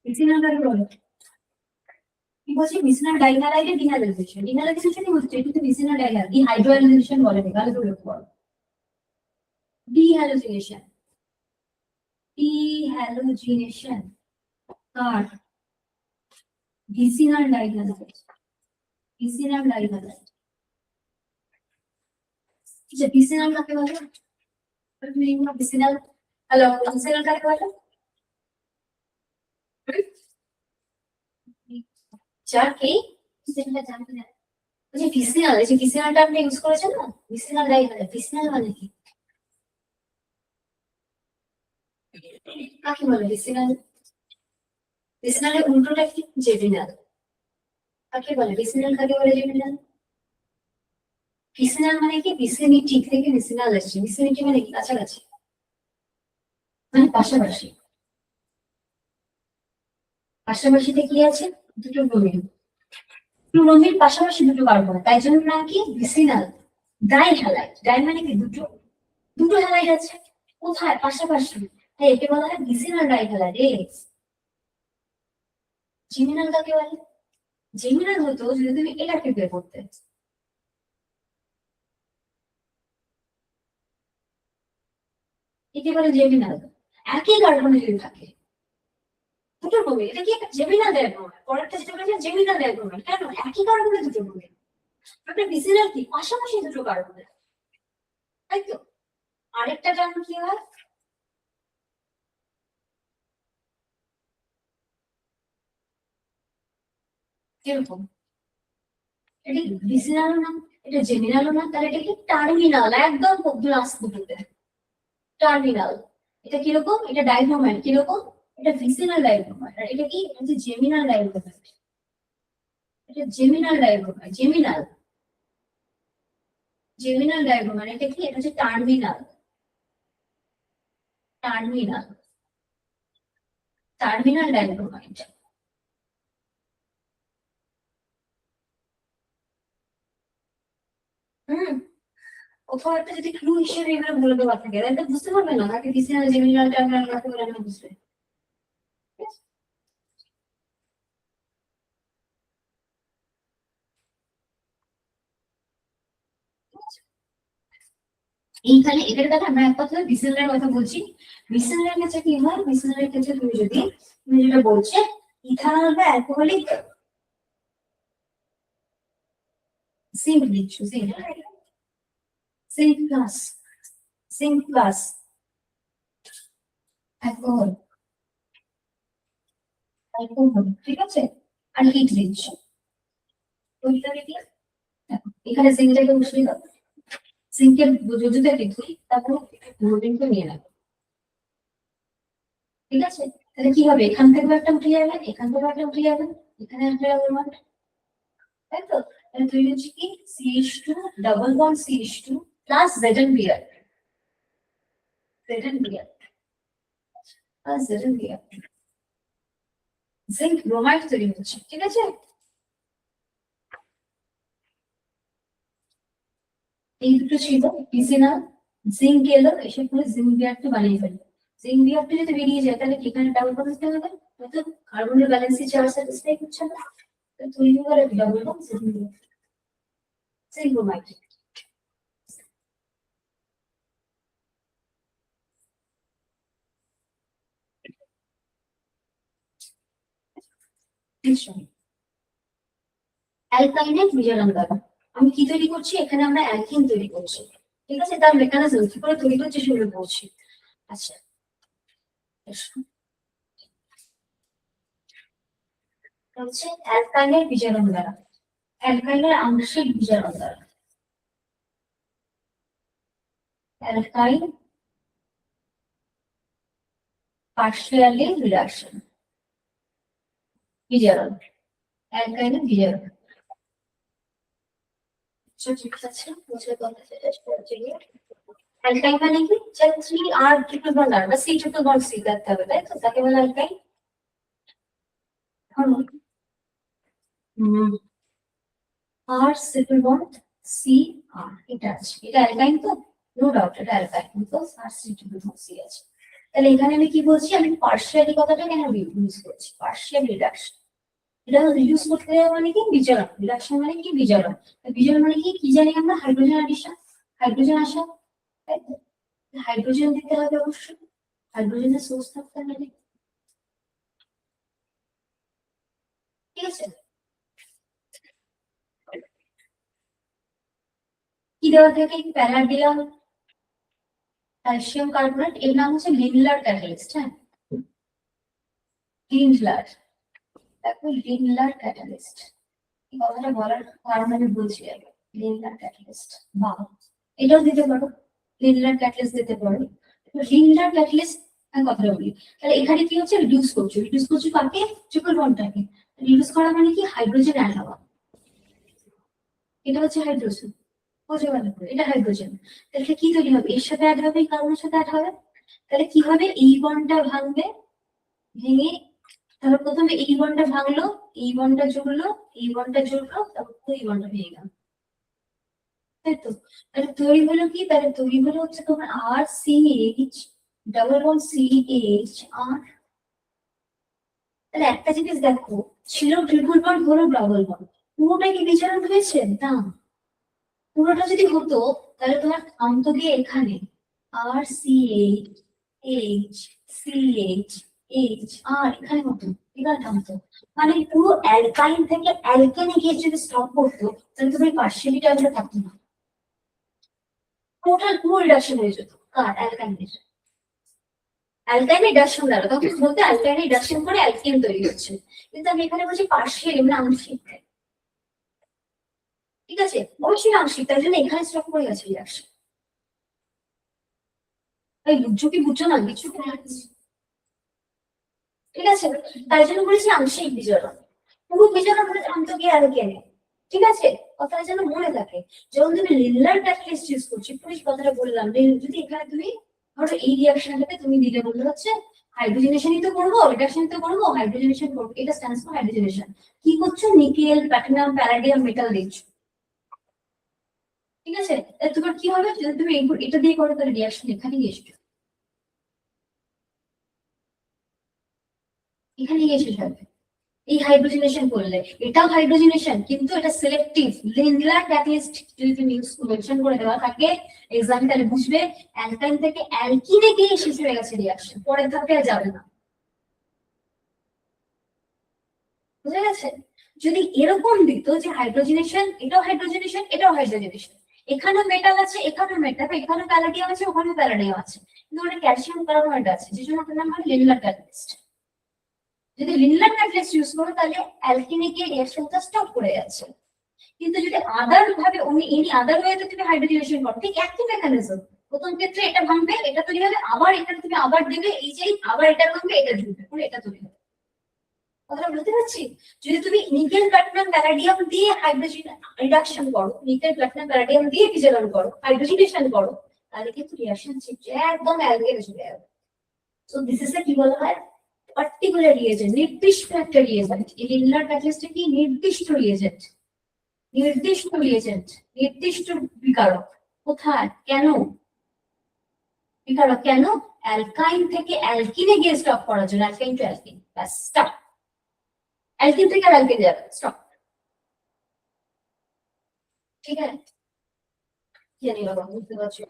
মিথিনাল কাকে বলে কি বলছি মিথিনাল ডাই হ্যালাইডের ডিহ্যালোজিনেশন ডিহ্যালোজিনেশন কি বলছে এটা তো মিথিনাল ডাই হ্যালাইড ডিহাইড্রোজেনেশন বলে তাহলে তো লক্ষ্য করো ডিহ্যালোজিনেশন ডিহ্যালোজিনেশন কার vicinal die halide vicinal die halide আচ্ছা ভিসিনাল কাকে বলে তুমি ভিসিনাল হ্যালো ভিসিনাল কাকে বলে যাকে সেটা জানতে না যে ভিসিনাল এই যে ভিসিনালটা আপনি ইউজ করেছেন না ভিসিনাল ডাই হ্যালাইড ভিসিনাল মানে কি কাকে বলে ভিসিনাল ভিসিনালের উল্টোটা কি জেমিনাল কাকে বলে ভিসিনাল কাকে বলে জেমিনাল ভিসিনাল মানে কি ভিসিনিটি থেকে ভিসিনাল আসছে ভিসিনিটি মানে কি কাছাকাছি মানে পাশাপাশি পাশাপাশিতে কি আছে দুটো ব্রোমিন ব্রোমিন পাশাপাশি দুটো কার্বন তাই জন্য নাম কি ভিসিনাল ডাই হ্যালাইড ডাই মানে কি দুটো দুটো হ্যালাইড আছে কোথায় পাশাপাশি তাই একে বলা হয় ভিসিনাল ডাই হ্যালাইড জেমিনাল কাকে বলে জেমিনাল হতো যদি তুমি এটাকে বের করতে একে বলে জেমিনাল একই কার্বনে যদি থাকে দুটো ডোমেন, এটা কি একটা জেমিনাল ডায়াগ্রাম? পরেরটা যেটা বলেছে জেমিনাল ডায়াগ্রাম, কেন একই কার্বনে দুটো ডোমেন, একটা বিসিনাল কি পাশাপাশি দুটো কার্বনে, তাই তো? আরেকটা জানো কি হয়, কিরকম, এটা বিসিনাল না, এটা জেমিনাল না, তাহলে এটা কি টার্মিনাল, একদম লাস্ট দুটোতে টার্মিনাল। এটা কিরকম, এটা ডায়াগ্রাম কিরকম, এটা ভিসিনাল ডায়াগ্রাম, আর এটা কি, এটা হচ্ছে জেমিনাল ডায়াগ্রাম। এটা জেমিনাল ডায়াগ্রাম, জেমিনাল জেমিনাল ডায়াগ্রাম, মানে এটা কি, এটা হচ্ছে টার্মিনাল, টার্মিনাল টার্মিনাল ডায়াগ্রাম এটা। হুম, কোথাও একটা যদি ক্লু হিসেবে এগুলো বলে দেওয়া থাকে তাহলে বুঝতে পারবে না, তাকে ভিসিনাল জেমিনাল টার্মিনাল কাকে বলে না বুঝবে। এইখানে এটার কথা আমরা এক কথা বিসেলের কথা বলছি। বিসেলের ক্ষেত্রে কি হয়, বিসেলের ক্ষেত্রে তুমি যেটা বলছে ইথানল বা অ্যালকোহলিক জিঙ্ক দিচ্ছ, zinc plus, zinc plus alcohol, alcohol, ঠিক আছে, আর হিট দিচ্ছ। ওইটাকে কি, দেখো, এখানে জিঙ্কটাকে বসিয়ে দাও, জিঙ্কের যদি দেখি তারপর ক্লোরিনকে নিয়ে নেবো, ঠিক আছে? তাহলে কি হবে, এখান থেকে একটা উঠে যাবে, এখান থেকে একটা উঠে যাবে, এখানে একটা যাবে, তাই তো? তাহলে তৈরি হচ্ছে কি CH2 double bond CH2 plus ZnBr, ZnBr plus ZnBr, zinc bromide তৈরি হচ্ছে, ঠিক আছে? এই দুটো ছিল পিসিনাল, জিঙ্ক এলো, এসে পুরো জিঙ্ক বিআরটা বানিয়ে ফেলবে। জিঙ্ক বিআরটা যদি বেরিয়ে যায় তাহলে এখানে ডাবল বন্ড দিতে হবে, হয়তো কার্বনের ব্যালেন্সই চার স্যাটিসফাই করছে না, তো তৈরি হলো ডাবল বন্ড জিঙ্ক ব্রোমাইড। অ্যালকাইনের বিজারণ দ্বারা আমি কি তৈরি করছি, এখানে আমরা অ্যালকিন তৈরি করছি, ঠিক আছে? তার মেকানিজম কি করে তৈরি করছে সেগুলো বলছি। আচ্ছা, হচ্ছে অ্যালকাইনের বিজারণ দ্বারা, অ্যালকাইনের আংশিক বিজারণ দ্বারা, অ্যালকাইন পার্শিয়ালি রিডাকশন, বিজারণ, অ্যালকাইনের বিজারণ। ঠিক আছে, বুঝলে কথা সেটা হচ্ছে গিয়ে অ্যালকাইন মানে কি, থ্রি আর ট্রিপল বন্ড আর বা সি ট্রিপল বন্ড সি থাকতে হবে, তাই তো? তাকে বলে অ্যালকাইন। আর ট্রিপল বন্ড সি আর, এটা আছে, এটা অ্যালকাইন তো, নো ডাউট এটা alkyne, because R C triple bond C আছে। তাহলে এখানে আমি কি বলছি, আমি পার্শিয়ালি কথাটা কেন ইউজ করছি, পার্শিয়াল রিডাকশন, এটা রিডিউস করতে মানে কি বিজারণ, রিডাকশন মানে কি বিজারণ, বিজারণ মানে কি জানি আমরা, হাইড্রোজেন অ্যাডিশন, হাইড্রোজেন আসা, তাই তো? হাইড্রোজেন দিতে হবে অবশ্যই, হাইড্রোজেনের সোর্স থাকতে হবে, ঠিক আছে? কি দেওয়া থাকে, প্যারাডিয়াম ক্যালসিয়াম কার্বনেট, এর নাম হচ্ছে লিনলার ক্যাটালিস্ট, হ্যাঁ লিনলার, দেখো লিনলার ক্যাটালিস্ট, এই কথাটা বলার কারণ আমি বলছি আগে, লিনলার ক্যাটালিস্ট বা এটাও দিতে পারো, লিনলার ক্যাটালিস্ট দিতে পারো, লিনলার ক্যাটালিস্ট আমি কথাটা বলি। তাহলে এখানে কি হচ্ছে, রিডিউস করছো কাকে, ট্রিপল বন্ডটাকে, রিডিউস করা মানে কি হাইড্রোজেন অ্যাড হওয়া, এটা হচ্ছে হাইড্রোজেন, বুঝে গেল, এটা হাইড্রোজেন, তাহলে কি তৈরি হবে, এর সাথে অ্যাড হবে, এই কার্বনের সাথে অ্যাড হবে, তাহলে কি হবে, এই বন্ডটা ভাঙবে, ভেঙে, তাহলে প্রথমে এই বন্ডটা ভাঙলো, এই বন্ডটা জুড়লো, এই বন্ডটা জুড়লো, তারপর এই বন্ডটা ভেঙে গেল, তাই তো? তাহলে তৈরি হলো কি, তাহলে তৈরি হলো হচ্ছে তোমার R C H double bond C H R. তাহলে একটা জিনিস দেখো, ছিল ট্রিপল বন্ড, হলো ডাবল বন্ড, পুরোটা কি বিজারণ হয়েছে না? পুরোটা যদি হতো তাহলে তোমার অন্ত দিয়ে এখানে R C H H C H H R এখানে কত এখানে থামতো মানে পুরো অ্যালকাইন থেকে অ্যালকেনে গিয়ে যদি স্টপ করতো তাহলে তুমি পার্সিয়ালিটি আমরা থাকতো না, টোটাল পুরো রিডাকশন হয়ে যেত কার অ্যালকাইনের। অ্যালকাইন রিডাকশন দ্বারা তখন বলতে অ্যালকাইন রিডাকশন করে অ্যালকেন তৈরি হচ্ছে, কিন্তু আমি এখানে বলছি পার্সিয়ালি মানে আংশিক, ঠিক আছে অবশ্যই আংশিক, তাই জন্য এখানে স্টপ করে গেছে রিডাকশন। তাই বুঝছো কি বুঝছো না কিছু, ঠিক আছে তাই জন্য বলেছি আংশিক বিজরণ, পুরো বিজরণ হলে থামতো গিয়ে অ্যালকেনে, ঠিক আছে কথাটা যেন মনে থাকে। যখন তুমি লিনিয়ার ক্যাটালিস্ট ইউজ করছি পুলিশ কথাটা বললাম, যদি এখানে তুমি ধরো এই রিঅ্যাকশনটাতে তুমি দিলে বললে হচ্ছে হাইড্রোজেনেশনই তো করবো, রিডাকশন তো করবো, হাইড্রোজেনেশন করবো, এটা স্ট্যান্ডস ফর হাইড্রোজেনেশন। কি করছো নিকেল প্লাটিনাম প্যালাডিয়াম মেটাল দিচ্ছ, ঠিক আছে তোমার কি হবে যদি তুমি এটা দিয়ে করো তাহলে রিঅ্যাকশন এখানে এসছো, এখানে এসে যাবে। এই হাইড্রোজেনেশন করলে এটাও হাইড্রোজেনেশন কিন্তু এটা সিলেক্টিভ লিনিয়ার ক্যাটালিস্ট যদি তুমি মেনশন করে দেওয়া থাকে এক্সাম তাহলে বুঝবে অ্যালকাইন থেকে অ্যালকিনে গিয়ে শেষ হয়ে গেছে রিঅ্যাকশন, পরের ধাপে আর যাবে না, বুঝা গেছে। যদি এরকম দিত যে হাইড্রোজেনেশন এটাও হাইড্রোজেনেশন এটাও হাইড্রোজেনেশন, এখানেও মেটাল আছে এখানেও মেটাল, এখানেও প্যালাডিয়াম আছে ওখানেও প্যালাডিয়াম আছে, কিন্তু ওটা ক্যালসিয়াম কার্বনেট আছে যে জন্য ওটার নাম হয় লিনিয়ার ক্যাটালিস্ট। যদি লিনিয়ার ক্যাটালিস্ট ইউজ করো তাহলে অ্যালকিনে গিয়ে রিঅ্যাকশনটা স্টপ করে যাচ্ছে, কিন্তু যদি আদার ভাবে এনি আদার ওয়েতে তুমি হাইড্রোজেনেশন করো ঠিক একই মেকানিজম, প্রথম ক্ষেত্রে এটা ভাঙবে এটা তৈরি হবে, আবার এখানে তুমি আবার দেবে এই যে আবার এটা ভাঙবে এটা ঢুকবে পুরো এটা তৈরি হবে, কথাটা বুঝতে পারছি। যদি তুমি নিকেল প্লাটিনাম প্যালাডিয়াম দিয়ে হাইড্রোজেন রিডাকশন করো, নিকেল প্লাটিনাম প্যালাডিয়াম দিয়ে বিজলন করো, হাইড্রোজেনেশন করো, তাহলে কিন্তু রিঅ্যাকশন শিখছে একদম অ্যালকেনে চলে যাবে। সো দিস ইজ কি বলা হয় পার্টিকুলার রিয়েজেন্ট, নির্দিষ্ট একটা রিয়েজেন্ট। এই লিনিয়ার ক্যাটালিস্ট কি নির্দিষ্ট রিয়েজেন্ট, নির্দিষ্ট রিয়েজেন্ট নির্দিষ্ট বিকারক, কোথায় কেন বিকারক কেন অ্যালকাইন থেকে অ্যালকিনে গিয়ে স্টপ করার জন্য, অ্যালকাইন টু অ্যালকিন ব্যাস স্টপ, অ্যালকিন থেকে অ্যালকিনে যাবে স্টপ, ঠিক আছে জানি বাবা বুঝতে পারছি,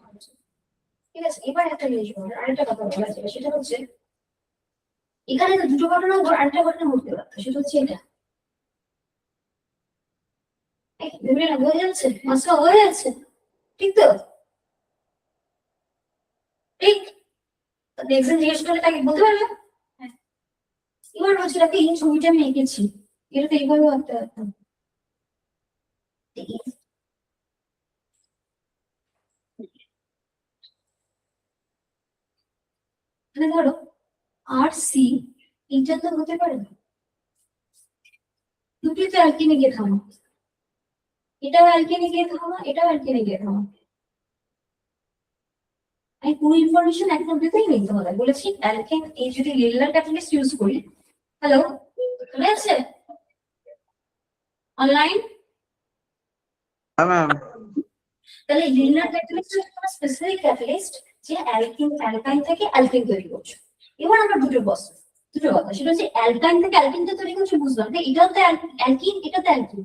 ঠিক আছে। এবার একটা জিনিস বলার আরেকটা কথা বলা ছিল সেটা হচ্ছে এখানে তো দুটো ঘটনা আরেকটা ঘটনা ঘটতে পারতো সেটা হচ্ছে এটা বোঝা যাচ্ছে মাসটা হয়ে যাচ্ছে, ঠিক তো ঠিক এক্সাম জিজ্ঞেস করলে তাকে বলতে পারবে। হ্যাঁ। এবার বলছি তাকে এই ছবিটা আমি এঁকেছি এটা তো এইভাবে আঁকতে পারতাম, মানে ধরো আর সি এইটা তো হতে পারে না, দুটোই তো অ্যালকিনে গিয়ে থামো, এটাও অ্যালকিনে গিয়ে থামো এটাও অ্যালকিনে গিয়ে থামো, আমি পুরো ইনফরমেশন একদম দিতেই নেই তোমাদের বলেছি অ্যালকেন এই যদি লিনিয়ার ক্যাটালিস্ট ইউজ করি। হ্যালো চলে আসছে অনলাইন, হ্যাঁ ম্যাম। তাহলে লিনিয়ার ক্যাটালিস্ট হচ্ছে স্পেসিফিক ক্যাটালিস্ট যে অ্যালকাইন থেকে অ্যালকিন তৈরি করছে। এবার আমরা দুটো কথা সেটা হচ্ছে অ্যালকাইন থেকে অ্যালকিন তৈরি করছে বুঝলাম, এটাও তো অ্যালকিন এটাও তো অ্যালকিন,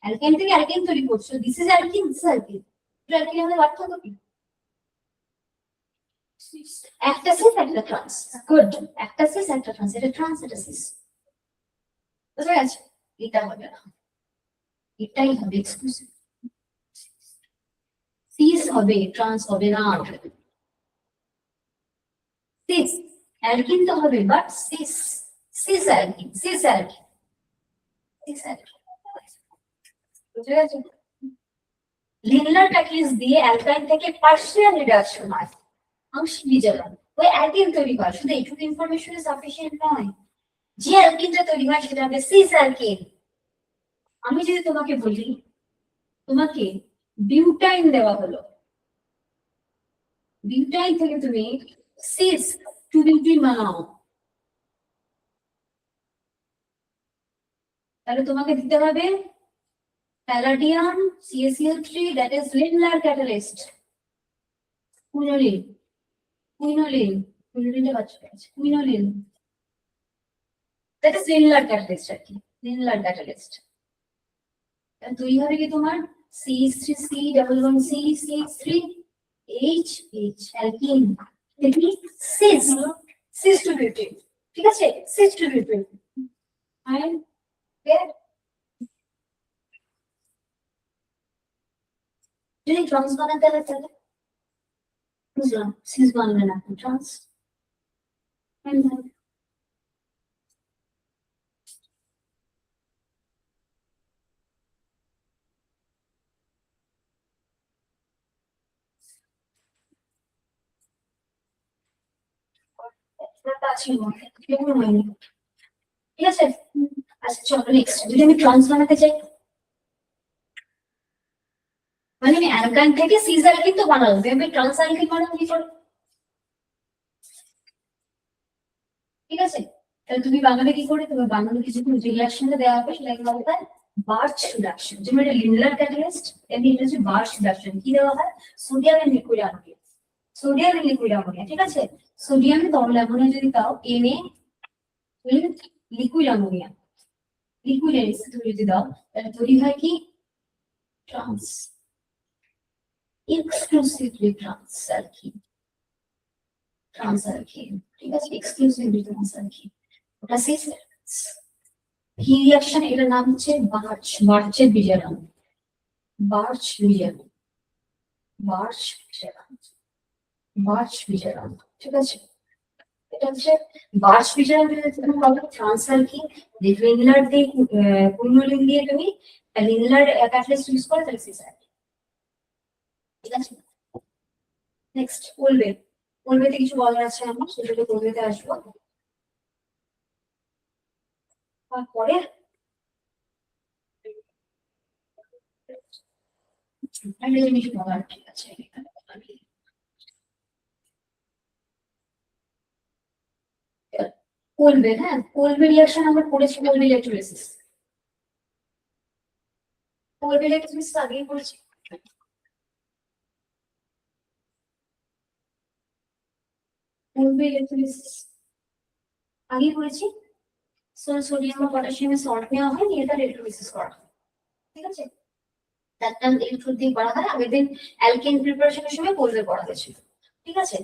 অ্যালকাইন থেকে অ্যালকিন তৈরি করছে, this is alkyne this is alkyne, alkyne আমাদের পার্থক্য কি? একটা সিস একটা ট্রান্স, গুড একটা সিস একটা ট্রান্স, এটা ট্রান্স এটা সিস, বুঝা গেছে। এটা হবে না, এটাই হবে এক্সক্লুসিভ, সিস হবে ট্রান্স হবে না, সিস অ্যালকিন তো হবে but cis cis alkene cis alkene cis alkene, বুঝা গেছে। লিনিয়ার ক্যাটালিস্ট দিয়ে অ্যালকাইন থেকে পার্শিয়াল রিডাকশন হয়, আংশিক বিজলন, ওই অ্যালকিন তৈরি হয়, শুধু এইটুকু ইনফরমেশন সাফিসিয়েন্ট নয়, যে অ্যালকিনটা তৈরি হয় সেটা হবে সিস অ্যালকিন। আমি যদি তোমাকে বলি তোমাকে বিউটাইন দেওয়া হলো, বিউটাইন থেকে তুমি সিস টু বিউটিন বানাও, তাহলে তোমাকে দিতে হবে palladium CaCl3 that is linear catalyst, quinoline quinoline কুইনোলিনটা বাচ্চা আছে quinoline that is linear catalyst আর কি, linear catalyst তৈরি হবে কি তোমার CH3C11C CH3 H H alkene, দেখি সিস সিস টু বিউটিন, ঠিক আছে, cis two butene and there যদি ট্রান্স বানাতে হয় তাহলে বুঝলাম সিস বানাবে না ট্রান্স and then এটা আছে মনে কেমন হয়নি, ঠিক আছে। আচ্ছা চলো নেক্সট, যদি আমি ট্রান্স বানাতে চাই মানে আমি অ্যালকাইন থেকে সিস অ্যালকিন তো বানাবো, আমি ট্রান্স অ্যালকিন বানাবো কি করে, ঠিক আছে। তাহলে তুমি বানাবে কি করে, তুমি বানানো কিছু রিঅ্যাকশনে দেওয়া হবে, সেটাকে বলা হয় বার্চ রিডাকশন। যেমন এটা লিনিয়ার ক্যাটালিস্ট, এমনি এটা হচ্ছে বার্চ রিডাকশন। কি দেওয়া হয়, sodium and liquid ammonia, sodium and liquid ammonia, ঠিক আছে। সোডিয়ামে তরল অ্যামোনিয়া যদি দাও Na with liquid ammonia, liquid acid যদি দাও তাহলে তৈরি হয় কি trans, exclusively trans alkene, trans alkene, ঠিক আছে, এক্সক্লুসিভলি ট্রান্স অ্যালকিন। ওটা সিস কি রিঅ্যাকশন, এটার নাম হচ্ছে বার্চ, বার্চের বিজারণ, বার্চ বিজারণ, বার্চ বিজারণ, বার্চ বিজারণ, ঠিক আছে। এটা হচ্ছে বার্চ বিজারণ যদি তুমি বলো ট্রান্স অ্যালকিন, রেগুলার দিয়ে কুইনোলিন দিয়ে তুমি লিনিয়ার ক্যাটালিস্ট ইউজ করে তাহলে সিস অ্যালকিন, ঠিক আছে। নেক্সট বলবে, বলবেতে কিছু বলার আছে আমার, সেটাকে বলবেতে আসবো তারপরে। একটা জিনিস বলার ঠিক আছে এখানে, কোলবে, হ্যাঁ কোলবে রিঅ্যাকশন আমরা পড়েছি, কোলবে ইলেকট্রোলাইসিস, কোলবে ইলেকট্রোলাইসিস আগেই পড়েছি, কোলবে ইলেকট্রোলাইসিস আগেই পড়েছি। সোডিয়াম বা পটাশিয়ামের সল্ট নেওয়া হয়, নিয়ে তার ইলেকট্রোলাইসিস করা হয়, ঠিক আছে। একটা ইলেকট্রোড দিয়ে করা হয়, আগের দিন অ্যালকেন প্রিপারেশনের সময় কোলবে পড়া হয়েছিল, ঠিক আছে।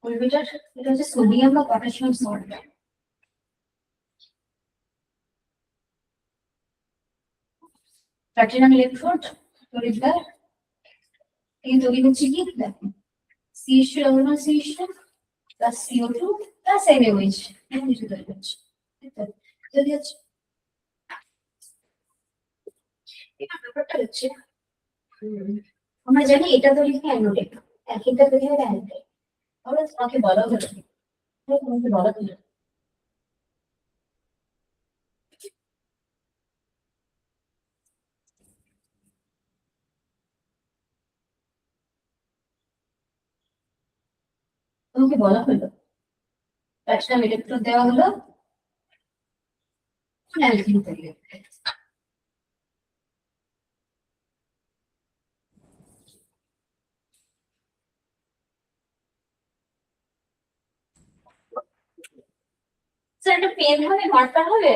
কোলবেটার এটা হচ্ছে সোডিয়াম বা পটাশিয়াম সল্ট, প্লাটিনাম ইলেকট্রোড তৈরিদার এই তৈরি হচ্ছে কি দেখো, CH2 double bond CH2 plus CO2 plus NaOH, এই কিছু তৈরি হচ্ছে, তৈরি হচ্ছে। এবার ব্যাপারটা হচ্ছে আমরা জানি এটা তৈরি হয় অ্যানোডেট, অ্যালকিনটা তৈরি হয় অ্যানোডেট, তাহলে তোমাকে বলা হলো, তোমাকে বলা হলো তোমাকে বলা হলো প্লাটিনাম ইলেকট্রোড দেওয়া হলো, অ্যালকিন তৈরি হবে। স্যার একটা পেন হবে, মার্কার হবে,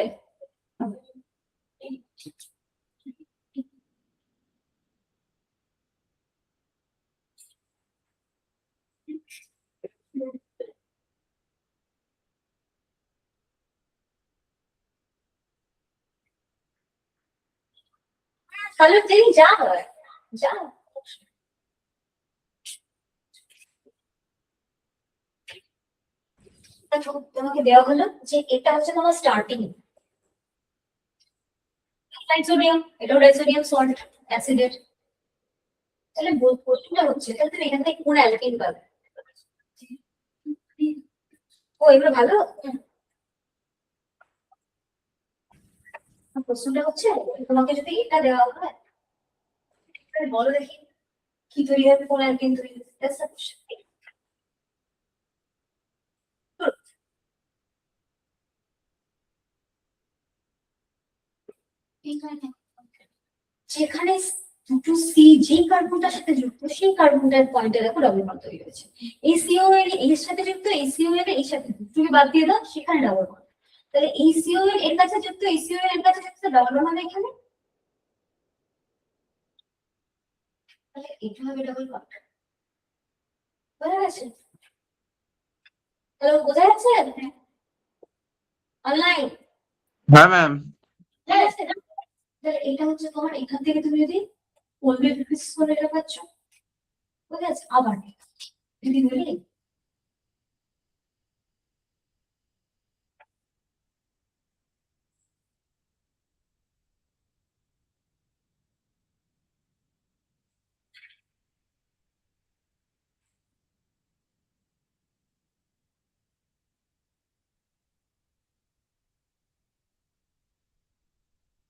তাহলে দেখি যা হয় যা তোমাকে দেওয়া হলো যে এটা হচ্ছে তোমার স্টার্টিং ডাইসোডিয়াম, এটাও ডাইসোডিয়াম সল্ট অ্যাসিডের, তাহলে প্রশ্নটা হচ্ছে তাহলে তুমি এখান থেকে কোন অ্যালকেন পাবে, ও এগুলো ভালো। প্রশ্নটা হচ্ছে তোমাকে যদি এটা দেওয়া হয় তাহলে বলো দেখি কি তৈরি হবে, কোন অ্যালকেন তৈরি হবে, That's the question. Good. এইখানে যেখানে দুটো সি যে কার্বনটার সাথে যুক্ত সেই কার্বনটার পয়েন্টে দেখো ডাবল বন্ড তৈরি হয়েছে, এই সিও এর এর সাথে যুক্ত, এই সিও এর এর সাথে যুক্ত, তুমি বাদ দিয়ে দাও সেখানে ডাবল বন্ড, তাহলে এই সিও এর এর কাছে যুক্ত, এই সিও এর কাছে যুক্ত, ডাবল বন্ড হবে এখানে, তাহলে এটা হবে ডাবল বন্ড। বোঝা গেছে? হ্যালো, বোঝা যাচ্ছে? অনলাইন? হ্যাঁ ম্যাম। ঠিক আছে না? তাহলে এটা হচ্ছে তোমার, এখান থেকে তুমি যদি বলবে করে এটা পাচ্ছ, ঠিক আছে? আবার যদি বলি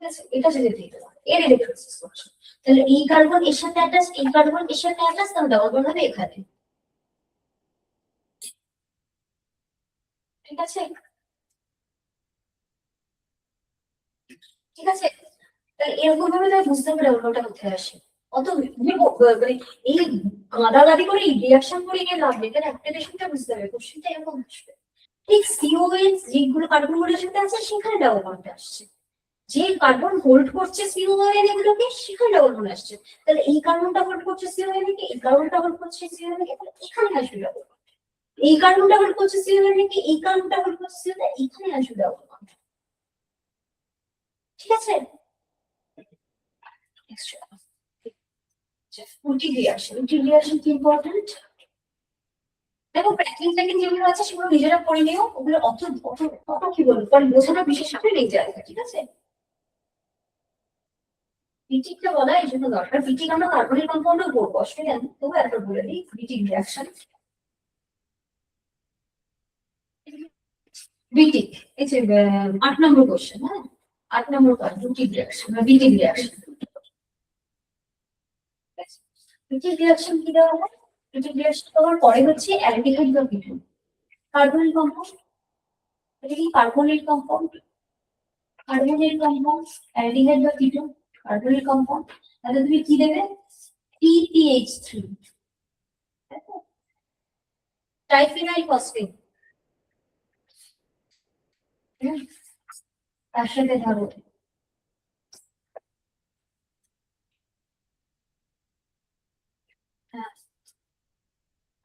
ঠিক আছে, এটা যদি দিতে পারো এর ইলেকট্রোলাইসিস করছো, তাহলে এই কার্বন এর সাথে অ্যাটাচ, এই কার্বন এর সাথে অ্যাটাচ, তাহলে ডাবল বন্ড হবে এখানে। ঠিক আছে? ঠিক আছে, তাহলে এরকম ভাবে তুমি বুঝতে পারবে ডাবল বন্ডটা কোথায় আসে। অত মানে এই গাদাগাদি করে রিয়াকশন করে গিয়ে লাভ নেই, তাহলে অ্যাপ্লিকেশনটা বুঝতে হবে, কোশ্চেনটা এরকম আসবে। ঠিক সিওএইচ যেগুলো কার্বনগুলোর সাথে আছে সেখানে ডাবল বন্ড আসছে, যে কার্বন হোল্ড করছে সিওএন এগুলোকে সেখানে ডাবল বন্ড আসছে। তাহলে এই কার্বনটা হোল্ড করছে সিওএন কে, এই কার্বনটা হোল্ড করছে সিওএন কে, তাহলে এখানে আসবে ডাবল বন্ড। এই কার্বনটা হোল্ড করছে সিওএন কে, এই কার্বনটা হোল্ড করছে সিওএন, এখানে আসবে ডাবল বন্ড। ঠিক আছে? ইন্টিগ্রেশন, ইন্টিগ্রেশন কি ইম্পর্টেন্ট? দেখো প্র্যাকটিস ট্যাকিং যেগুলো আছে সেগুলো নিজেরা পড়ে নিও, ওগুলো অত অত অত কি বলবো, কারণ বোঝানোর বিশেষ করে নেই জায়গা। ঠিক আছে? বিটিকটা বলা এই জন্য দরকার, বিটিক আমরা কার্বনিক কম্পাউন্ডও বলবো, অস্ট্রেলিয়ান, তবু একবার বলে দিই বিটিক রিয়াকশন। বিটিক, এই যে 8 নম্বর কোশ্চেন, হ্যাঁ 8 নম্বর কাজ বিটিক রিয়াকশন বা বিটিক রিয়াকশন। বিটিক রিয়াকশন কি দেওয়া হয়? বিটিক রিয়াকশন তোমার পরে হচ্ছে অ্যালডিহাইড বা কিটোন, কার্বনিক কম্পাউন্ড। এটা কি carbonic compound? Carbonic compound, aldehyde বা কিটোন, কার্বনিক কম্পাউন্ড। তাহলে তুমি কি দেবে? PPH3, ট্রাইফিনাইল phosphate. তার সাথে ধরো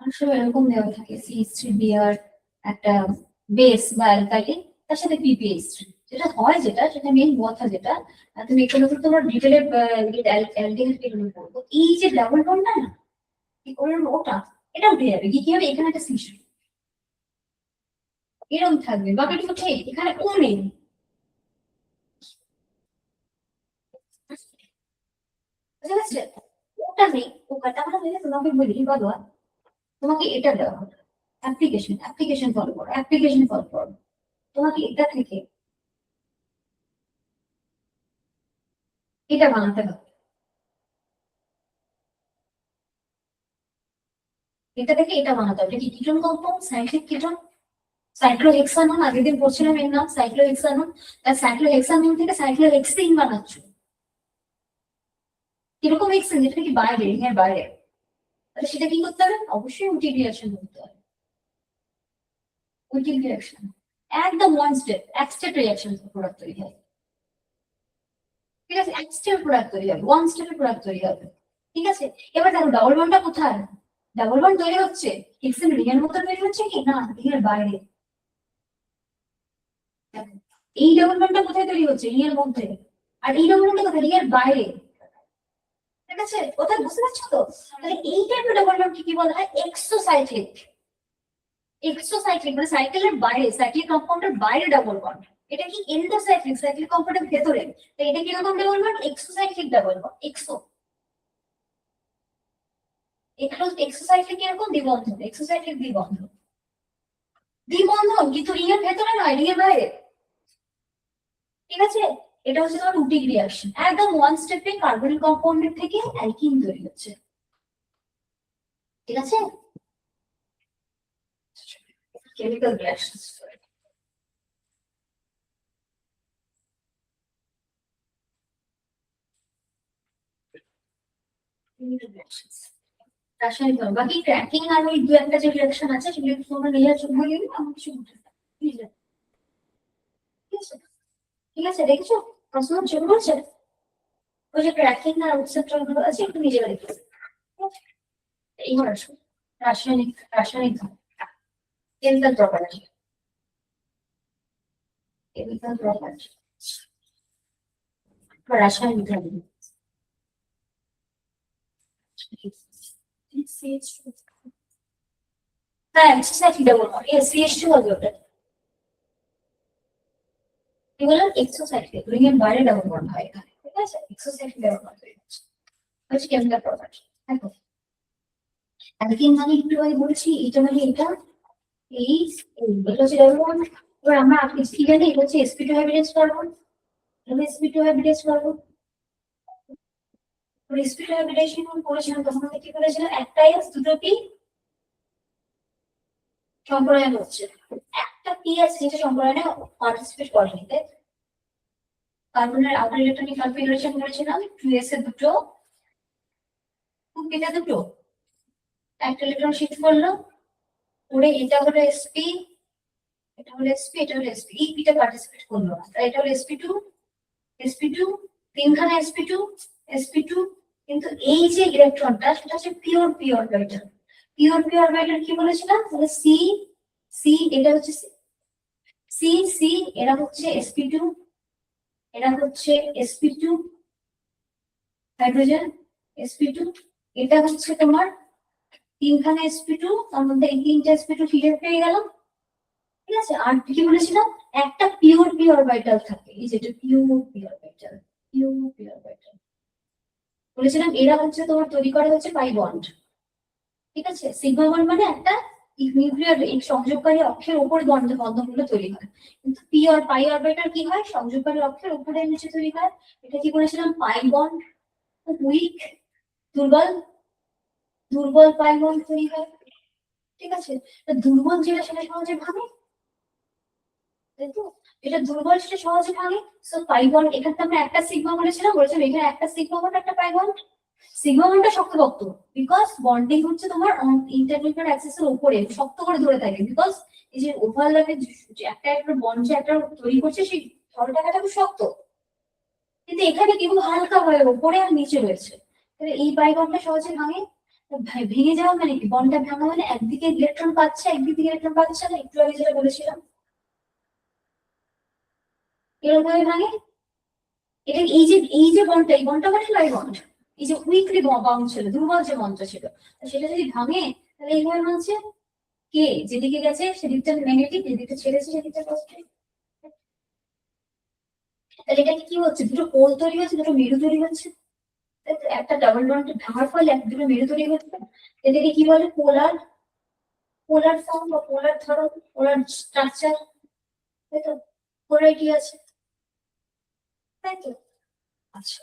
আসলে এরকম দেওয়া থাকে CH3Br, একটা বেস বা অ্যালকাইলি, তার সাথে PPH3, যেটা হয় যেটা সেটা মেইন কথা যেটা, তুমি এখানে তো তোমার ডিটেলে অ্যালডিহাইড কেটে পড়বো, এই যে ডাবল বন্ডটা না কি করে ওটা, এটা উঠে যাবে, কি হবে এখানে একটা সৃষ্টি এরকম থাকবে, বাকিটুকু ঠিক, এখানে ও নেই। বুঝতে পারছে? ওটা নেই, ওটা আমরা বলে তোমাকে বলি বলো, তোমাকে এটা দেওয়া হবে অ্যাপ্লিকেশন, অ্যাপ্লিকেশন ফলো করো, অ্যাপ্লিকেশন ফলো করো, তোমাকে এটা থেকে এটা বানাতে হবে, এটা থেকে এটা বানাতে হবে। এটা কি কিটোন কম্পাউন্ড, সাইক্লিক কিটোন, সাইক্লোহেক্সানন, আগের দিন পড়ছিলাম এর নাম সাইক্লোহেক্সানন। তার সাইক্লোহেক্সানন থেকে সাইক্লোহেক্সিন বানাচ্ছ, কিরকম হেক্সিন, যেটা কি বাইরে, রিং এর বাইরে, তাহলে সেটা কি করতে হবে? অবশ্যই উইটিক রিঅ্যাকশন করতে হবে। উইটিক রিঅ্যাকশন একদম ওয়ান স্টেপ, এক স্টেপ রিঅ্যাকশন প্রোডাক্ট তৈরি হয়। ঠিক আছে, এক স্টেপ প্রোডাক্ট তৈরি হবে, ওয়ান স্টেপের প্রোডাক্ট তৈরি হবে। ঠিক আছে, এবার দেখো ডাবল বন্ডটা কোথায়, ডাবল বন্ড তৈরি হচ্ছে হেক্সেন রিং এর মতো তৈরি হচ্ছে কি না, রিং এর বাইরে। এই ডাবল বন্ডটা কোথায় তৈরি হচ্ছে, রিং এর মধ্যে, আর এই ডাবল বন্ডটা কোথায়, রিং এর বাইরে। ঠিক আছে, কোথায় বুঝতে পারছো তো? তাহলে এই টাইপের ডাবল বন্ড কি বলা হয়? এক্সোসাইক্লিক। এক্সোসাইক্লিক মানে সাইকেলের বাইরে, সাইক্লিক কম্পাউন্ডের বাইরে ডাবল বন্ড। এটা কি এন্ডোসাইক্লিক, সাইক্লিক কম্পাউন্ডের ভেতরে। তো এটা কিরকম double bond? Exocyclic double bond, exo. Exocyclic এরকম দ্বিবন্ধন, এক্সোসাইক্লিক দ্বিবন্ধন, দ্বিবন্ধন কিন্তু রিং এর ভেতরে নয়, রিং এর বাইরে। ঠিক আছে, এটা হচ্ছে তোমার উটিক রিঅ্যাকশন, একদম ওয়ান স্টেপে কার্বনিক কম্পাউন্ডের থেকে অ্যালকিন তৈরি হচ্ছে। ঠিক আছে, কেমিক্যাল রিঅ্যাকশন। রাসায়নিক ধর্ম, বাকি ক্র্যাকিং আর ওই দু একটা যে রিঅ্যাকশন আছে সেগুলো একটু তোমরা নিজের চোখ দিয়ে আমার কিছু বুঝতে পারবে। ঠিক আছে, ঠিক আছে, দেখেছো প্রশ্ন শুরু করছে, ওই যে ক্র্যাকিং আর উৎসেচক গুলো আছে একটু নিজেরা দেখে, এইবার আসো। রাসায়নিক কেমিক্যাল প্রপার্টি বা রাসায়নিক ধারণ। হ্যাঁ এক্সারসাইজ ডাবল বন্ড CH2 হবে ওটা। এগুলো এক্সারসাইজ রিং এর বাইরে ডাবল বন্ড হয় এখানে, ঠিক আছে? এক্সারসাইজ ডাবল বন্ড হচ্ছে কেমিক্যাল প্রপার্টি। দেখো অ্যালকিন মানে একটু আগে বলেছি এটা মানে এটা এটা হচ্ছে ডাবল বন্ড। এবার আমরা কি জানি এটা হচ্ছে sp2 হাইব্রিডাইজ কার্বন, এটা sp2 hybridise carbon. sp2 hybridization করেছিলাম তখন আমরা কি করেছিলাম একটা s দুটো p সম্প্রসারণ হচ্ছে, একটা p আছে যেটা সম্প্রসারণে পার্টিসিপেট করেনি, তাই কার্বনের আউটার ইলেকট্রনিক কনফিগারেশন করেছিলাম 2s এর দুটো 2p তে দুটো একটা ইলেকট্রন শিফট করলো করে এটা হলো sp এটা হলো sp এটা হলো sp এই p টা পার্টিসিপেট করলো না, তাই এটা হলো sp2 তিনখানা sp2 কিন্তু এই যে ইলেকট্রনটা সেটা হচ্ছে পিওর অরবিটাল। পিওর অরবিটাল কি বলেছিলাম তাহলে c এটা হচ্ছে c এরা হচ্ছে sp2 এরা হচ্ছে sp2 হাইড্রোজেন sp2 এটা হচ্ছে তোমার তিনখানা sp2 তার মধ্যে এই তিনটা sp2 ফিরে পেয়ে গেল, ঠিক আছে? আর কি বলেছিলাম একটা পিওর অরবিটাল থাকে, এই যেটা পিওর অরবিটাল বলেছিলাম এরা হচ্ছে তোমার তৈরি করে হচ্ছে পাই বন্ড, ঠিক আছে? সিগমা বন্ড মানে একটা নিউক্লিয়ার এই সংযোগকারী অক্ষের উপরে বন্ধনগুলো তৈরি হয়, কিন্তু পি আর পাই অরবিটাল কি হয় সংযোগকারী অক্ষের উপরে নিচে তৈরি হয়। এটা কি বলেছিলাম পাই বন্ড উইক দুর্বল পাই বন্ড তৈরি হয়, ঠিক আছে? দুর্বল যেটা সেটা সহজে ভাঙে, তাই তো? এটা দুর্বল সেটা সহজে ভাঙে। সো পাই বন্ড এখানে আমরা একটা সিগমা বলেছিলাম এখানে একটা সিগমা বন্ড একটা পাই বন্ড। সিগমা বন্ডটা শক্তপোক্ত বিকজ বন্ডিং হচ্ছে তোমার ইন্টারনিউক্লিয়ার অ্যাক্সিসের উপরে শক্ত করে ধরে থাকে, বিকজ এই যে ওভারল্যাপে একটা বন্ড যে একটা তৈরি করছে সেই ধরটাটা খুব শক্ত, কিন্তু এখানে কেবল হালকা হয়ে উপরে আর নিচে রয়েছে, তাহলে এই পাই বন্ডটা সহজে ভাঙে। ভেঙে যাওয়া মানে কি বন্ডটা ভাঙা মানে একদিকে ইলেকট্রন পাচ্ছে একদিকে ইলেকট্রন পাচ্ছে না, একটু আগে যেটা বলেছিলাম এরকম ভাবে ভাঙে। এটা এই যে বন্ডটা এই বন্ডটা মানে পাই বন্ড, এই যে উইকলি বাউন্ড ছিল দুর্বল যে বন্ডটা ছিল সেটা যদি ভাঙে তাহলে এইভাবে ভাঙছে, কে যেদিকে গেছে সেদিকটা নেগেটিভ যেদিকটা ছেড়েছে সেদিকটা পজিটিভ। তাহলে এটা কি হচ্ছে দুটো পোল তৈরি হচ্ছে দুটো মেরু তৈরি হচ্ছে, একটা ডাবল বন্ড ভাঙার ফলে দুটো মেরু তৈরি হচ্ছে, এটাকে কি বলে পোলার ফর্ম বা পোলার ধরন পোলার স্ট্রাকচার, তাই তো? পোলারিটি আছে, তাই তো? আচ্ছা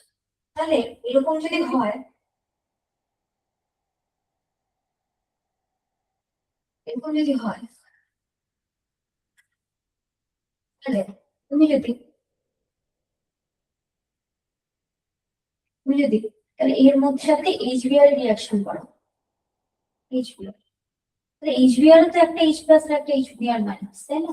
তাহলে এরকম যদি হয় তাহলে তুমি যদি তাহলে এর মধ্যে সাথে এইচবিআর রিয়াকশন করো এইচবিআর, তাহলে এইচবিআর তো একটা এইচ প্লাস আর একটা এইচবিআর মাইনাস, তাই না?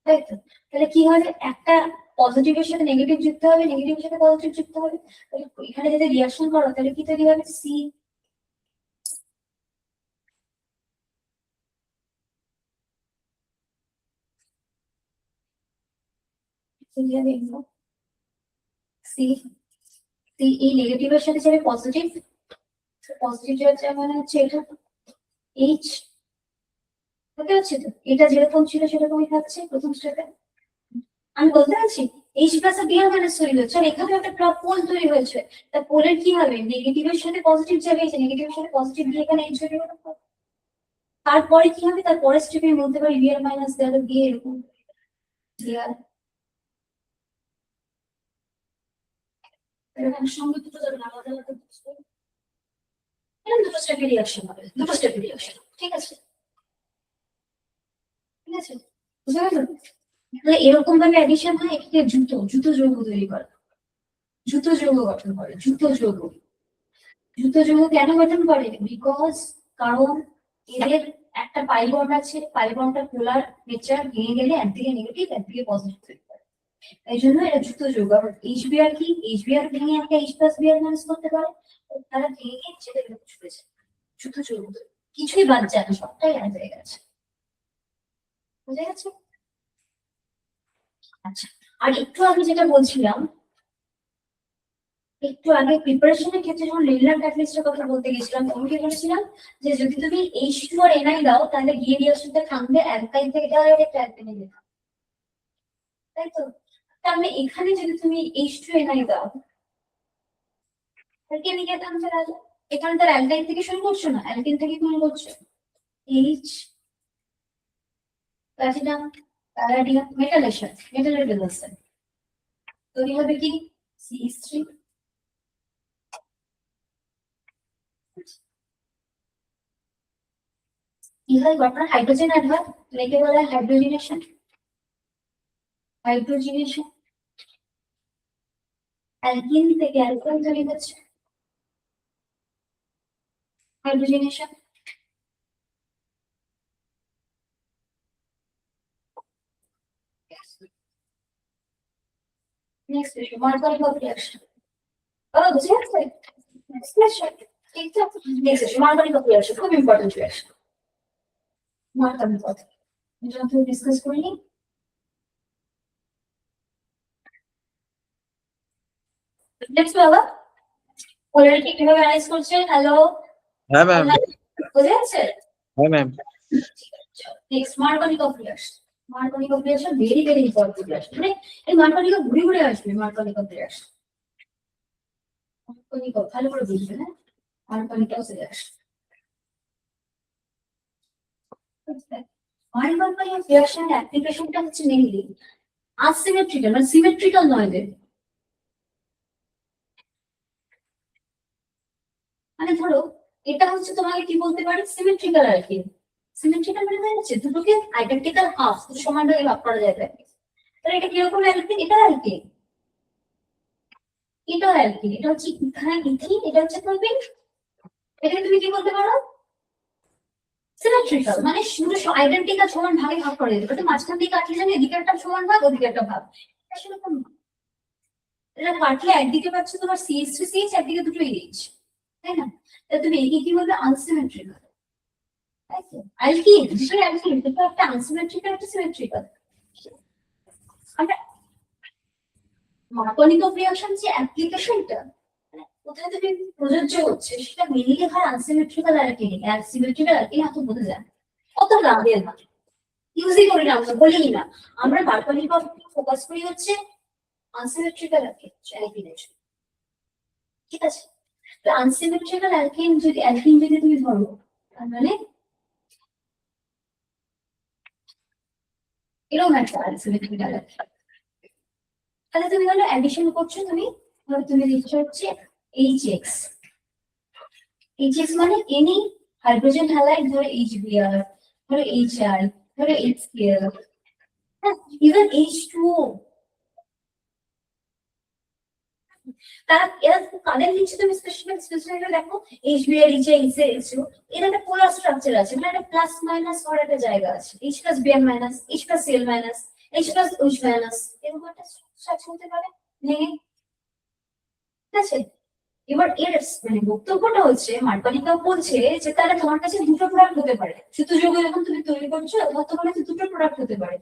তাই তো? তাহলে কি হবে একটা পজিটিভের সাথে নেগেটিভ যুক্ত হবে নেগেটিভের সাথে পজিটিভ যুক্ত হবে, তাহলে এখানে যদি রিয়াকশন করো তাহলে কি তৈরি হবে সি সি সি এই নেগেটিভের সাথে যাবে পজিটিভ যাচ্ছে মানে হচ্ছে এটা এইচ, বুঝতে পারছি তো? এটা যেরকম ছিল সেরকমই থাকছে প্রথম স্টেপে। আমি বলতে পারছি এইচ প্লাস আর বিআর মাইনাস তৈরি হচ্ছে আর এখানে একটা পোল তৈরি হয়েছে, তা পোলের কি হবে নেগেটিভের সাথে পজিটিভ যাবে এই যে নেগেটিভের সাথে পজিটিভ দিয়ে এখানে এইচ তৈরি হলো, তারপরে কি হবে তার পরের স্টেপে বলতে পারি বিআর মাইনাস দেওয়া দিয়ে এরকম বিআর এরকম সঙ্গে দুটো যাবে না আলাদা আলাদা দুটো স্টেপে রিয়াকশন হবে ঠিক আছে বুঝা গেল? তাহলে এরকম ভাবে অ্যাডিশন হয় এটাকে জুতো যৌগ তৈরি করে জুতো যৌগ গঠন করে জুতো যৌগ কেন গঠন করে বিকজ কারণ এদের একটা পাই বন্ড আছে পাই বন্ডটা পোলার নেচার ভেঙে গেলে একদিকে নেগেটিভ একদিকে পজিটিভ তৈরি করে, এই জন্য এটা জুতো যৌগ। আবার এইচবিআর কি এইচবিআর ভেঙে একটা এইচ প্লাস বিআর মাইনাস করতে পারে, তারা ভেঙে সেটা এরকম ছুটেছে শুধু চলবে, কিছুই বাদ যায় না, সবটাই অ্যাড হয়ে গেছে। বুঝে গেছে? আচ্ছা, আর একটু আগে যেটা বলছিলাম, একটু আগে প্রিপারেশনের ক্ষেত্রে যখন লিনিয়ার ক্যাটালিস্টের কথা বলতে গেছিলাম, তখন কি বলেছিলাম যে যদি তুমি H2 আর NI দাও তাহলে গিয়ে রিঅ্যাকশনটা থামবে অ্যালকাইন থেকে ডাইরেক্ট অ্যালকেনে যেতে, তাই তো? তার মানে এখানে যদি তুমি H2 NI দাও অ্যালকেনে গিয়ে থামছে, তাহলে এখানে তার অ্যালকাইন থেকে শুরু করছো না, অ্যালকেন থেকে শুরু করছো। H প্লাটিনাম প্যালাডিয়াম মেটালেশন, মেটালের রিলেশন তৈরি হবে কি CH3। কি হয় ঘটনা, হাইড্রোজেন অ্যাড হয়, একে বলা হয় হাইড্রোজিনেশন। হাইড্রোজিনেশন, অ্যালকিন থেকে অ্যালকোহল তৈরি হচ্ছে, hydrogenation. Next issue mercuric reaction. বুঝে যাচ্ছে? Next question. ঠিক আছে, নেক্সট ইস্যু মার্কারিক রিঅ্যাকশন, খুব ইম্পর্টেন্ট রিঅ্যাকশন। মার্কারিক, এটা আমরা ডিসকাস করিনি। নেক্সট বাবা, পোলারিটি কিভাবে অ্যানালাইজ করছে? হ্যালো, হ্যাঁ ম্যাম। বুঝে যাচ্ছে? হ্যাঁ ma'am. Next mercuric reaction. Mercuric reaction very very important reaction, মানে এই মার্কারিক ঘুরে ঘুরে আসবে। মার্কারিক রিঅ্যাকশন, মার্কারিক ভালো করে বুঝবে, হ্যাঁ, মার্কারিক রিঅ্যাকশন। মার্কারিক রিঅ্যাকশনের অ্যাপ্লিকেশনটা হচ্ছে মেইনলি আসিমেট্রিক্যাল, মানে সিমেট্রিক্যাল নয় রে। মানে ধরো এটা হচ্ছে তোমাকে কি বলতে পারি, সিমেট্রিক্যাল আর কি। সিমেট্রিক্যাল মানে হচ্ছে দুটোকে আইডেন্টিক্যাল হাফ, সমান ভাগে ভাগ করা যায় তাকে। তাহলে এটা কিরকম অ্যালকিন, এটা অ্যালকিন, এটা অ্যালকিন, এটা হচ্ছে ইথাইন, ইথিন, এটা হচ্ছে প্রোপিন। এটা তুমি কি বলতে পারো, সিমেট্রিক্যাল, মানে দুটো আইডেন্টিক্যাল সমান ভাগে ভাগ করা যেতে পারে, মাঝখান দিয়ে কাটলে জানি এদিকে একটা সমান ভাগ ওদিকে একটা ভাগ, এটা সেরকম না। এটা কাটলে একদিকে পাচ্ছ তোমার CH3 CH, একদিকে দুটো এইচ, তাই না? তাহলে তুমি একে কি বলবে, আনসিমেট্রিক্যাল। তাই তো অ্যালকিন, বিশেষ অ্যালকিন এটা একটা আনসিমেট্রিক্যাল, একটা সিমেট্রিক্যাল। আমরা মার্কোনিক রিঅ্যাকশন যে অ্যাপ্লিকেশনটা কোথায় থেকে প্রযোজ্য হচ্ছে সেটা মেনলি হয় আনসিমেট্রিক্যাল অ্যালকিন। সিমেট্রিক্যাল অ্যালকিন এত বোঝা যায় কত লাগে না, ইউজই করি না, আমরা বলি না। আমরা মার্কোনিক ফোকাস করি হচ্ছে আনসিমেট্রিক্যাল অ্যালকিনের, ঠিক আছে? তো আনসিমেট্রিক্যাল অ্যালকিন যদি তুমি ধরো, তার মানে এরকম একটা আনসিমেট্রিক্যাল অ্যালকিন। তাহলে তুমি হলো অ্যাডিশন করছো, তুমি লিখছো হচ্ছে HX। HX মানে এনি হাইড্রোজেন হ্যালাইড, ধরো HBr, ধরো HI, ধরো HCl, হ্যাঁ, ইভেন H2O। তারা এরা কাদের নিচে তুমি স্পেসিফিক দেখো, HBr, HI, HCl, এর একটা পোলার স্ট্রাকচার আছে, মানে একটা প্লাস মাইনাস হওয়ার একটা জায়গা আছে, H plus Br minus, H plus Cl minus, H plus OH minus, এরকম একটা স্ট্রাকচার হতে পারে, ভেঙে, ঠিক আছে? এবার এর মানে বক্তব্যটা হচ্ছে, মার্কোনিকা বলছে যে তাহলে তোমার কাছে দুটো প্রোডাক্ট হতে পারে, শুধু যোগ যখন তুমি তৈরি করছো তখন তোমার কাছে দুটো প্রোডাক্ট হতে পারে।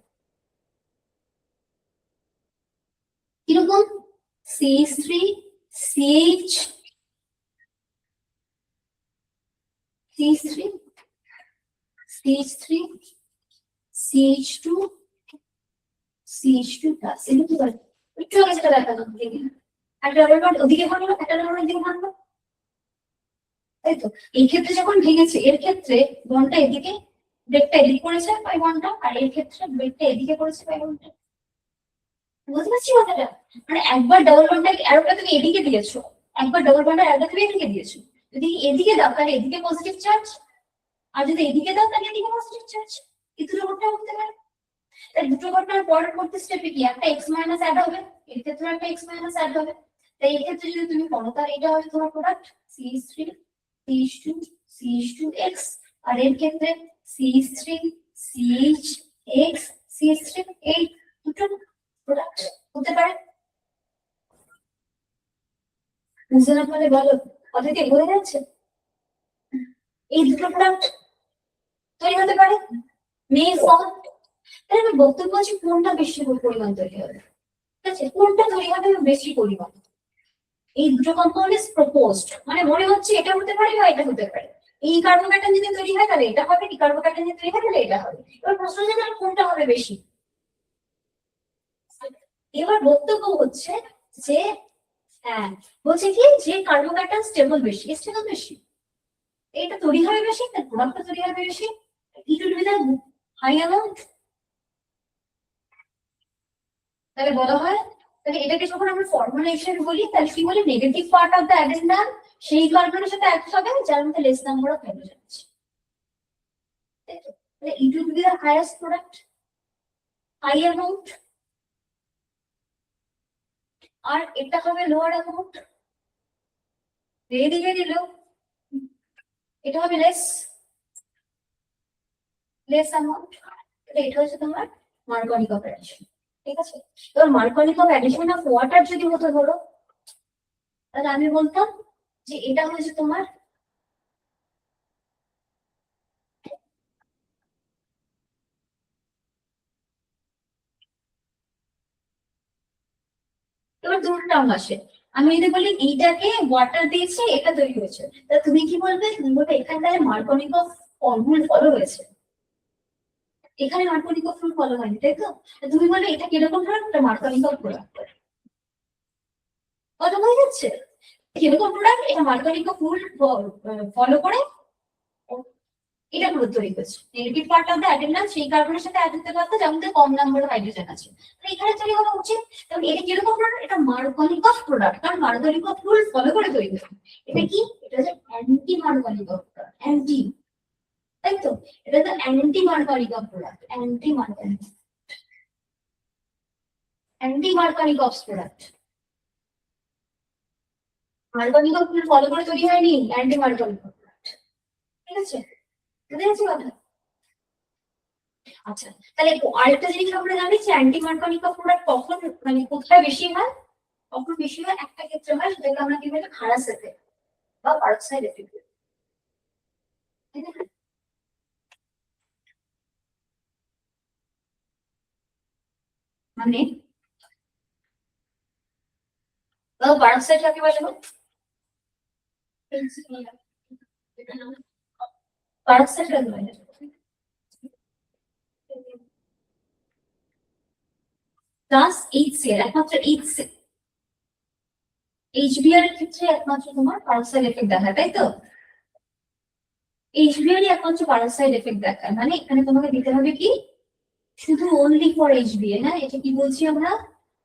কিরকম, CH3 CH, CH3 CH3 CH2 CH2 plus, এটা কি বলে একটু আগে যেটা দেখানো, দেখি একটা ডাবল বন্ড ওদিকে ভাঙলো, একটা ডাবল বন্ড এদিকে ভাঙলো, তাই তো? এই ক্ষেত্রে যখন ভেঙেছে, এর ক্ষেত্রে বন্ডটা এদিকে, ব্রেকটা এদিকে করেছে বাই বন্ডটা, আর এর ক্ষেত্রে ব্রেকটা এদিকে করেছে বাই বন্ডটা। বুঝতে পারছি কথাটা? মানে একবার ডাবল বন্ডের অ্যারোটা তুমি এদিকে দিয়েছো, একবার ডাবল বন্ডের অ্যারোটা তুমি এদিকে দিয়েছো। যদি এদিকে দাও তাহলে এদিকে পজিটিভ চার্জ, আর যদি এদিকে দাও তাহলে এদিকে পজিটিভ চার্জ। এই দুটো ঘটনা হতে পারে। তাই দুটো ঘটনার পরবর্তী স্টেপে কি একটা এক্স মাইনাস অ্যাড হবে, এর ক্ষেত্রে একটা এক্স মাইনাস অ্যাড হবে। তাই এই ক্ষেত্রে যদি তুমি পড়ো তাহলে এটা হবে তোমার প্রোডাক্ট CH3 CH2 CH2X, আর এর ক্ষেত্রে CH3 CHX CH3, এই দুটো প্রোডাক্ট হতে পারে। বুঝতে না পারলে বলো, কথা কি বোঝা যাচ্ছে? এই দুটো প্রোডাক্ট তৈরি হতে পারে, মেল ফল। তাহলে আমি বক্তব্য আছে কোনটা বেশি পরিমাণ তৈরি হবে, ঠিক আছে, কোনটা তৈরি হবে বেশি পরিমাণ। এই দুটো কম্পাউন্ড ইজ প্রপোজড, মানে মনে হচ্ছে এটা হতে পারে বা এটা হতে পারে। এই কার্বোক্যাটায়ন যদি তৈরি হয় তাহলে এটা হবে, এই কার্বোক্যাটায়ন যদি তৈরি হয় তাহলে এটা হবে। এবার প্রশ্ন হচ্ছে তাহলে কোনটা হবে বেশি। এবার বক্তব্য হচ্ছে যে হ্যাঁ, বলছে কি যে কার্বোক্যাটায়ন স্টেবল বেশি, স্টেবল বেশি, এটা তৈরি হবে বেশি, তার প্রোডাক্টটা তৈরি হবে বেশি, it will be the high amount। তাহলে বলা হয়, তাহলে এটাকে যখন আমরা ফর্মুলা হিসেবে বলি তাহলে কি বলি, negative part of the addendum সেই কার্বনের সাথে অ্যাড হবে যার মধ্যে লেস নাম্বার অফ হাইড্রোজেন আছে। তাহলে it will be the highest product, high amount, আর এটা হবে lower amount, very very low, এটা হবে লেস অ্যামাউন্ট। এটা হচ্ছে তোমার মার্কনিক অফ অ্যাডিশন, ঠিক আছে। এবার মার্কনিক অফ অ্যাডিশন অফ ওয়াটার যদি হতো ধরো, তাহলে আমি বলতাম যে এটা হচ্ছে তোমার এবার দুটো টার্ম আসে। আমি যদি বলি এইটাকে ওয়াটার দিয়েছি এটা তৈরি হয়েছে, তা তুমি কি বলবে, তুমি বলবে এখানটায় মার্কনিক অফ রুল ফলো হয়েছে, এখানে মার্কনিক অফ রুল ফলো হয়নি, তাই তো। তা তুমি বলবে এটা কিরকম প্রোডাক্ট, মার্কনিক অফ প্রোডাক্ট, কথা বোঝা যাচ্ছে, কিরকম প্রোডাক্ট, এটা মার্কনিক অফ রুল ফলো করে এটা পুরো তৈরি হয়েছে। Negative part of the addendum সেই কার্বনের সাথে অ্যাড হতে পারতো যার মধ্যে কম নাম্বার অফ হাইড্রোজেন আছে, তো এখানে তৈরি হওয়া উচিত। তবে এটা কিরকম প্রোডাক্ট, এটা মার্কনিক অফ প্রোডাক্ট, কারণ মার্কনিক অফ রুল ফলো করে তৈরি হয়েছে। এটা কি, এটা হচ্ছে anti Markovnikov product, anti, তাই তো, এটা হচ্ছে anti Markovnikov product, anti Markovnikov product. Markovnikov rule follow করে তৈরি হয়নি, অ্যান্টি মার্কনিক অফ প্রোডাক্ট, ঠিক আছে, বুঝতে পারছি কথা। আচ্ছা, তাহলে আরেকটা জিনিস আমরা জানি যে অ্যান্টি মার্কনিক অফ প্রোডাক্ট কখন মানে কোথায় বেশি হয়, কখন বেশি হয় একটা ক্ষেত্রে হয়, সেটাকে আমরা কি বলি খারাস এফেক্ট বা পারক্সাইড এফেক্ট, ঠিক আছে। মানে পারক্সাইড কাকে বলে গো? পারক্সাইড কাকে বলে? প্লাস এইচসিএল, একমাত্র এইচবিআর এর ক্ষেত্রে একমাত্র তোমার পারক্সাইড এফেক্ট দেখায়, তাই তো। এইচবিআর একমাত্র পারক্সাইড এফেক্ট দেখায়, মানে এখানে তোমাকে দিতে হবে কি শুধু অনলি ফর এইচবিএ, না এটা কি বলছি আমরা,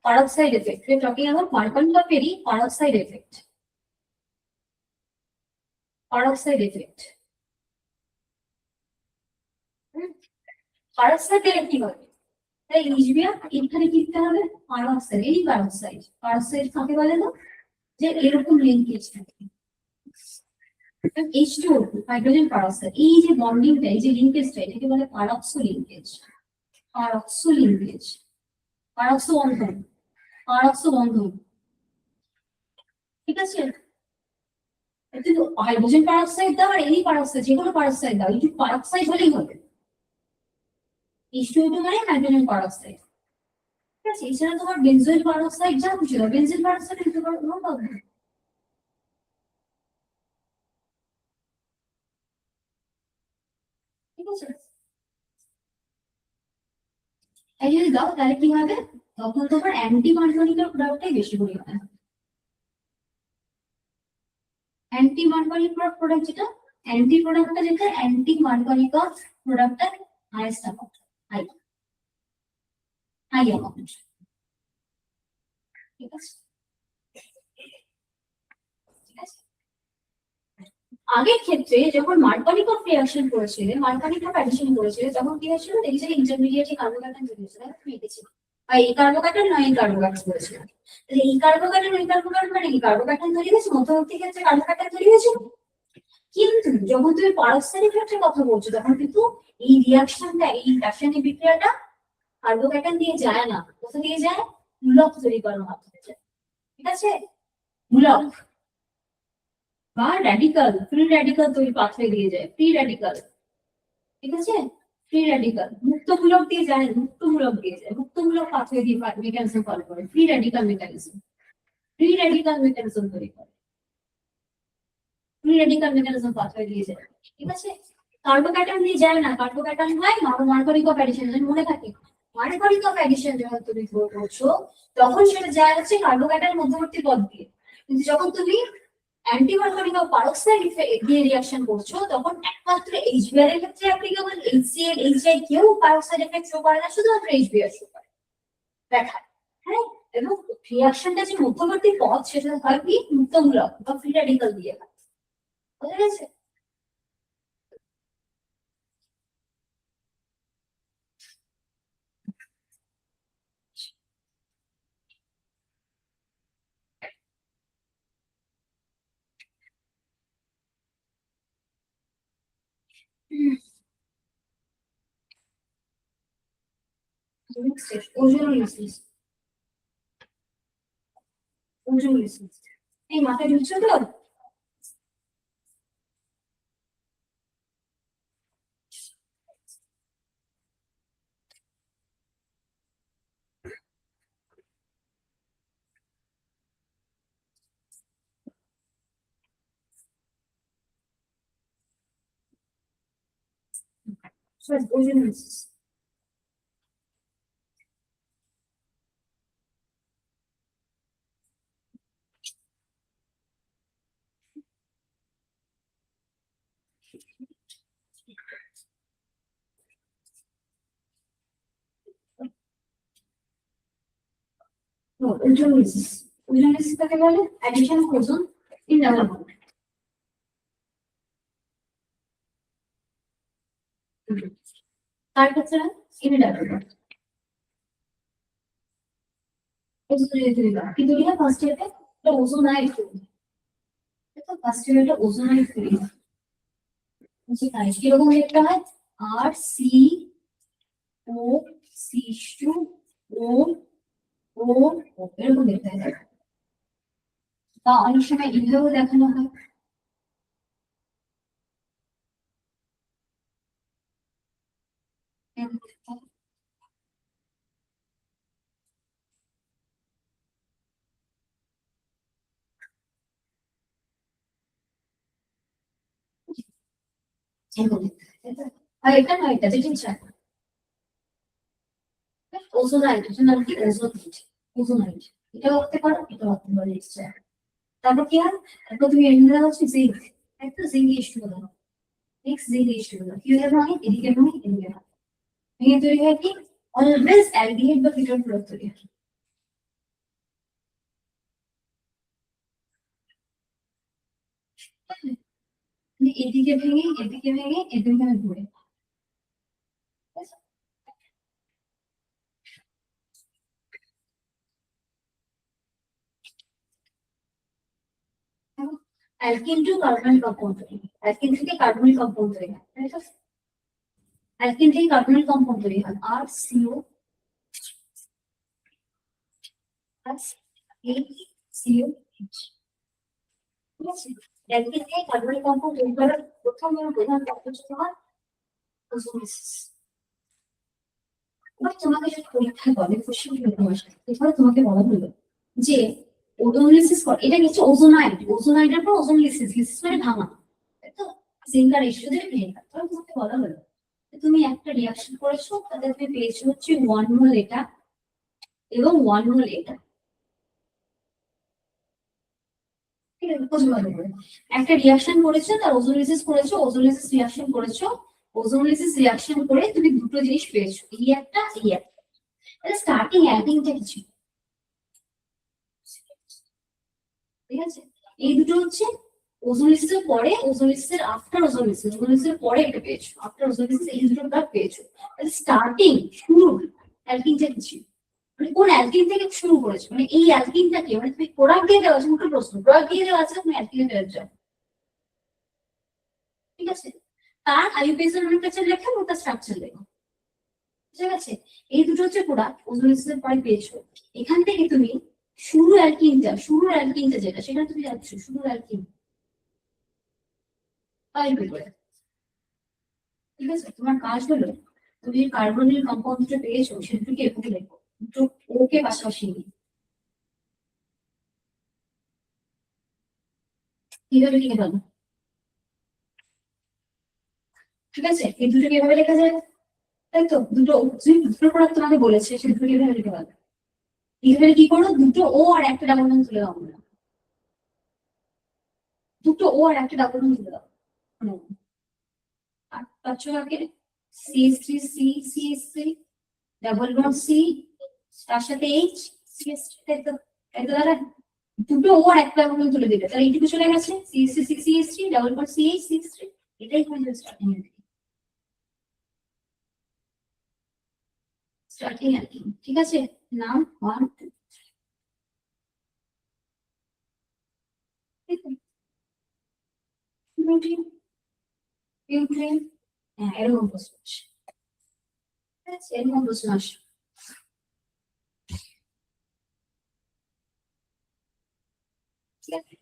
peroxide effect, we are talking about Markovnikov এরই peroxide effect, peroxide effect. Peroxide এর কি হবে, তাই লিখবিয়া এখানে কি দিতে হবে, পারক্সাইড, এই পারক্সাইড, পারক্সাইড কাকে বলে না, যে এরকম লিংকেজ থাকে H2O হাইড্রোজেন পারক্সাইড, এই যে বন্ডিংটা, এই যে লিংকেজটা এটাকে বলে পারক্সো লিংকেজ, পারক্সো লিংকেজ, পারক্সো বন্ধন, পারক্সো বন্ধন, ঠিক আছে। কিন্তু হাইড্রোজেন পারক্সাইড দাও আর এই পারক্সাইড, যে কোনো পারক্সাইড দাও, একটু পারক্সাইড হলেই হবে, H2O মানে হাইড্রোজেন পারক্সাইড, ঠিক আছে। এছাড়া তোমার বেনজোইল পারক্সাইড যা খুশি দাও, বেনজোইল পারক্সাইড দিতে পারো, কোনো প্রবলেম নেই, ঠিক আছে। এই যদি দাও তাহলে কি হবে, তখন তোমার অ্যান্টি মার্কনিকের প্রোডাক্টটাই বেশি পরিমাণে, অ্যান্টি মার্কনিক প্রোডাক্ট যেটা, অ্যান্টি প্রোডাক্টটা যেটা অ্যান্টি মার্কনিক প্রোডাক্টটা highest amount, high high amount, ঠিক আছে, ঠিক আছে। আগের ক্ষেত্রে যখন মার্কনিক অফ রিঅ্যাকশন করেছিল, মার্কনিক অফ অ্যাডিশন করেছিল, তখন কি হয়েছিল দেখেছিল ইন্টারমিডিয়েট কার্বোক্যাটায়ন তৈরি হয়েছিল, তুমি দেখেছিল, আর এই কার্বোক্যাটায়ন নয় এই কার্বোক্যাটায়ন করেছিল, তাহলে এই কার্বোক্যাটায়ন ওই কার্বোক্যাটায়ন মানে এই কার্বোক্যাটায়ন তৈরি হয়েছে, মধ্যবর্তী ক্ষেত্রে কার্বোক্যাটায়ন তৈরি হয়েছিল। কিন্তু যখন তুমি পারক্সাইড ক্ষেত্রে কথা বলছো তখন কিন্তু এই রিঅ্যাকশনটা, এই রাসায়নিক বিক্রিয়াটা কার্বোক্যাটায়ন দিয়ে যায় না, কোথা দিয়ে যায়, মূলক তৈরি করার মাধ্যমে যায়, ঠিক আছে, মূলক, বা র্যাডিকাল, ফ্রি র্যাডিকাল তৈরি পাথওয়ে দিয়ে যায়, ফ্রি র্যাডিকাল, ঠিক আছে? ফ্রি র্যাডিকাল মুক্তমূলক দিয়ে যায়, মুক্তমূলক দিয়ে যায়, মুক্তমূলক পাথওয়ে দিয়ে মেকানিজম ফলো করে, free radical mechanism, free radical mechanism তৈরি করে, ফ্রি র্যাডিকাল মেকানিজম পাথওয়ে দিয়ে যায়, ঠিক আছে? কার্বোক্যাটায়ন দিয়ে যায় না, কার্বোক্যাটায়ন হয় মার্করিক অফ অ্যাডিশন, যদি মনে থাকে মার্করিক অফ অ্যাডিশন যখন তুমি করছো তখন সেটা যায় হচ্ছে কার্বোক্যাটায়ন মধ্যবর্তী পদ দিয়ে, কিন্তু যখন তুমি অ্যান্টিমার্করিক অফ পারক্সাইড দিয়ে রিঅ্যাকশন করছো তখন একমাত্র এইচবিআর এর ক্ষেত্রে অ্যাপ্লিকেবল, এইচসিএল এইচআই কেউ পারক্সাইড এফেক্ট শো করে না, শুধুমাত্র এইচবিআর শো করে দেখায়, হ্যাঁ? এবং রিঅ্যাকশনটা যে মধ্যবর্তী পথ সেটা হয় কি মুক্তমূলক বা ফ্রি র্যাডিকাল দিয়ে হয়, বুঝা গেছে? ওজোনোলিসিস, ওজোনোলিসিস এই মাথায় ঢুকছো তো? ওজোনোলিসিস ওজোনোলিসিস, ওজোনোলিসিস কাকে বলে? Addition of ozone in double bond, কার ক্ষেত্রে? ইন ডাবল বন্ড, কিন্তু এটা ফার্স্ট ইয়ারে এটা ওজোনাইড তৈরি, এটা ফার্স্ট ইয়ারে এটা ওজোনাইড তৈরি হয়, বুঝছি তাই কিরকম একটা হয় আর সি ও সি টু ও ও ও এরকম দেখতে হয়, বা অনেক সময় এইভাবেও দেখানো হয়, এরকম দেখতে হয়। এরকম দেখতে হয়, তাই তো? আর এটা নয়, এটা যেটা ওজোনাইড, এটা নাম কি ওজোনাইড, ওজোনাইড এটাও হতে পারে, এটাও হতে পারে এক্সট্রা। তারপর কি হয়? তারপর তুমি এন্ডা হচ্ছে জিঙ্ক, একটা জিঙ্ক ইস্যু হলো, নেক্সট জিঙ্ক ইস্যু হলো, কি হয়ে ভাঙে? এদিকে ভাঙে, এদিকে ভাঙে, ভেঙে তৈরি হয় কি? অলওয়েজ অ্যালডিহাইড বা কিটোন প্রোডাক্ট তৈরি হয়, মানে এদিকে ভেঙে এদিকে ভেঙে এদিকে ভেঙে ঘুরে, অ্যালকিন টু কার্বনিক কম্পাউন্ড তৈরি হয়, অ্যালকিন থেকে কার্বনিক কম্পাউন্ড তৈরি হয়, তাই তো? অ্যালকিন থেকে কার্বনিক কম্পাউন্ড তৈরি হয় আর CO plus H CO H, ঠিক আছে? অ্যালকিন থেকে কার্বনিক কম্পাউন্ড তৈরি করার প্রথম এবং প্রধান পদ্ধতি হয় ওজোলিসিস। এবার তোমাকে যদি পরীক্ষায় বলে কোশ্চেন হলো তোমার সাথে, এখানে তোমাকে বলা হলো যে ওজোলিসিস এটা কিছু ওজোনাইড, ওজোনাইডের পর ওজোলিসিস, লিসিস মানে ভাঙা, তাই তো? জিঙ্কার ইস্যু দিয়ে ভেঙে গেল, তখন তোমাকে বলা হলো যে তুমি একটা রিঅ্যাকশন করেছো, তাতে তুমি পেয়েছো হচ্ছে 1 মোল এটা এবং 1 মোল এটা, ঠিক আছে? প্রথম ভালো করে একটা রিঅ্যাকশন করেছো, তার ওজোলিসিস করেছো, ওজোলিসিস রিঅ্যাকশন করেছো, ওজোলিসিস রিঅ্যাকশন করে তুমি দুটো জিনিস পেয়েছো, এই একটা এই একটা, তাহলে স্টার্টিং অ্যালকিনটা কিছু, ঠিক আছে? এই দুটো হচ্ছে ওজোলিসিসের পরে, ওজোলিসিসের আফটার ওজোলিসিস, ওজোলিসিসের পরে এটা পেয়েছো, আফটার ওজোলিসিস এই দুটো ড্রাগ পেয়েছো, তাহলে স্টার্টিং শুরু অ্যালকিনটা কিছু, মানে কোন অ্যালকিন থেকে শুরু করেছো, মানে এই অ্যালকিনটাকে, মানে তুমি প্রোডাক্ট দিয়ে দেওয়া আছে, মুখে প্রশ্ন প্রোডাক্ট দিয়ে দেওয়া আছে, তুমি অ্যালকিনে ফেরত যাও, ঠিক আছে? তার আইইউপিএস এর কাছে লেখা এবং তার স্ট্রাকচার লেখা, ঠিক আছে? এই দুটো হচ্ছে প্রোডাক্ট ওজোলিসিসের পরে পেয়েছো, এখান থেকে তুমি শুরু অ্যালকিনটা যেটা সেটা তুমি যাচ্ছ শুরু অ্যালকিন, আসবে করে। ঠিক আছে, তোমার কাজ হলো তুমি কার্বনের কম্পাউন্ডটা পেয়েছো সেটাকে এভাবে লেখো, দুটো ওকে পাশাপাশি নিয়ে। কিভাবে লিখে ফেলো? ঠিক আছে, এই দুটোকে এভাবে লেখা যায়, তাই তো? দুটো প্রোডাক্ট তোমাকে বলেছে সে দুটো এভাবে লিখে ফেলো। এখানে কি করো, দুটো ও আর একটা ডাবল বন্ড তুলে দাও আমরা। দুটো ও আর একটা ডাবল বন্ড তুলে দাও। আর পাচ্ছ আগে CH3 ডাবল বন্ড সি, তার সাথে এইচ, CH3, তাই তো? তাই তো দাদা? দুটো ও আর একটা ডাবল বন্ড তুলে দিলে তাহলে এইটুকু চলে গেছে, CH3 ডাবল বন্ড CH3। এটাই হয়ে যাবে স্টার্টিং স্টার্টিং আর কি। ঠিক আছে, নাম 1 2 বিউটিন, বিউটিন, হ্যাঁ এরকম প্রশ্ন আসে। ঠিক আছে, এরকম প্রশ্ন আসে। ঠিক আছে,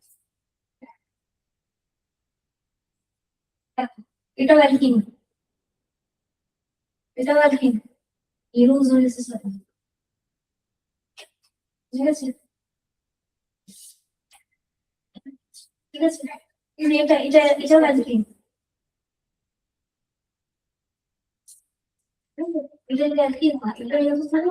এটাও অ্যালকিন, এটাও অ্যালকিন, ইউজ হয়েছে সাথে। ঠিক আছে, ঠিক আছে, এটাও অ্যালকিন, এটা যদি অ্যালকিন হয় এটা ইউজ হবে।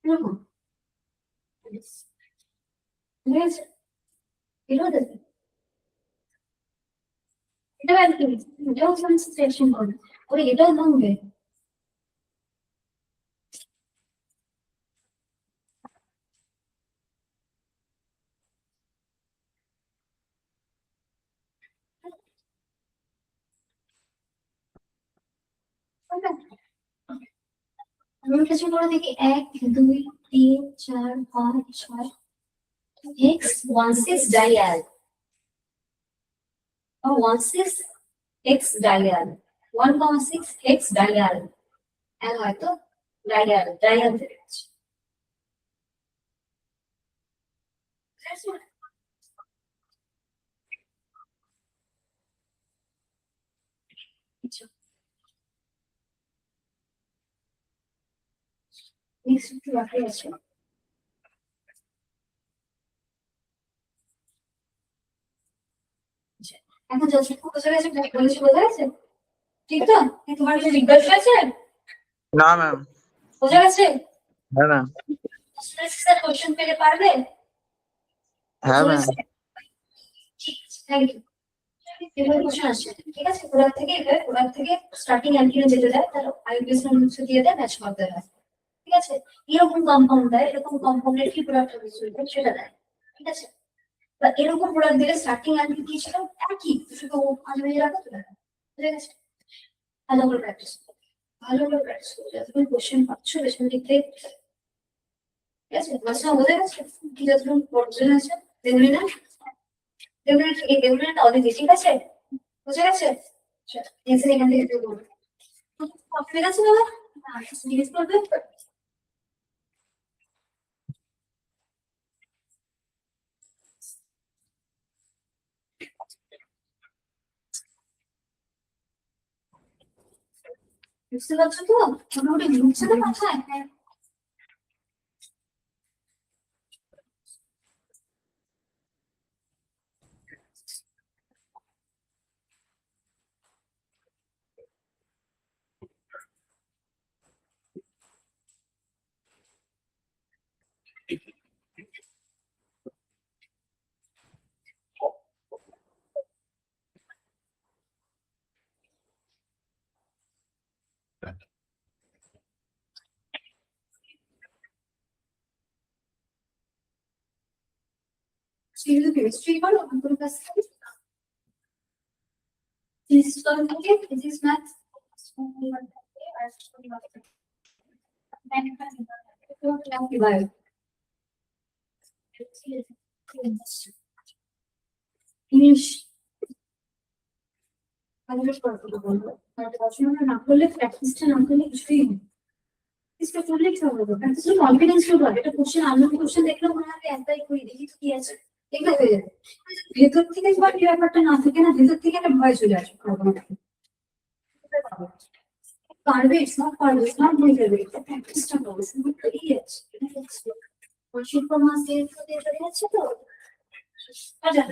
এরকম। ঠিক আছে, এটাও দেখবে, এটাও অ্যালকিন, এটাও সাবস্টিটিউশন করবে, ওরে এটাও ভাঙবে। আমি কিছু করে দেখি, 1 2 3 4 5 6 X16 ডাইয়াল, or 16 X ডাইয়াল, 1,6 X ডাইয়াল, and হয়তো ডাইয়াল থেকে আছে। That's what- আচ্ছা, next একটু বাকি আছে। আচ্ছা, এখন যতটুকু বোঝা গেছে বলেছি বোঝা গেছে, ঠিক তো? তোমার কিছু জিজ্ঞাসা আছে? না ম্যাম। বোঝা গেছে? হ্যাঁ ম্যাম। কোশ্চেন পেলে পারবে? হ্যাঁ ম্যাম। Thank you. এবার কোশ্চেন আসছে, ঠিক আছে? প্রোডাক্ট থেকে স্টার্টিং অ্যালকিনে যেতে দেয়, তাহলে আইউপিএস মুছে দিয়ে দেয়, ম্যাচ করতে হয়। ঠিক আছে, এরকম কম্পাউন্ড দেয়, এরকম কম্পাউন্ডের কি প্রোডাক্ট হবে সেটা দেয়। ঠিক আছে, বা এরকম প্রোডাক্ট দিলে স্টার্টিং অ্যালকিন কি ছিল, একই, শুধু আগে রাখা তো দেখা। ঠিক আছে, ভালো করে প্র্যাকটিস, ভালো করে প্র্যাকটিস করো, যতক্ষণ কোশ্চেন পাচ্ছ পেছন দিক থেকে। ঠিক আছে, মাঝখানে বোঝা গেছে কি যতক্ষণ পড়ছে আছে? দেখবি না, দেখবি না অলরেডি, ঠিক আছে? বুঝে গেছে? নেক্সট এখান থেকে শুরু করবো। ঠিক আছে বাবা, জিজ্ঞেস করবে। বুঝতে পারছো তো? মোটামুটি ঢুকছে তো মাথায়? কেমিস্ট্রি করো তোমার কাছ থেকে, ফিজিক্স করো থেকে, ফিজিক্স ম্যাথ আর ইংলিশ কমপ্লিট করতে বলবো, কারণ পড়াশোনা না করলে প্র্যাকটিসটা না করলে কিছুই হবে, প্র্যাকটিসটা করলেই সব হবে, প্র্যাকটিসে কনফিডেন্স হবে। একটা কোশ্চেন আননোন কোশ্চেন দেখলে মনে হবে অ্যাপ্লাই করি, দেখি তো কি আছে, এগুলো হয়ে যাবে। ভেতর থেকে একবার এই ব্যাপারটা না থাকে না, ভেতর থেকে একটা ভয় চলে আসবে, পারবে সব পারবে, সব হয়ে যাবে, প্র্যাকটিসটা করো, শুধু এই আছে, শিল্প মাস দিয়ে চলে যাচ্ছে তো। আচ্ছা,